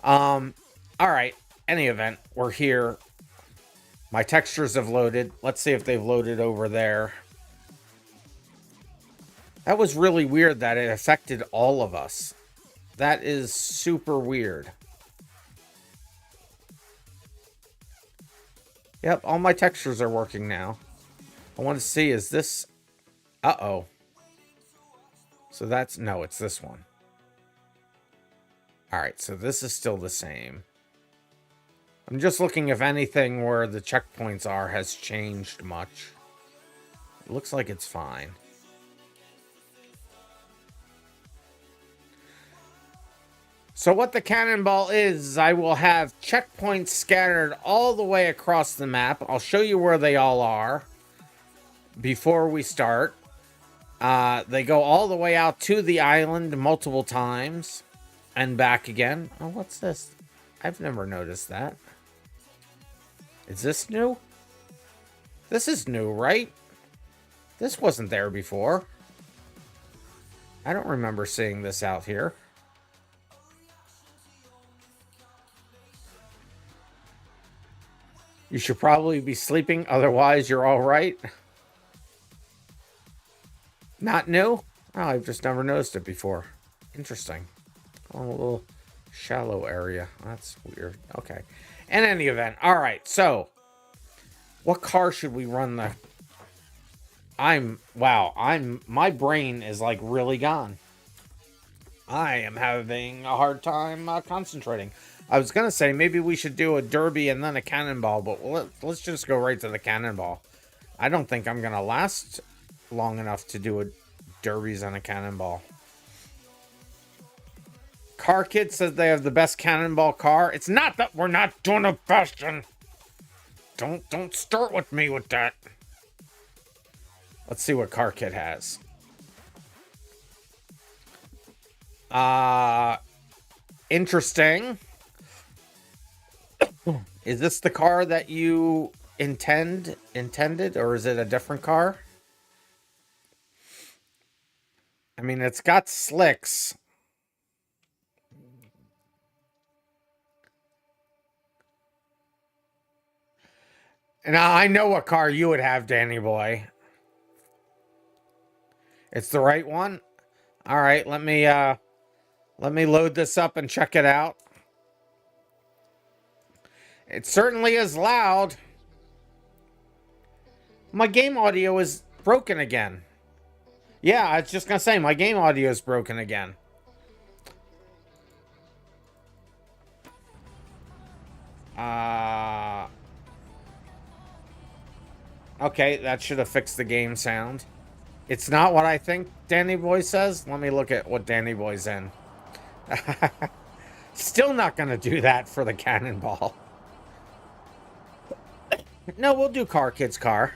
All right. Any event, we're here. My textures have loaded. Let's see if they've loaded over there. That was really weird that it affected all of us. That is super weird. Yep, all my textures are working now. I want to see, is this... Uh-oh. So that's... No, it's this one. Alright, so this is still the same. I'm just looking if anything where the checkpoints are has changed much. It looks like it's fine. So what the cannonball is I will have checkpoints scattered all the way across the map. I'll show you where they all are before we start. They go all the way out to the island multiple times and back again. Oh, what's this? I've never noticed that. Is this new? This is new, right? This wasn't there before. I don't remember seeing this out here. You should probably be sleeping, otherwise you're all right. Not new? Oh, I've just never noticed it before. Interesting. Oh, a little shallow area. That's weird. Okay. In any event, all right. So, what car should we run the... my brain is like really gone. I am having a hard time concentrating. I was going to say maybe we should do a derby and then a cannonball, but let's just go right to the cannonball. I don't think I'm going to last long enough to do a derbies and a cannonball. Car Kid says they have the best cannonball car. It's not that we're not doing a bastion. Don't start with me with that. Let's see what Car Kid has. Interesting. Is this the car that you intended, or is it a different car? I mean, it's got slicks. Now, I know what car you would have, Danny boy. It's the right one? All right, let me load this up and check it out. It certainly is loud. My game audio is broken again. Yeah, I was just gonna say, my game audio is broken again. Okay, that should have fixed the game sound. It's not what I think Danny Boy says. Let me look at what Danny Boy's in. Still not gonna do that for the cannonball. No, we'll do Car Kid's car.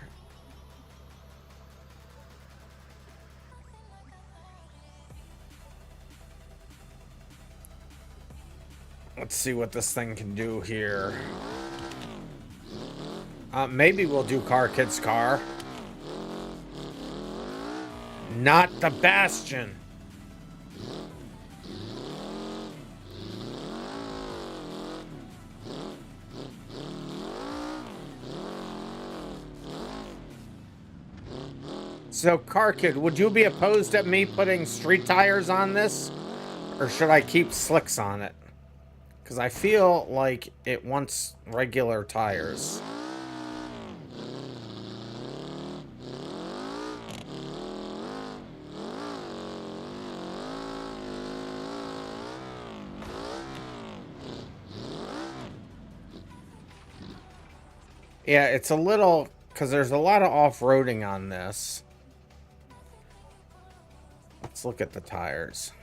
Let's see what this thing can do here. Maybe we'll do Car Kid's car. Not the Bastion. So, Car Kid, would you be opposed at me putting street tires on this? Or should I keep slicks on it? Because I feel like it wants regular tires. Yeah, it's a little... because there's a lot of off-roading on this. Let's look at the tires.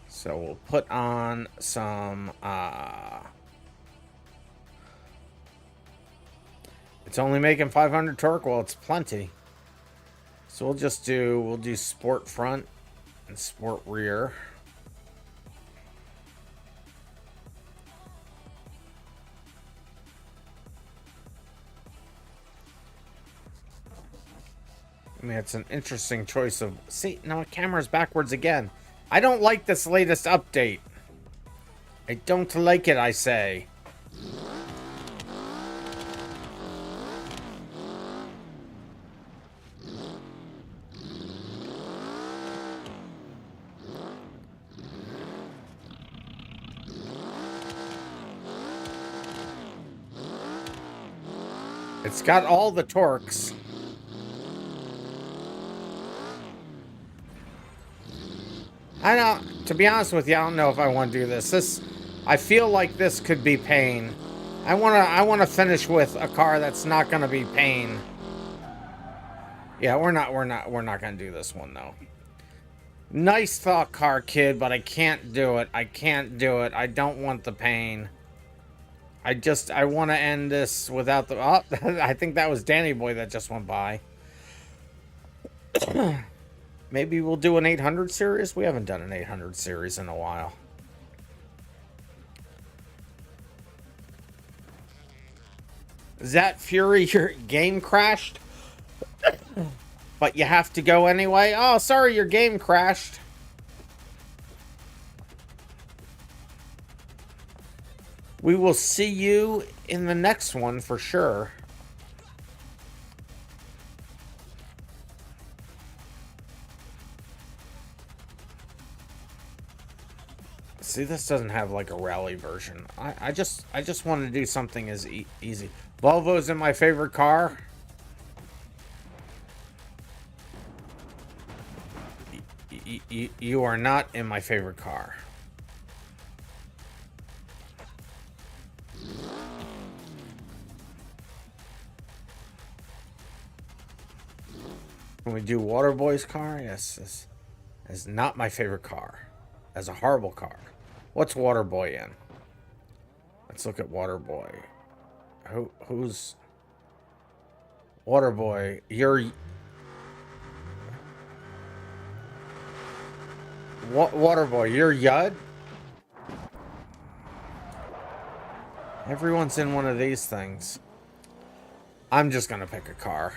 So we'll put on some... it's only making 500 torque. Well, it's plenty. So we'll just do... we'll do sport front and sport rear. I mean, it's an interesting choice of... see, now my camera's backwards again. I don't like this latest update. I don't like it, I say. It's got all the torques. I don't, to be honest with you, I don't know if I want to do this. I feel like this could be pain. I want to finish with a car that's not going to be pain. Yeah, we're not going to do this one though. Nice thought, Car Kid, but I can't do it. I can't do it. I don't want the pain. I want to end this without the... oh, I think that was Danny Boy that just went by. Maybe we'll do an 800 series? We haven't done an 800 series in a while. Is that Fury, your game crashed? But you have to go anyway? Oh, sorry, your game crashed. We will see you in the next one for sure. See, this doesn't have like a rally version. I just want to do something as easy. Volvo's in my favorite car. You are not in my favorite car. Can we do Waterboy's car? Yes, this is not my favorite car. That's a horrible car. What's Waterboy in? Let's look at Waterboy. Who's... Waterboy, you're... Waterboy, you're Yud? Everyone's in one of these things. I'm just gonna pick a car.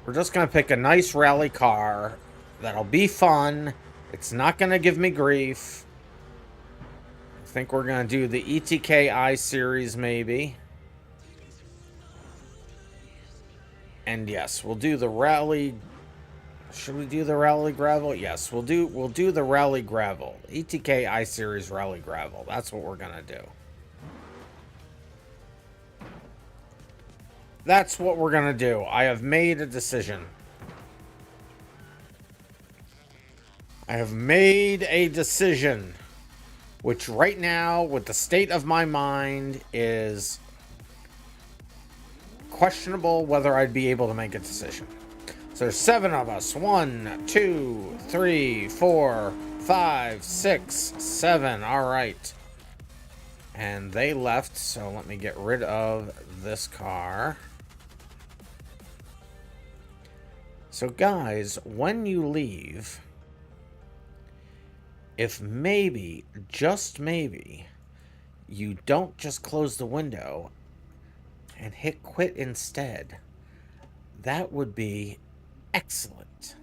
We're just gonna pick a nice rally car that'll be fun. It's not gonna give me grief. I think we're gonna do the ETK I series maybe. And yes, we'll do the rally. Should we do the rally gravel? Yes, we'll do the rally gravel. ETK I series rally gravel. That's what we're gonna do. That's what we're gonna do. I have made a decision. I have made a decision, which right now, with the state of my mind, is questionable whether I'd be able to make a decision. So there's 7 of us. 1, 2, 3, 4, 5, 6, 7. All right. And they left, so let me get rid of this car. So guys, when you leave, if maybe, just maybe, you don't just close the window and hit quit instead, that would be excellent.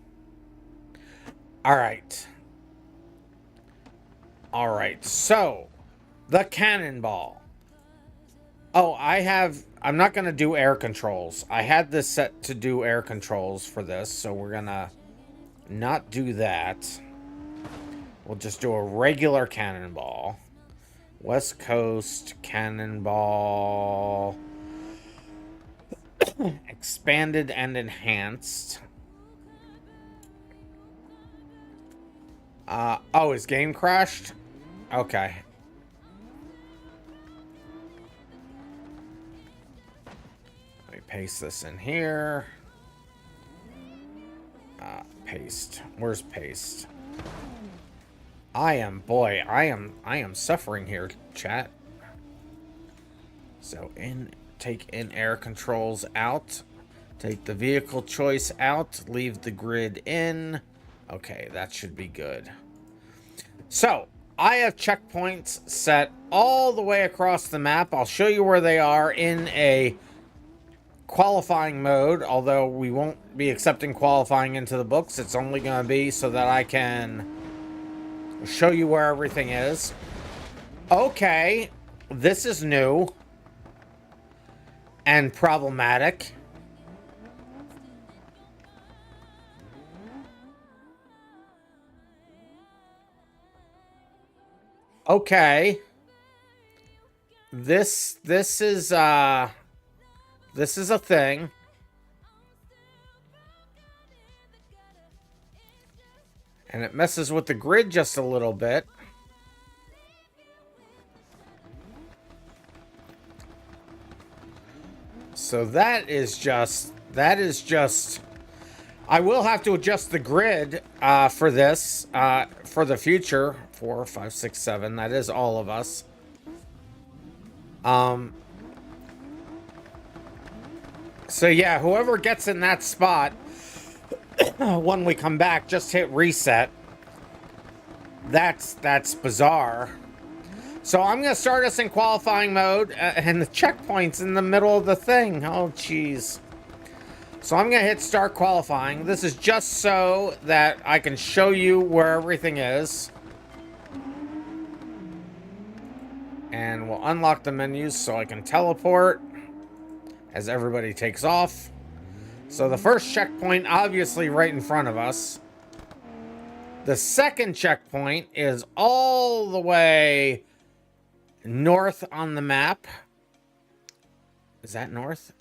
All right. All right, so the cannonball. I'm not going to do air controls. I had this set to do air controls for this, so we're going to not do that. We'll just do a regular cannonball. West Coast cannonball. Expanded and enhanced. Oh, his game crashed? Okay. Let me paste this in here. Paste. Where's paste? I am suffering here, chat. So take in air controls out. Take the vehicle choice out. Leave the grid in. Okay, that should be good. So, I have checkpoints set all the way across the map. I'll show you where they are in a qualifying mode, although we won't be accepting qualifying into the books. It's only going to be so that I can show you where everything is. Okay, this is new and problematic. Okay. This is a thing. And it messes with the grid just a little bit. So that is just I will have to adjust the grid for this for the future. 4, 5, 6, 7. That is all of us. So yeah, whoever gets in that spot when we come back, just hit reset. That's bizarre. So I'm gonna start us in qualifying mode, and the checkpoint's in the middle of the thing. Oh jeez. So I'm gonna hit start qualifying. This is just so that I can show you where everything is. And we'll unlock the menus so I can teleport as everybody takes off. So the first checkpoint, obviously right in front of us. The second checkpoint is all the way north on the map. Is that north?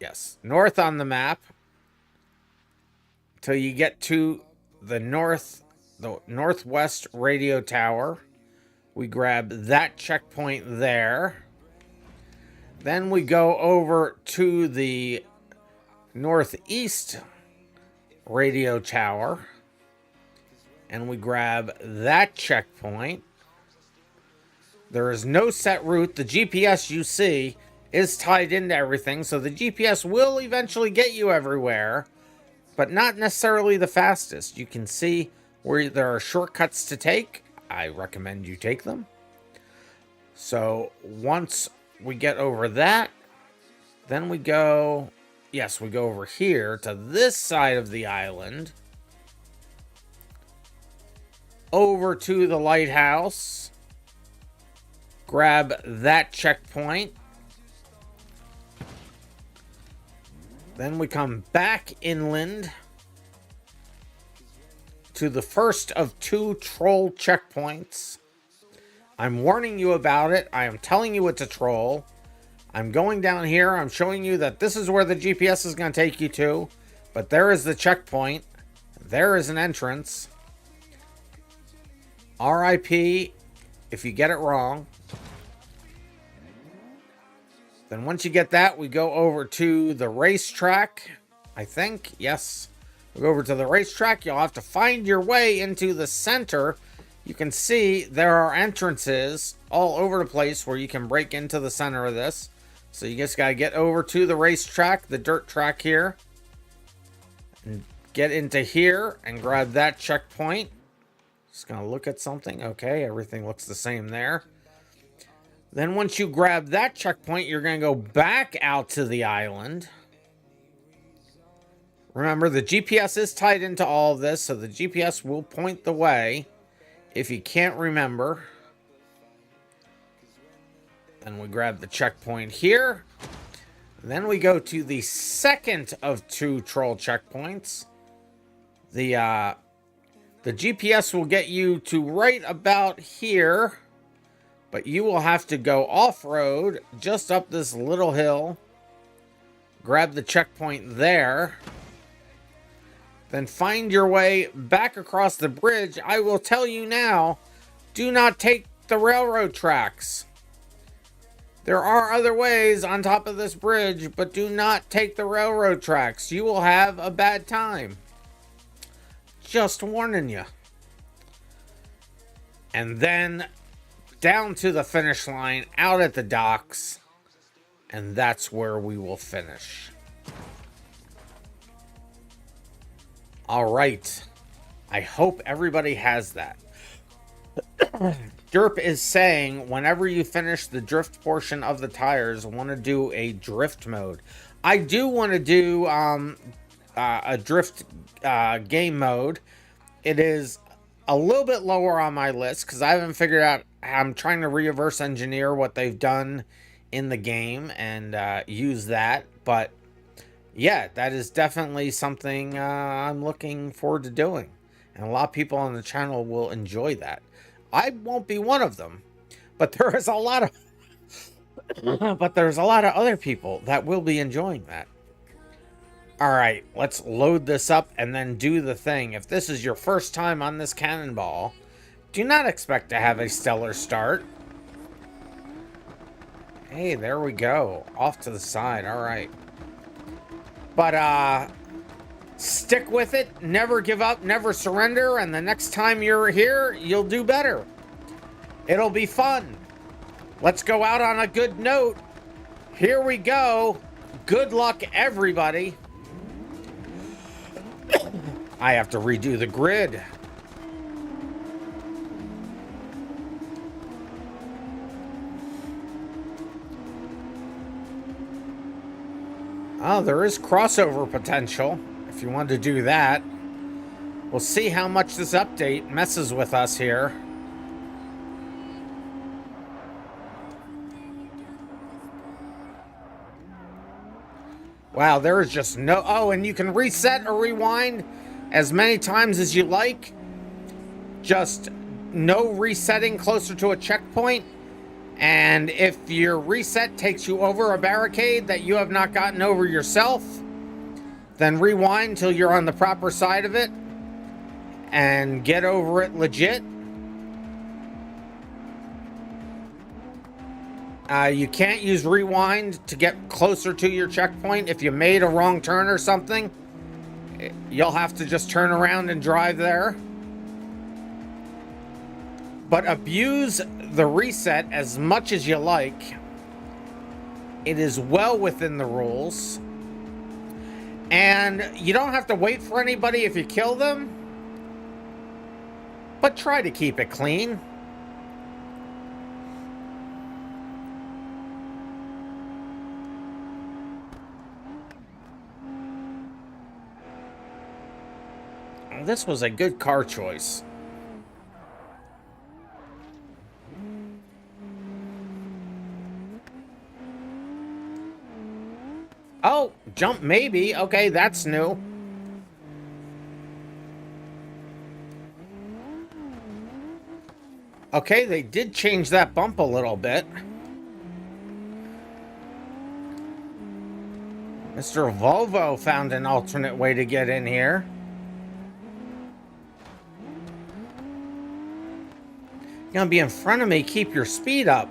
Yes, north on the map. Till you get to the northwest radio tower. We grab that checkpoint there. Then we go over to the northeast radio tower. And we grab that checkpoint. There is no set route. The GPS you see is tied into everything. So the GPS will eventually get you everywhere. But not necessarily the fastest. You can see where there are shortcuts to take. I recommend you take them. So once we get over that, then we go, yes, we go over here to this side of the island. Over to the lighthouse. Grab that checkpoint. Then we come back inland to the first of 2 troll checkpoints. I'm warning you about it. I am telling you it's a troll. I'm going down here. I'm showing you that this is where the GPS is going to take you to. But there is the checkpoint. There is an entrance. RIP if you get it wrong. Then once you get that, we go over to the racetrack. I think. Yes. We go over to the racetrack. You'll have to find your way into the center. You can see there are entrances all over the place where you can break into the center of this. So you just got to get over to the racetrack, the dirt track here. And get into here and grab that checkpoint. Just going to look at something. Okay, everything looks the same there. Then once you grab that checkpoint, you're going to go back out to the island. Remember, the GPS is tied into all of this, so the GPS will point the way if you can't remember. Then we grab the checkpoint here. Then we go to the second of 2 troll checkpoints. The GPS will get you to right about here, but you will have to go off-road just up this little hill. Grab the checkpoint there. Then find your way back across the bridge. I will tell you now, do not take the railroad tracks. There are other ways on top of this bridge, but do not take the railroad tracks. You will have a bad time. Just warning you. And then down to the finish line, out at the docks, and that's where we will finish. All right. I hope everybody has that. Derp is saying whenever you finish the drift portion of the tires, want to do a drift mode. I do want to do a drift game mode. It is a little bit lower on my list because I haven't figured out. I'm trying to reverse engineer what they've done in the game and use that. But yeah, that is definitely something I'm looking forward to doing. And a lot of people on the channel will enjoy that. I won't be one of them, but there's a lot of other people that will be enjoying that. All right, let's load this up and then do the thing. If this is your first time on this cannonball, do not expect to have a stellar start. Hey, there we go. Off to the side. All right. But stick with it, never give up, never surrender, and the next time you're here, you'll do better. It'll be fun. Let's go out on a good note. Here we go. Good luck, everybody. I have to redo the grid. Oh, there is crossover potential. If you want to do that, we'll see how much this update messes with us here. Wow, there is just no... Oh, and you can reset or rewind as many times as you like. Just no resetting closer to a checkpoint. And if your reset takes you over a barricade that you have not gotten over yourself, then rewind till you're on the proper side of it and get over it legit. You can't use rewind to get closer to your checkpoint. If you made a wrong turn or something, you'll have to just turn around and drive there. But abuse the reset as much as you like. It is well within the rules. And you don't have to wait for anybody if you kill them. But try to keep it clean. This was a good car choice. Oh, jump maybe. Okay, that's new. Okay, they did change that bump a little bit. Mr. Volvo found an alternate way to get in here. You're gonna be in front of me, keep your speed up.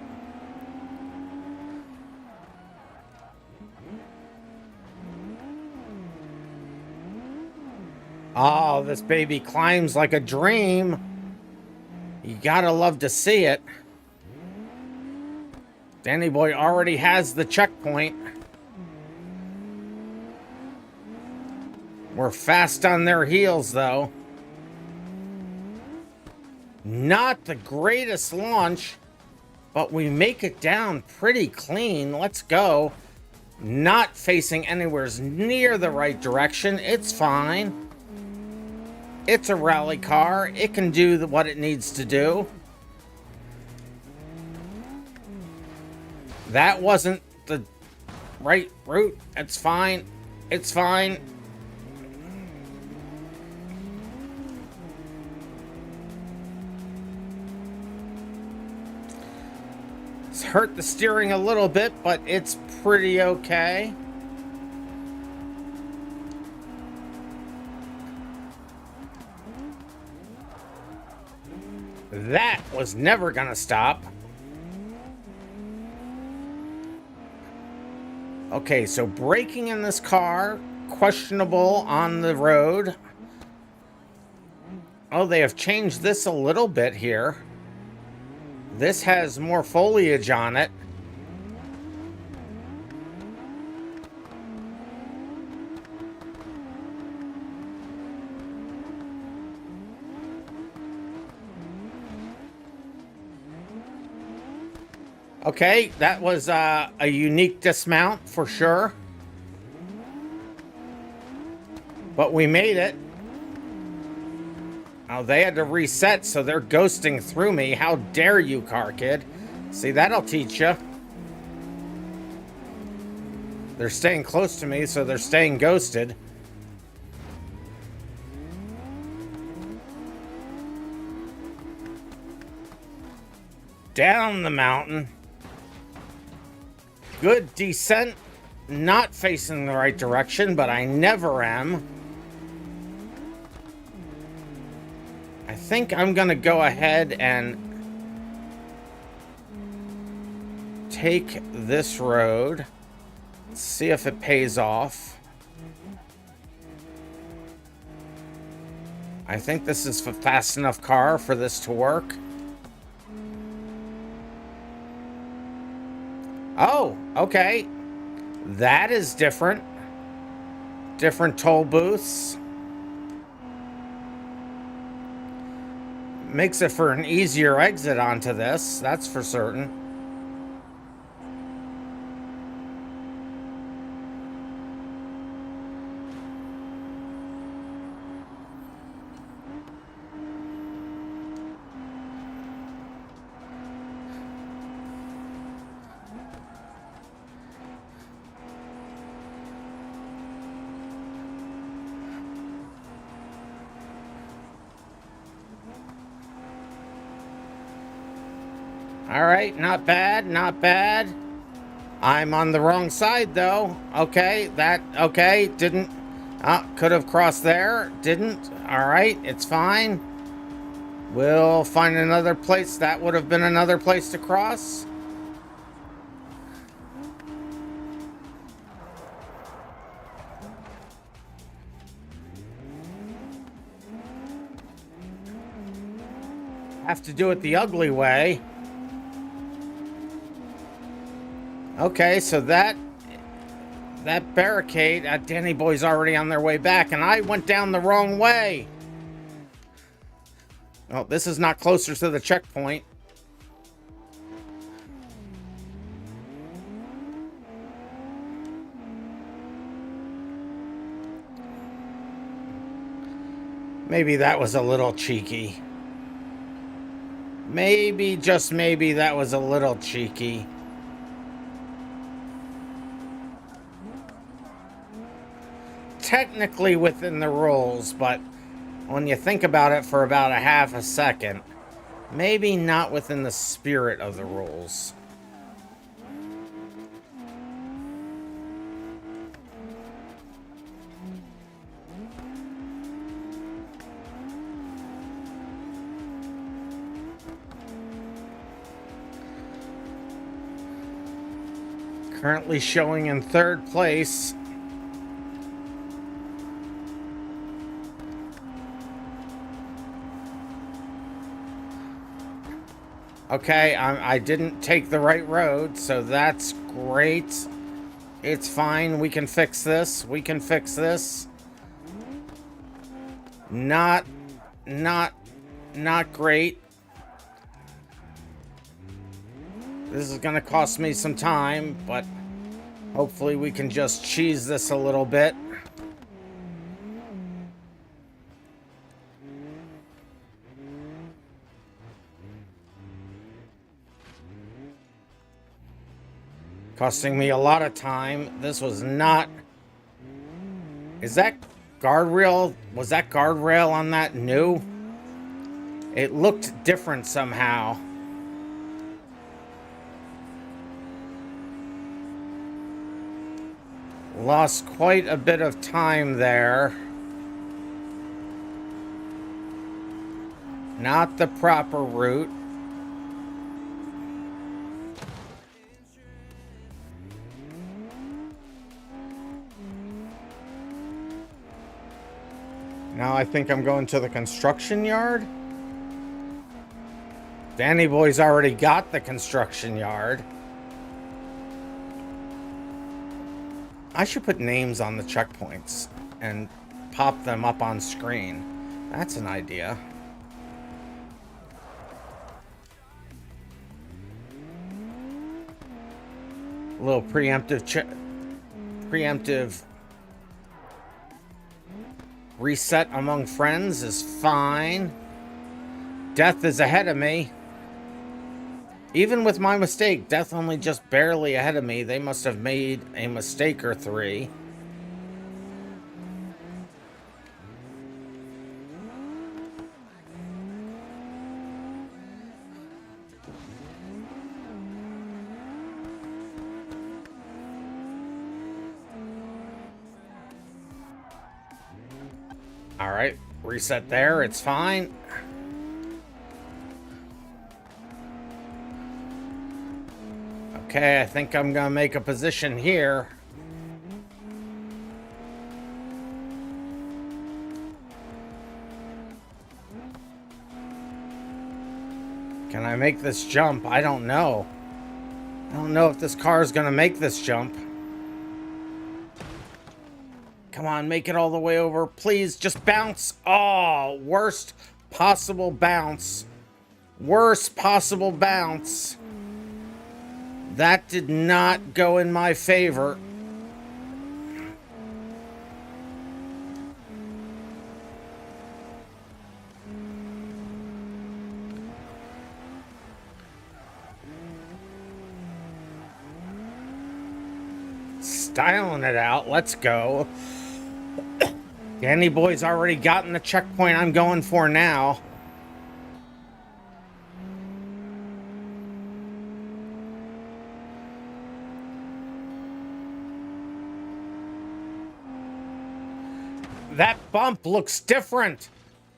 Oh, this baby climbs like a dream. You gotta love to see it. Danny Boy already has the checkpoint. We're fast on their heels, though. Not the greatest launch, but we make it down pretty clean. Let's go. Not facing anywhere near the right direction. It's fine. It's a rally car. It can do what it needs to do. That wasn't the right route. It's fine. It's fine. It's hurt the steering a little bit, but it's pretty okay. That was never gonna stop. Okay, so braking in this car, questionable on the road. Oh, they have changed this a little bit here. This has more foliage on it. Okay, that was a unique dismount for sure. But we made it. Oh, they had to reset, so they're ghosting through me. How dare you, car kid? See, that'll teach you. They're staying close to me, so they're staying ghosted. Down the mountain. Good descent. Not facing the right direction, but I never am. I think I'm gonna go ahead and take this road. See if it pays off. I think this is a fast enough car for this to work. Oh, okay. That is different. Different toll booths. Makes it for an easier exit onto this, that's for certain. All right, not bad, not bad. I'm on the wrong side though. Okay, didn't, could have crossed there, didn't. All right, it's fine. We'll find another place. That would have been another place to cross. Have to do it the ugly way. Okay, so that barricade, Danny Boy's already on their way back, and I went down the wrong way. Well, this is not closer to the checkpoint. Maybe that was a little cheeky. Maybe, just maybe, that was a little cheeky. Technically within the rules, but when you think about it for about a half a second, maybe not within the spirit of the rules. Currently showing in third place. Okay, I didn't take the right road, so that's great. It's fine. We can fix this. We can fix this. Not great. This is gonna cost me some time, but hopefully we can just cheese this a little bit. Costing me a lot of time. This was not... Is that guardrail? Was that guardrail on that new? It looked different somehow. Lost quite a bit of time there. Not the proper route. Now I think I'm going to the construction yard. Danny Boy's already got the construction yard. I should put names on the checkpoints and pop them up on screen. That's an idea. A little preemptive reset among friends is fine. Death is ahead of me. Even with my mistake, Death only just barely ahead of me. They must have made a mistake or three. All right, reset there. It's fine. Okay, I think I'm gonna make a position here. Can I make this jump? I don't know. I don't know if this car is gonna make this jump. Come on, make it all the way over. Please, just bounce. Oh, worst possible bounce. Worst possible bounce. That did not go in my favor. Styling it out. Let's go. Danny Boy's already gotten the checkpoint I'm going for now. That bump looks different.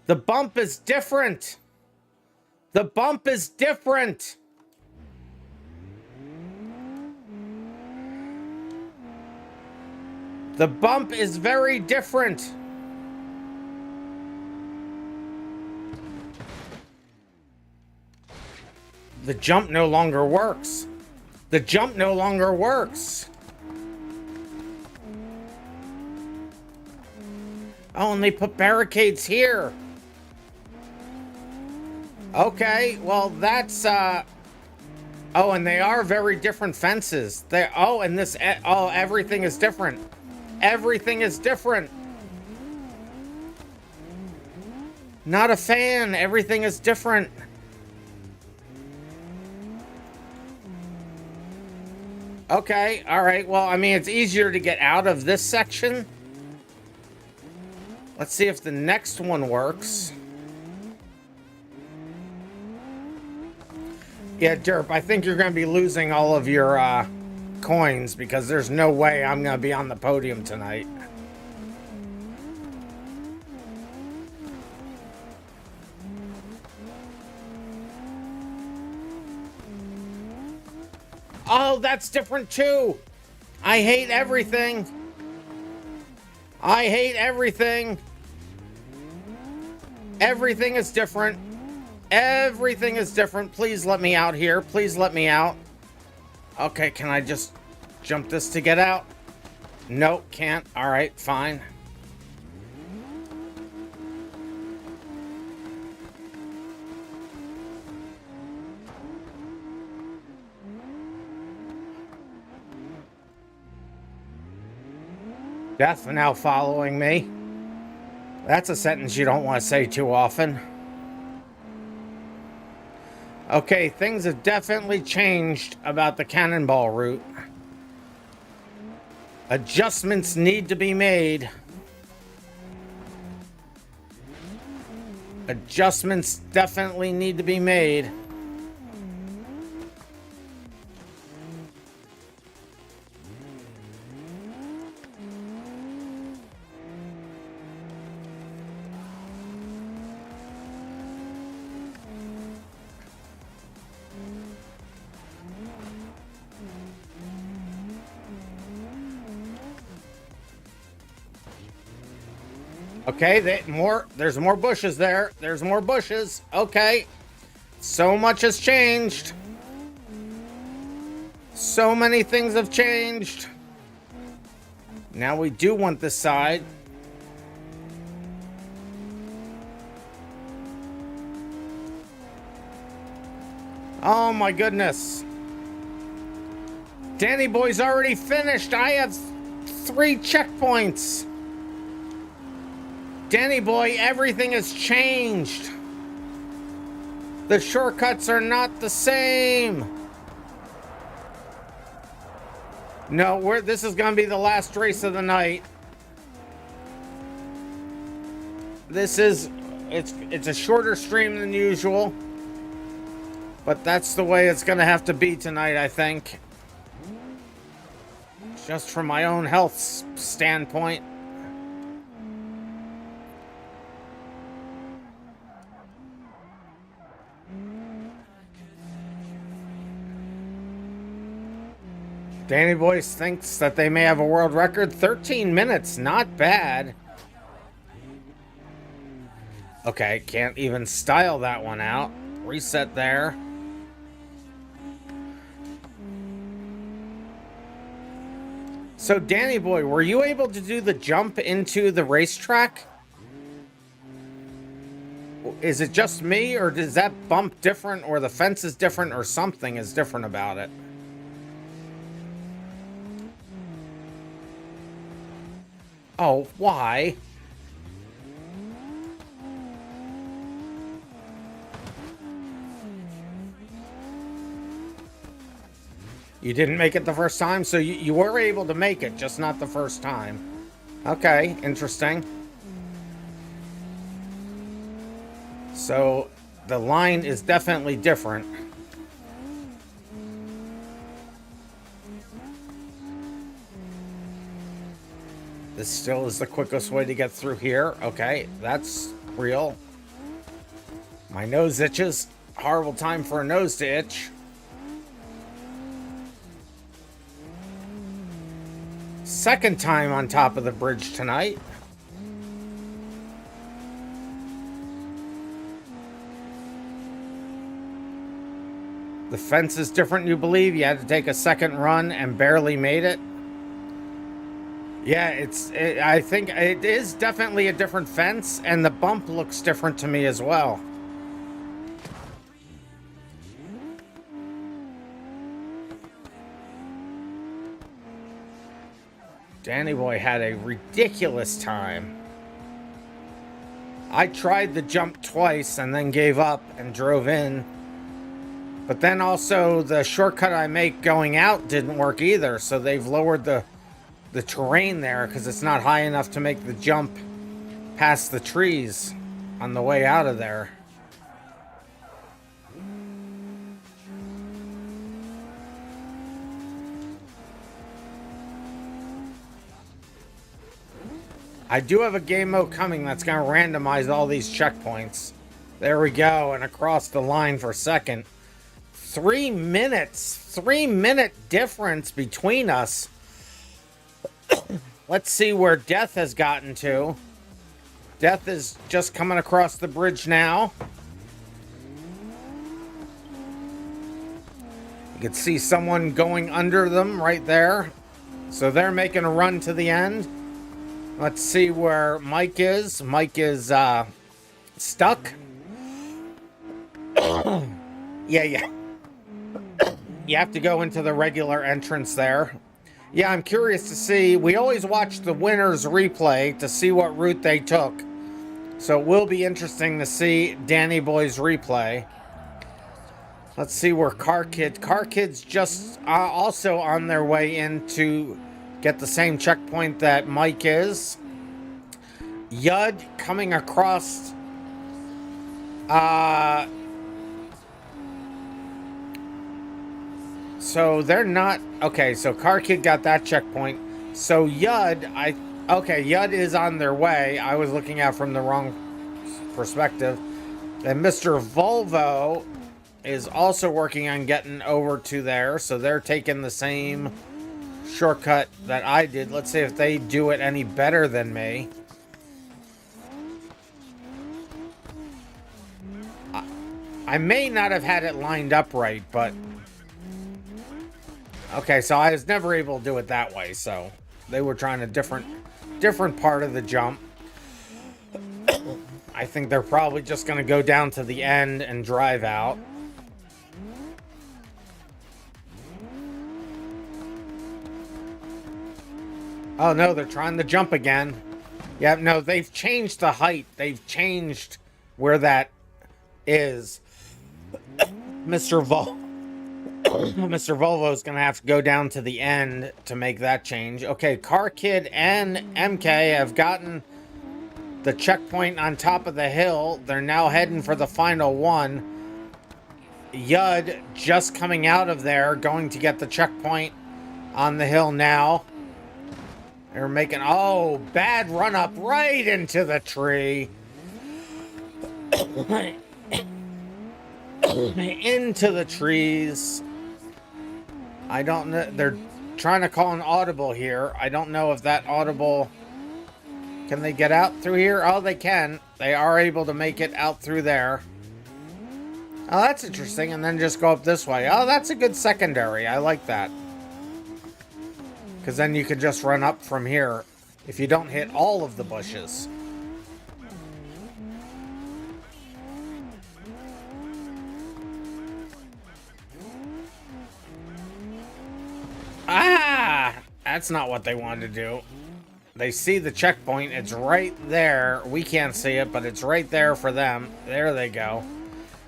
The bump is different. The bump is different. The bump is very different. The jump no longer works. The jump no longer works. Oh, and they put barricades here. Okay, well, that's, oh, and they are very different fences. They, oh, and this, oh, everything is different. Everything is different. Not a fan. Everything is different. Okay, all right. Well, I mean, it's easier to get out of this section. Let's see if the next one works. Yeah, Derp, I think you're going to be losing all of your coins because there's no way I'm going to be on the podium tonight. Oh, that's different too. I hate everything. I hate everything. Everything is different. Everything is different. Please let me out here. Please let me out. Okay, can I just jump this to get out? Nope, can't. All right, fine. Death now following me. That's a sentence you don't want to say too often. Okay, things have definitely changed about the cannonball route. Adjustments need to be made. Adjustments definitely need to be made. Okay, there's more bushes there. There's more bushes. Okay. So much has changed. So many things have changed. Now we do want this side. Oh my goodness. Danny Boy's already finished. I have 3 checkpoints. Danny Boy, everything has changed. The shortcuts are not the same. No, this is going to be the last race of the night. It's a shorter stream than usual. But that's the way it's going to have to be tonight, I think. Just from my own health standpoint. Danny Boy thinks that they may have a world record. 13 minutes, not bad. Okay, can't even style that one out. Reset there. So, Danny Boy, were you able to do the jump into the racetrack? Is it just me, or does that bump different, or the fence is different, or something is different about it? Oh, why? You didn't make it the first time, so you were able to make it, just not the first time. Okay, interesting. So, the line is definitely different. This still is the quickest way to get through here. Okay, that's real. My nose itches. Horrible time for a nose to itch. Second time on top of the bridge tonight. The fence is different, you believe? You had to take a second run and barely made it? Yeah, I think it is definitely a different fence, and the bump looks different to me as well. Danny Boy had a ridiculous time. I tried the jump twice and then gave up and drove in. But then also the shortcut I make going out didn't work either, so they've lowered the terrain there because it's not high enough to make the jump past the trees on the way out of there. I do have a game mode coming that's going to randomize all these checkpoints. There we go, and across the line for second. 3 minutes. 3-minute difference between us. Let's see where Death has gotten to. Death is just coming across the bridge now. You can see someone going under them right there. So they're making a run to the end. Let's see where Mike is. Mike is stuck. Yeah. You have to go into the regular entrance there. Yeah, I'm curious to see. We always watch the winner's replay to see what route they took. So it will be interesting to see Danny Boy's replay. Let's see where Car Kid's just also on their way into get the same checkpoint that Mike is. Yud coming across. So they're not okay. So Car Kid got that checkpoint. So okay, Yud is on their way. I was looking at from the wrong perspective. And Mr. Volvo is also working on getting over to there. So they're taking the same shortcut that I did. Let's see if they do it any better than me. I may not have had it lined up right, but okay, so I was never able to do it that way. So they were trying a different part of the jump. I think they're probably just going to go down to the end and drive out. Oh no, they're trying to jump again. Yeah, no, they've changed the height. They've changed where that is. Mr. Volvo is going to have to go down to the end to make that change. Okay, Car Kid and MK have gotten the checkpoint on top of the hill. They're now heading for the final one. Yud just coming out of there, going to get the checkpoint on the hill now. They're making, oh, bad run up right into the tree. Into the trees. I don't know. They're trying to call an audible here. I don't know if that audible... Can they get out through here? Oh, they can. They are able to make it out through there. Oh, that's interesting. And then just go up this way. Oh, that's a good secondary. I like that. Because then you can just run up from here if you don't hit all of the bushes. Ah! That's not what they wanted to do. They see the checkpoint. It's right there. We can't see it, but it's right there for them. There they go.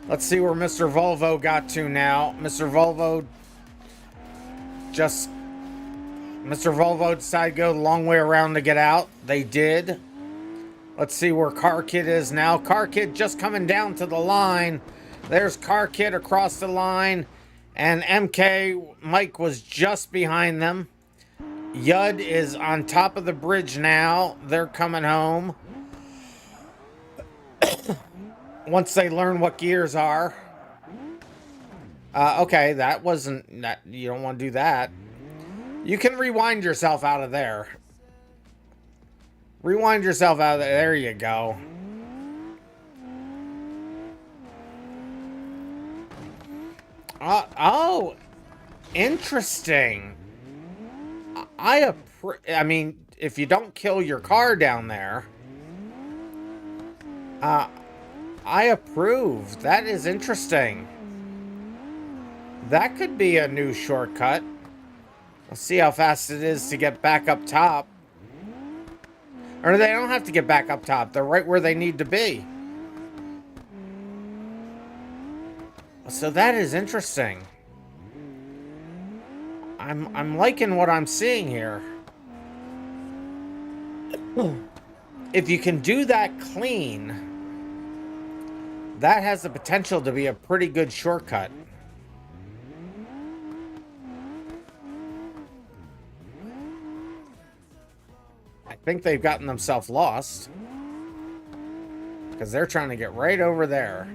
Let's see where Mr. Volvo got to now. Mr. Volvo decided to go the long way around to get out. They did. Let's see where Car Kid is now. Car Kid just coming down to the line. There's Car Kid across the line. And MK, Mike was just behind them. Yud is on top of the bridge now. They're coming home. Once they learn what gears are. Okay, that wasn't... you don't want to do that. You can rewind yourself out of there. Rewind yourself out of there. There you go. Oh, interesting. I mean, if you don't kill your car down there, I approve. That is interesting. That could be a new shortcut. Let's see how fast it is to get back up top. Or they don't have to get back up top. They're right where they need to be. So that is interesting. I'm liking what I'm seeing here. If you can do that clean, that has the potential to be a pretty good shortcut. I think they've gotten themselves lost. Because they're trying to get right over there.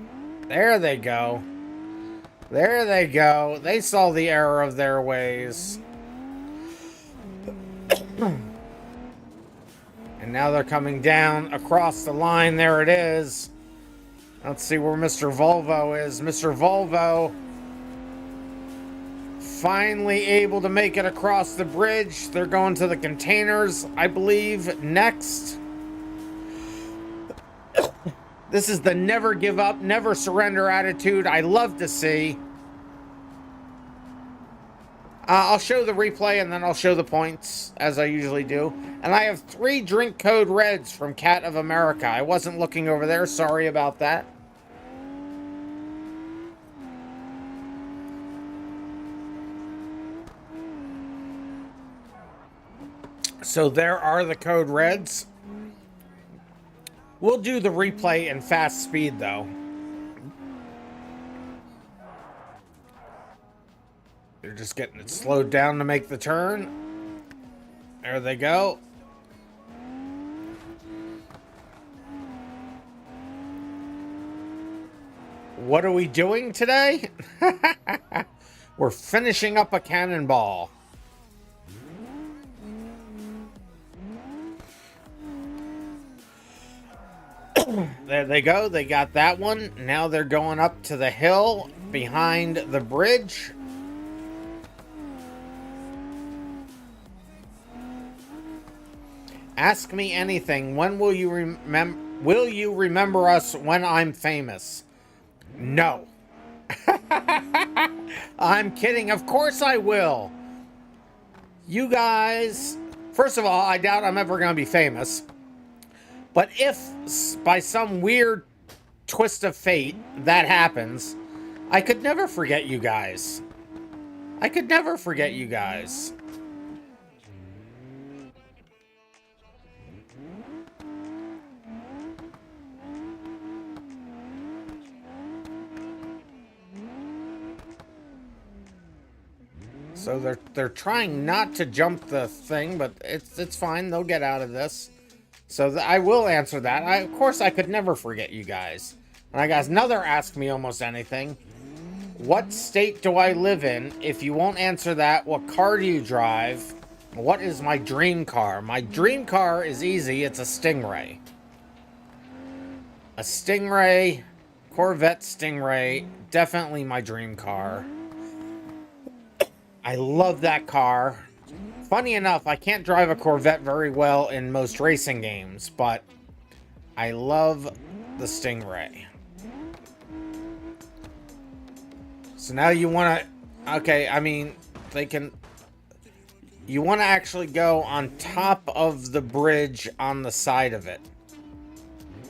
There they go. There they go. They saw the error of their ways. And now they're coming down across the line. There it is. Let's see where Mr. Volvo is. Mr. Volvo finally able to make it across the bridge. They're going to the containers, I believe, next. This is the never give up, never surrender attitude I love to see. I'll show the replay and then I'll show the points, as I usually do. And I have 3 drink code reds from Cat of America. I wasn't looking over there. Sorry about that. So there are the code reds. We'll do the replay in fast speed, though. They're just getting it slowed down to make the turn. There they go. What are we doing today? We're finishing up a cannonball. There they go. They got that one. Now they're going up to the hill behind the bridge. Ask me anything. When will you remember us when I'm famous? No. I'm kidding. Of course I will. You guys, first of all, I doubt I'm ever going to be famous. But if by some weird twist of fate that happens, I could never forget you guys. I could never forget you guys. So they're trying not to jump the thing, but it's fine. They'll get out of this. So I will answer that. Of course, I could never forget you guys. And I got another Ask Me Almost Anything. What state do I live in? If you won't answer that, what car do you drive? What is my dream car? My dream car is easy. It's a Stingray. A Stingray, Corvette Stingray. Definitely my dream car. I love that car. Funny enough, I can't drive a Corvette very well in most racing games, but I love the Stingray. So now you want to... Okay, I mean, they can... You want to actually go on top of the bridge on the side of it.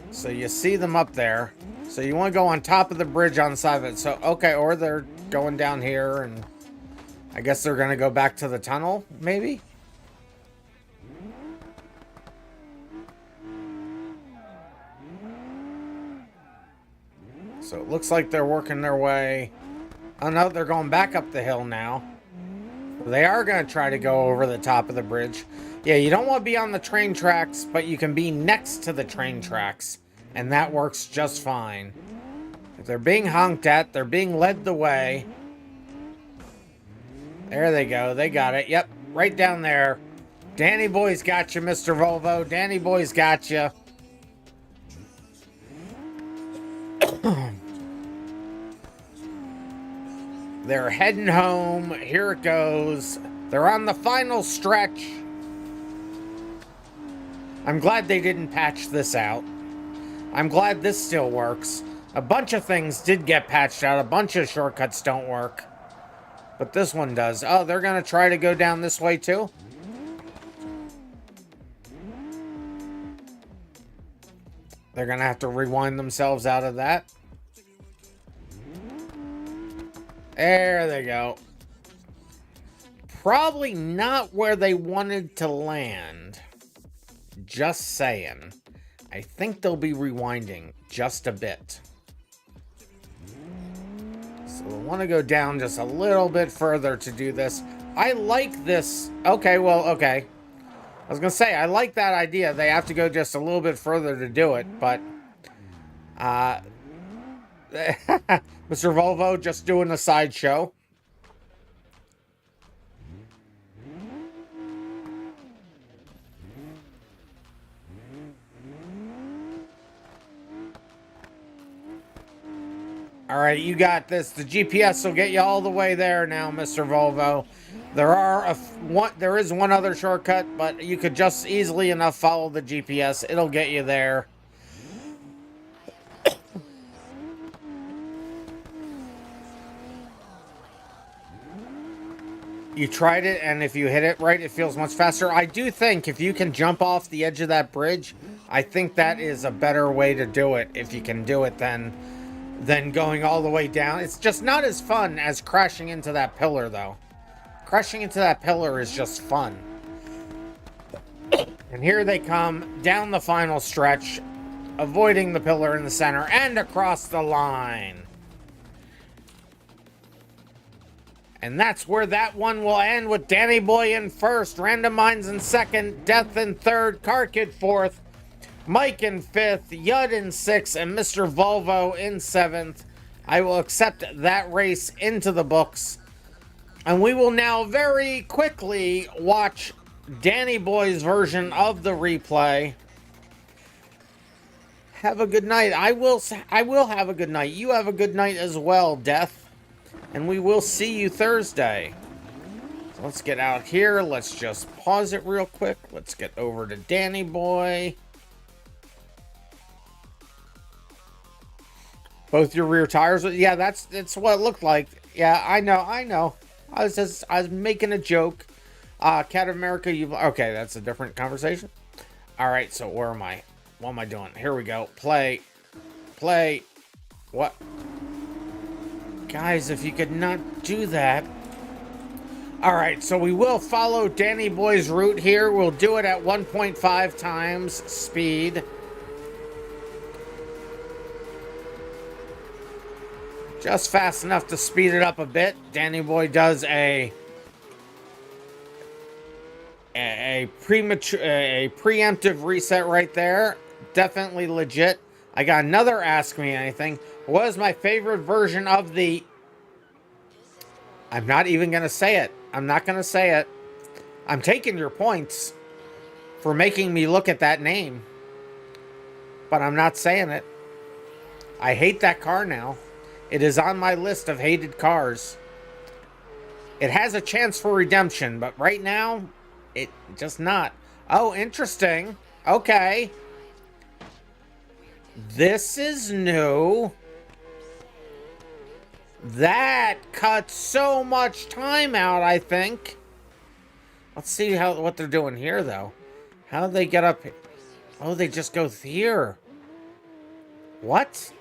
So you see them up there. So you want to go on top of the bridge on the side of it. So, okay, or they're going down here and... I guess they're going to go back to the tunnel, maybe? So it looks like they're working their way. Oh no, they're going back up the hill now. They are going to try to go over the top of the bridge. Yeah, you don't want to be on the train tracks, but you can be next to the train tracks. And that works just fine. If they're being honked at, they're being led the way. There they go. They got it. Yep. Right down there. Danny Boy's got you, Mr. Volvo. Danny Boy's got you. They're heading home. Here it goes. They're on the final stretch. I'm glad they didn't patch this out. I'm glad this still works. A bunch of things did get patched out. A bunch of shortcuts don't work. But this one does. Oh, they're going to try to go down this way too? They're going to have to rewind themselves out of that. There they go. Probably not where they wanted to land. Just saying. I think they'll be rewinding just a bit. So we'll want to go down just a little bit further to do this. I like this. Okay, well, okay. I was going to say, I like that idea. They have to go just a little bit further to do it, but... Mr. Volvo just doing a sideshow. All right, you got this. The GPS will get you all the way there now, Mr. Volvo. There is one other shortcut, but you could just easily enough follow the GPS. It'll get you there. You tried it, and if you hit it right, it feels much faster. I do think if you can jump off the edge of that bridge, I think that is a better way to do it, if you can do it than going all the way down. It's just not as fun as crashing into that pillar, though. Crashing into that pillar is just fun. And here they come down the final stretch, avoiding the pillar in the center and across the line. And that's where that one will end, with Danny Boy in first, RandomMinds in second, Death in third, Car Kid fourth, Mike in fifth, Yud in sixth, and Mr. Volvo in seventh. I will accept that race into the books. And we will now very quickly watch Danny Boy's version of the replay. Have a good night. I will have a good night. You have a good night as well, Death. And we will see you Thursday. So let's get out here. Let's just pause it real quick. Let's get over to Danny Boy. Both your rear tires. Yeah, that's what it looked like. Yeah, I know. I was making a joke. Cat of America, okay, that's a different conversation. All right, so where am I? What am I doing? Here we go. Play. What? Guys, if you could not do that. All right, so we will follow Danny Boy's route here. We'll do it at 1.5 times speed. Just fast enough to speed it up a bit. Danny Boy does a preemptive reset right there. Definitely legit. I got another Ask Me Anything. What is my favorite version of the... I'm not even going to say it. I'm not going to say it. I'm taking your points for making me look at that name. But I'm not saying it. I hate that car now. It is on my list of hated cars. It has a chance for redemption, but right now, it just not. Oh, interesting. Okay. This is new. That cuts so much time out, I think. Let's see what they're doing here, though. How do they get up here? Oh, they just go here. What?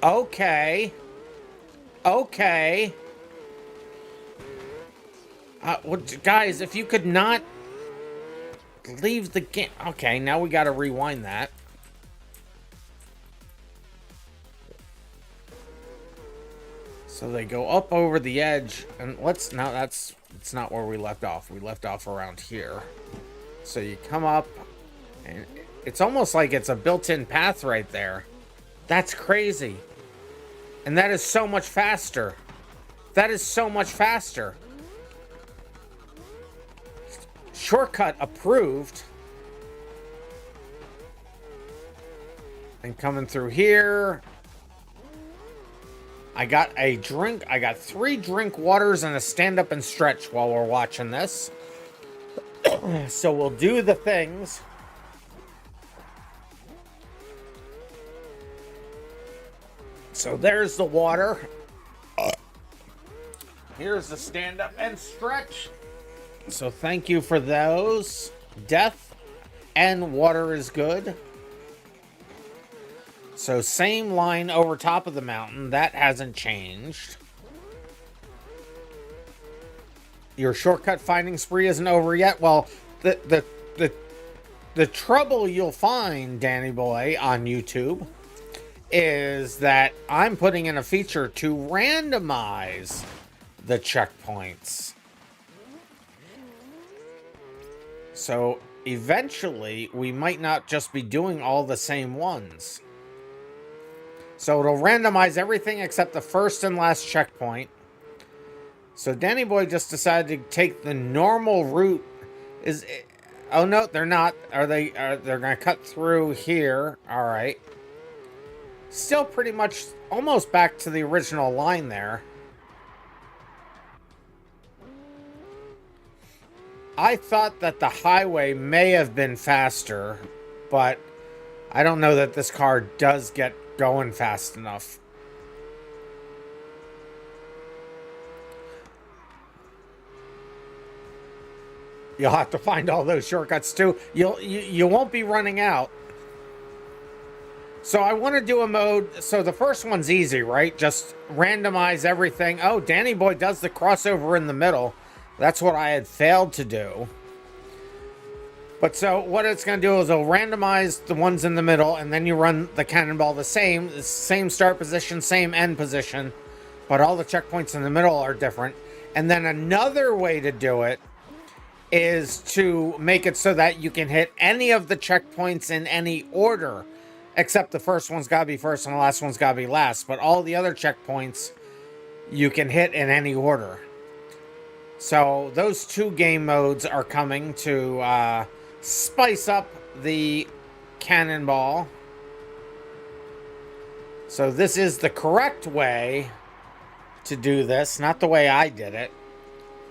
Okay. Guys, if you could not leave the game. Okay, now we got to rewind that. So they go up over the edge, and that's not where we left off. We left off around here. So you come up, and it's almost like it's a built-in path right there. That's crazy. And that is so much faster. That is so much faster. Shortcut approved. And coming through here. I got a drink. I got 3 drink waters and a stand up and stretch while we're watching this. So we'll do the things. So there's the water. Here's the stand up and stretch. So thank you for those. Death and water is good. So same line over top of the mountain. That hasn't changed. Your shortcut finding spree isn't over yet. Well, the trouble you'll find, Danny Boy, on YouTube is that I'm putting in a feature to randomize the checkpoints. So eventually, we might not just be doing all the same ones. So it'll randomize everything except the first and last checkpoint. So Danny Boy just decided to take the normal route. Oh no, they're not. They're gonna cut through here. All right. Still pretty much almost back to the original line there. I thought that the highway may have been faster, but I don't know that this car does get going fast enough. You'll have to find all those shortcuts too. You won't be running out. So I want to do a mode. So the first one's easy, right? Just randomize everything. Oh, Danny Boy does the crossover in the middle. That's what I had failed to do. But so what it's going to do is it'll randomize the ones in the middle, and then you run the cannonball the same start position, same end position, but all the checkpoints in the middle are different. And then another way to do it is to make it so that you can hit any of the checkpoints in any order, except the first one's got to be first and the last one's got to be last. But all the other checkpoints you can hit in any order. So those two game modes are coming to spice up the cannonball. So this is the correct way to do this, not the way I did it.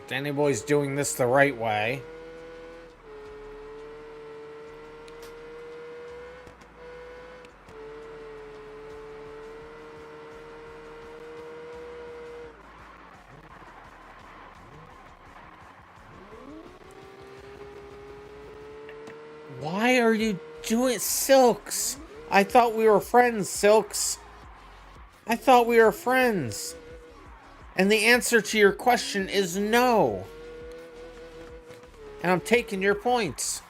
Danny Boy's doing this the right way. Why are you doing Silks? I thought we were friends, Silks. I thought we were friends. And the answer to your question is no. And I'm taking your points.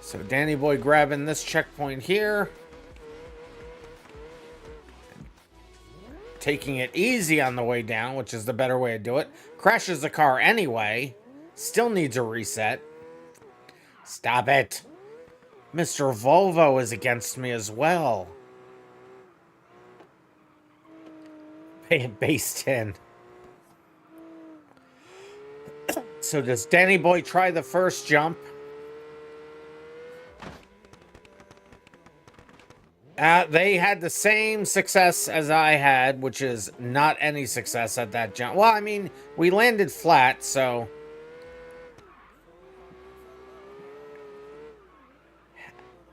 So Danny Boy grabbing this checkpoint here. Taking it easy on the way down, which is the better way to do it. Crashes the car anyway. Still needs a reset. Stop it. Mr. Volvo is against me as well. Base 10. So does Danny Boy try the first jump? They had the same success as I had, which is not any success at that jump. Well, I mean, we landed flat, so...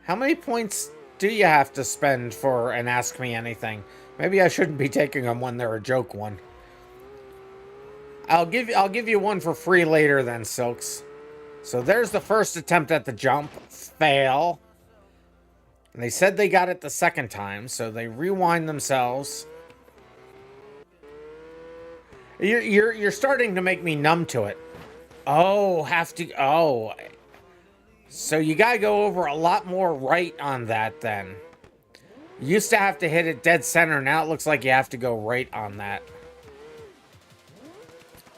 How many points do you have to spend for an Ask Me Anything? Maybe I shouldn't be taking them when they're a joke one. I'll give you one for free later then, Silks. So there's the first attempt at the jump. Fail. And they said they got it the second time, so they rewind themselves. You're starting to make me numb to it. Oh, have to... Oh... So you gotta go over a lot more right on that then. You used to have to hit it dead center. Now it looks like you have to go right on that.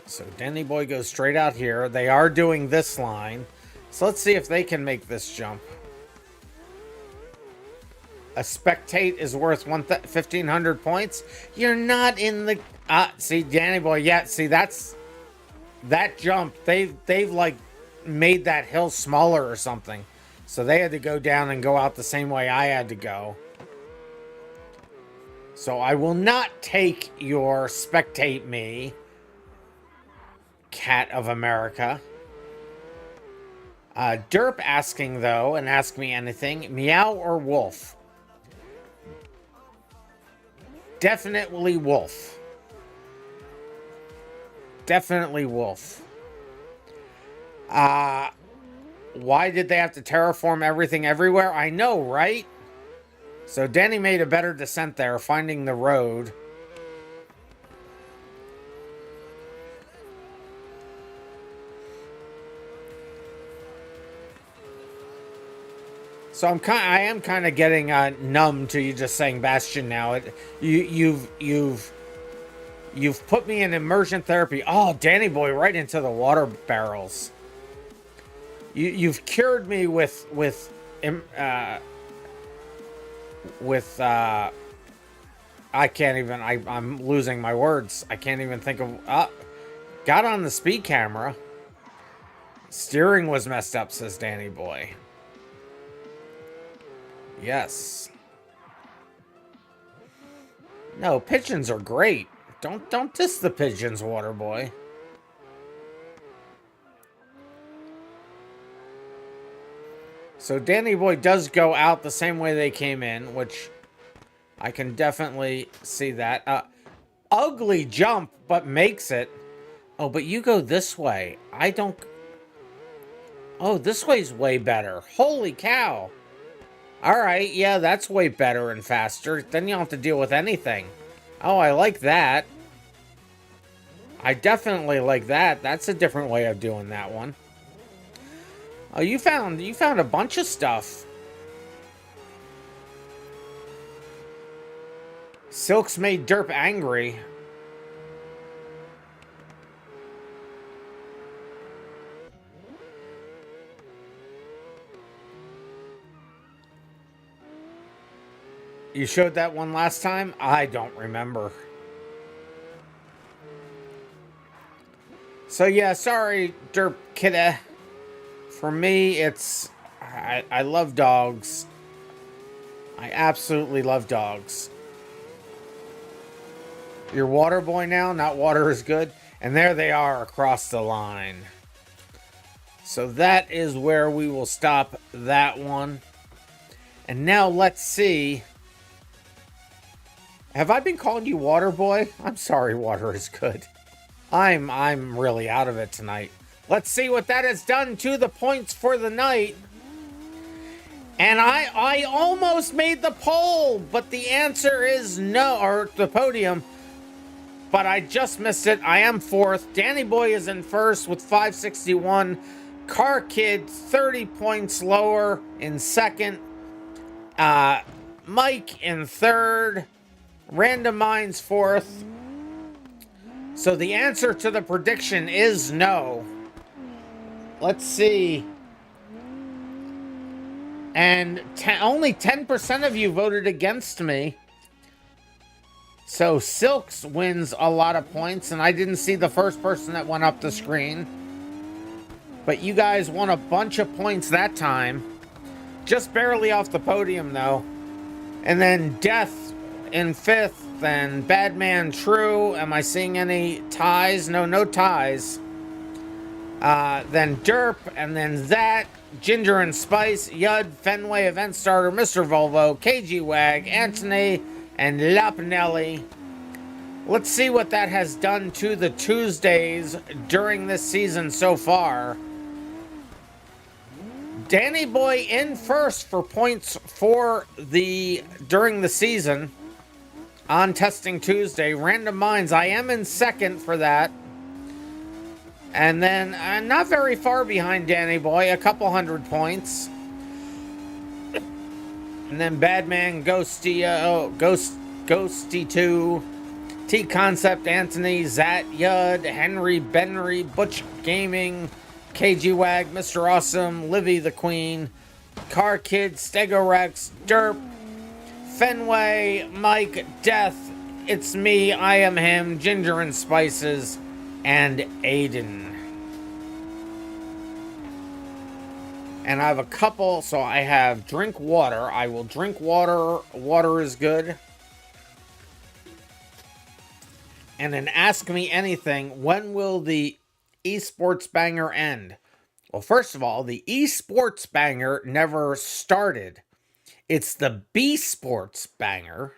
So Danny Boy goes straight out here. They are doing this line. So let's see if they can make this jump. A spectate is worth 1,500 points. You're not in the... see, Danny Boy, yeah, see, that's... That jump, they've like... made that hill smaller or something. So they had to go down and go out the same way I had to go. So I will not take your spectate me, Cat of America. Derp asking, though, and Ask Me Anything, meow or wolf? Definitely wolf. Definitely wolf. Why did they have to terraform everything everywhere? I know, right? So Danny made a better descent there, finding the road. So I am kind of getting numb to you just saying Bastion now. You've put me in immersion therapy. Oh, Danny Boy, right into the water barrels. You've cured me with I can't even. I'm losing my words. I can't even think of. Got on the speed camera. Steering was messed up, says Danny Boy. Yes. No, pigeons are great. Don't diss the pigeons, Water Boy. So Danny Boy does go out the same way they came in, which I can definitely see that. Ugly jump, but makes it. Oh, but you go this way. I don't... Oh, this way's way better. Holy cow. Alright, yeah, that's way better and faster. Then you don't have to deal with anything. Oh, I like that. I definitely like that. That's a different way of doing that one. Oh, you found a bunch of stuff. Silks made Derp angry. You showed that one last time? I don't remember. So yeah, sorry, Derp Kidda. For me, it's... I love dogs. I absolutely love dogs. You're water boy now? Not water is good? And there they are across the line. So that is where we will stop that one. And now let's see. Have I been calling you water boy? I'm sorry, water is good. I'm really out of it tonight. Let's see what that has done to the points for the night. And I almost made the poll, but the answer is no, or the podium. But I just missed it. I am fourth. Danny Boy is in first with 561. Car Kid 30 points lower in second. Mike in third. RandomMinds fourth. So the answer to the prediction is no. Let's see. And only 10% of you voted against me. So Silks wins a lot of points, and I didn't see the first person that went up the screen. But you guys won a bunch of points that time. Just barely off the podium, though. And then Death in fifth, and Badman True. Am I seeing any ties? No ties. Then Derp, and then That, Ginger and Spice, Yud, Fenway, Event Starter, Mr. Volvo, KG Wag, Anthony, and Lapinelli. Let's see what that has done to the Tuesdays during this season so far. Danny Boy in first for points for during the season on Testing Tuesday. Random Minds, I am in second for that. And then not very far behind Danny Boy, a couple hundred points. And then Badman, Ghosty 2, T Concept, Anthony, Zat, Yud, Henry, Benry, Butch Gaming, KG Wag, Mr. Awesome, Livy the Queen, Car Kid, Stegorex, Derp, Fenway, Mike, Death, It's Me, I Am Him, Ginger and Spices, and Aiden. And I have a couple, so I have drink water. I will drink water. Water is good. And then ask me anything. When will the esports banger end? Well, first of all, the esports banger never started. It's the B Sports banger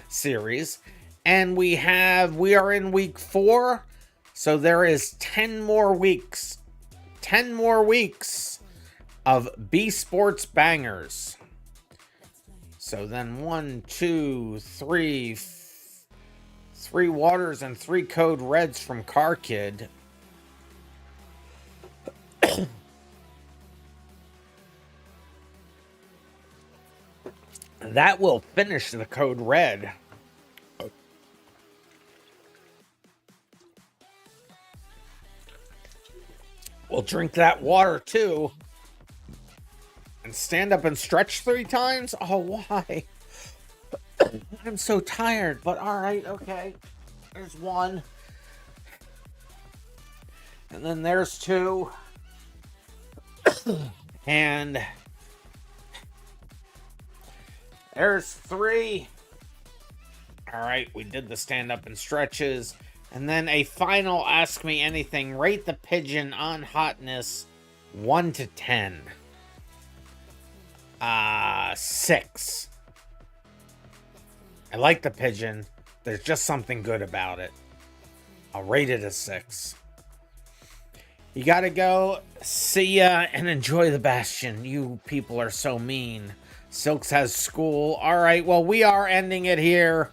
series. And we are in week 4. So there is 10 more weeks. 10 more weeks of B Sports bangers. So then 1, 2, 3, 3 waters and 3 code reds from Car Kid. That will finish the code red. We'll drink that water too. And stand up and stretch 3 times? Oh, why? I'm so tired, but alright, okay. There's 1. And then there's 2. And there's 3. Alright, we did the stand up and stretches. And then a final Ask Me Anything. Rate the pigeon on hotness 1 to 10. 6. I like the pigeon. There's just something good about it. I'll rate it a 6. You gotta go. See ya and enjoy the Bastion. You people are so mean. Silks has school. Alright, well, we are ending it here.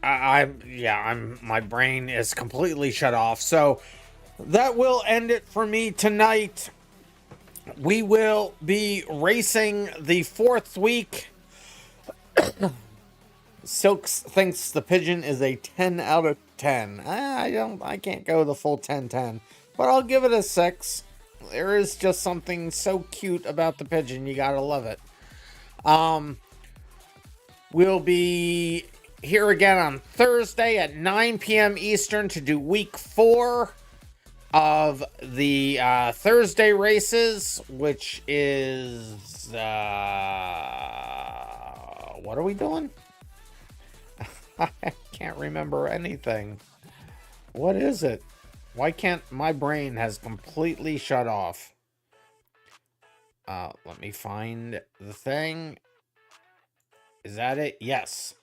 My brain is completely shut off. So that will end it for me tonight. We will be racing the 4th week. Silks thinks the pigeon is a 10 out of 10. I can't go the full 10-10, but I'll give it a 6. There is just something so cute about the pigeon. You gotta love it. We'll be here again on Thursday at 9 p.m. Eastern to do week 4 of the Thursday races, which is what are we doing? I can't remember anything. What is it? Why can't my brain has completely shut off? Let me find the thing. Is that it? Yes.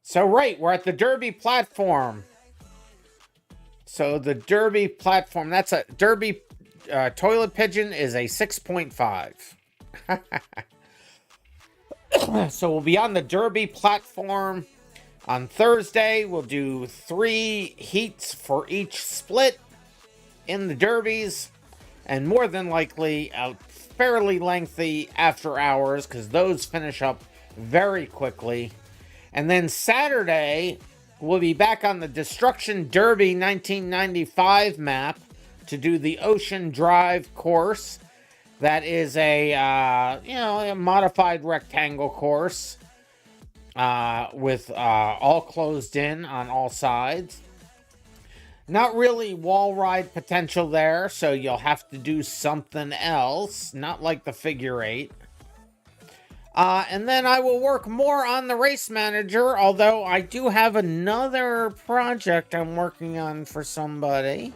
So right, we're at the Derby platform. So the Derby platform, that's a Derby toilet pigeon is a 6.5. So we'll be on the Derby platform on Thursday. We'll do 3 heats for each split in the Derbies, and more than likely a fairly lengthy after hours because those finish up very quickly. And then Saturday, we'll be back on the Destruction Derby 1995 map to do the Ocean Drive course. That is a modified rectangle course with all closed in on all sides. Not really wall ride potential there, so you'll have to do something else, not like the figure 8. And then I will work more on the race manager, although I do have another project I'm working on for somebody.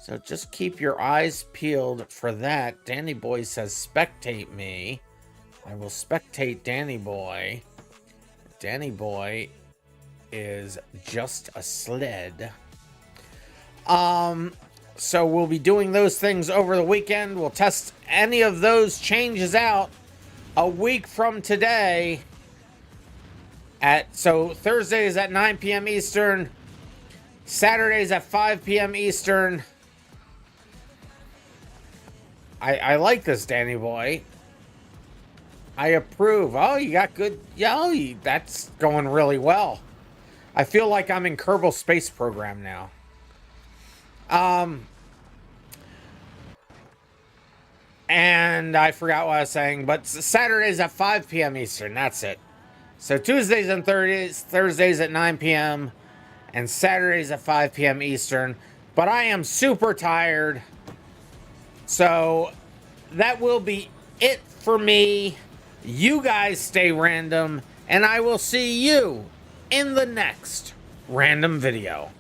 So just keep your eyes peeled for that. Danny Boy says, spectate me. I will spectate Danny Boy. Danny Boy is just a sled. So we'll be doing those things over the weekend. We'll test any of those changes out a week from today. So Thursdays at 9 p.m. Eastern, Saturdays at 5 p.m. Eastern. I like this, Danny Boy. I approve. Oh, you got good. Yeah, that's going really well. I feel like I'm in Kerbal Space Program now. And I forgot what I was saying, but Saturdays at 5 p.m. Eastern. That's it. So Tuesdays and Thursdays at 9 p.m. and Saturdays at 5 p.m. Eastern. But I am super tired. So that will be it for me. You guys stay random, and I will see you in the next random video.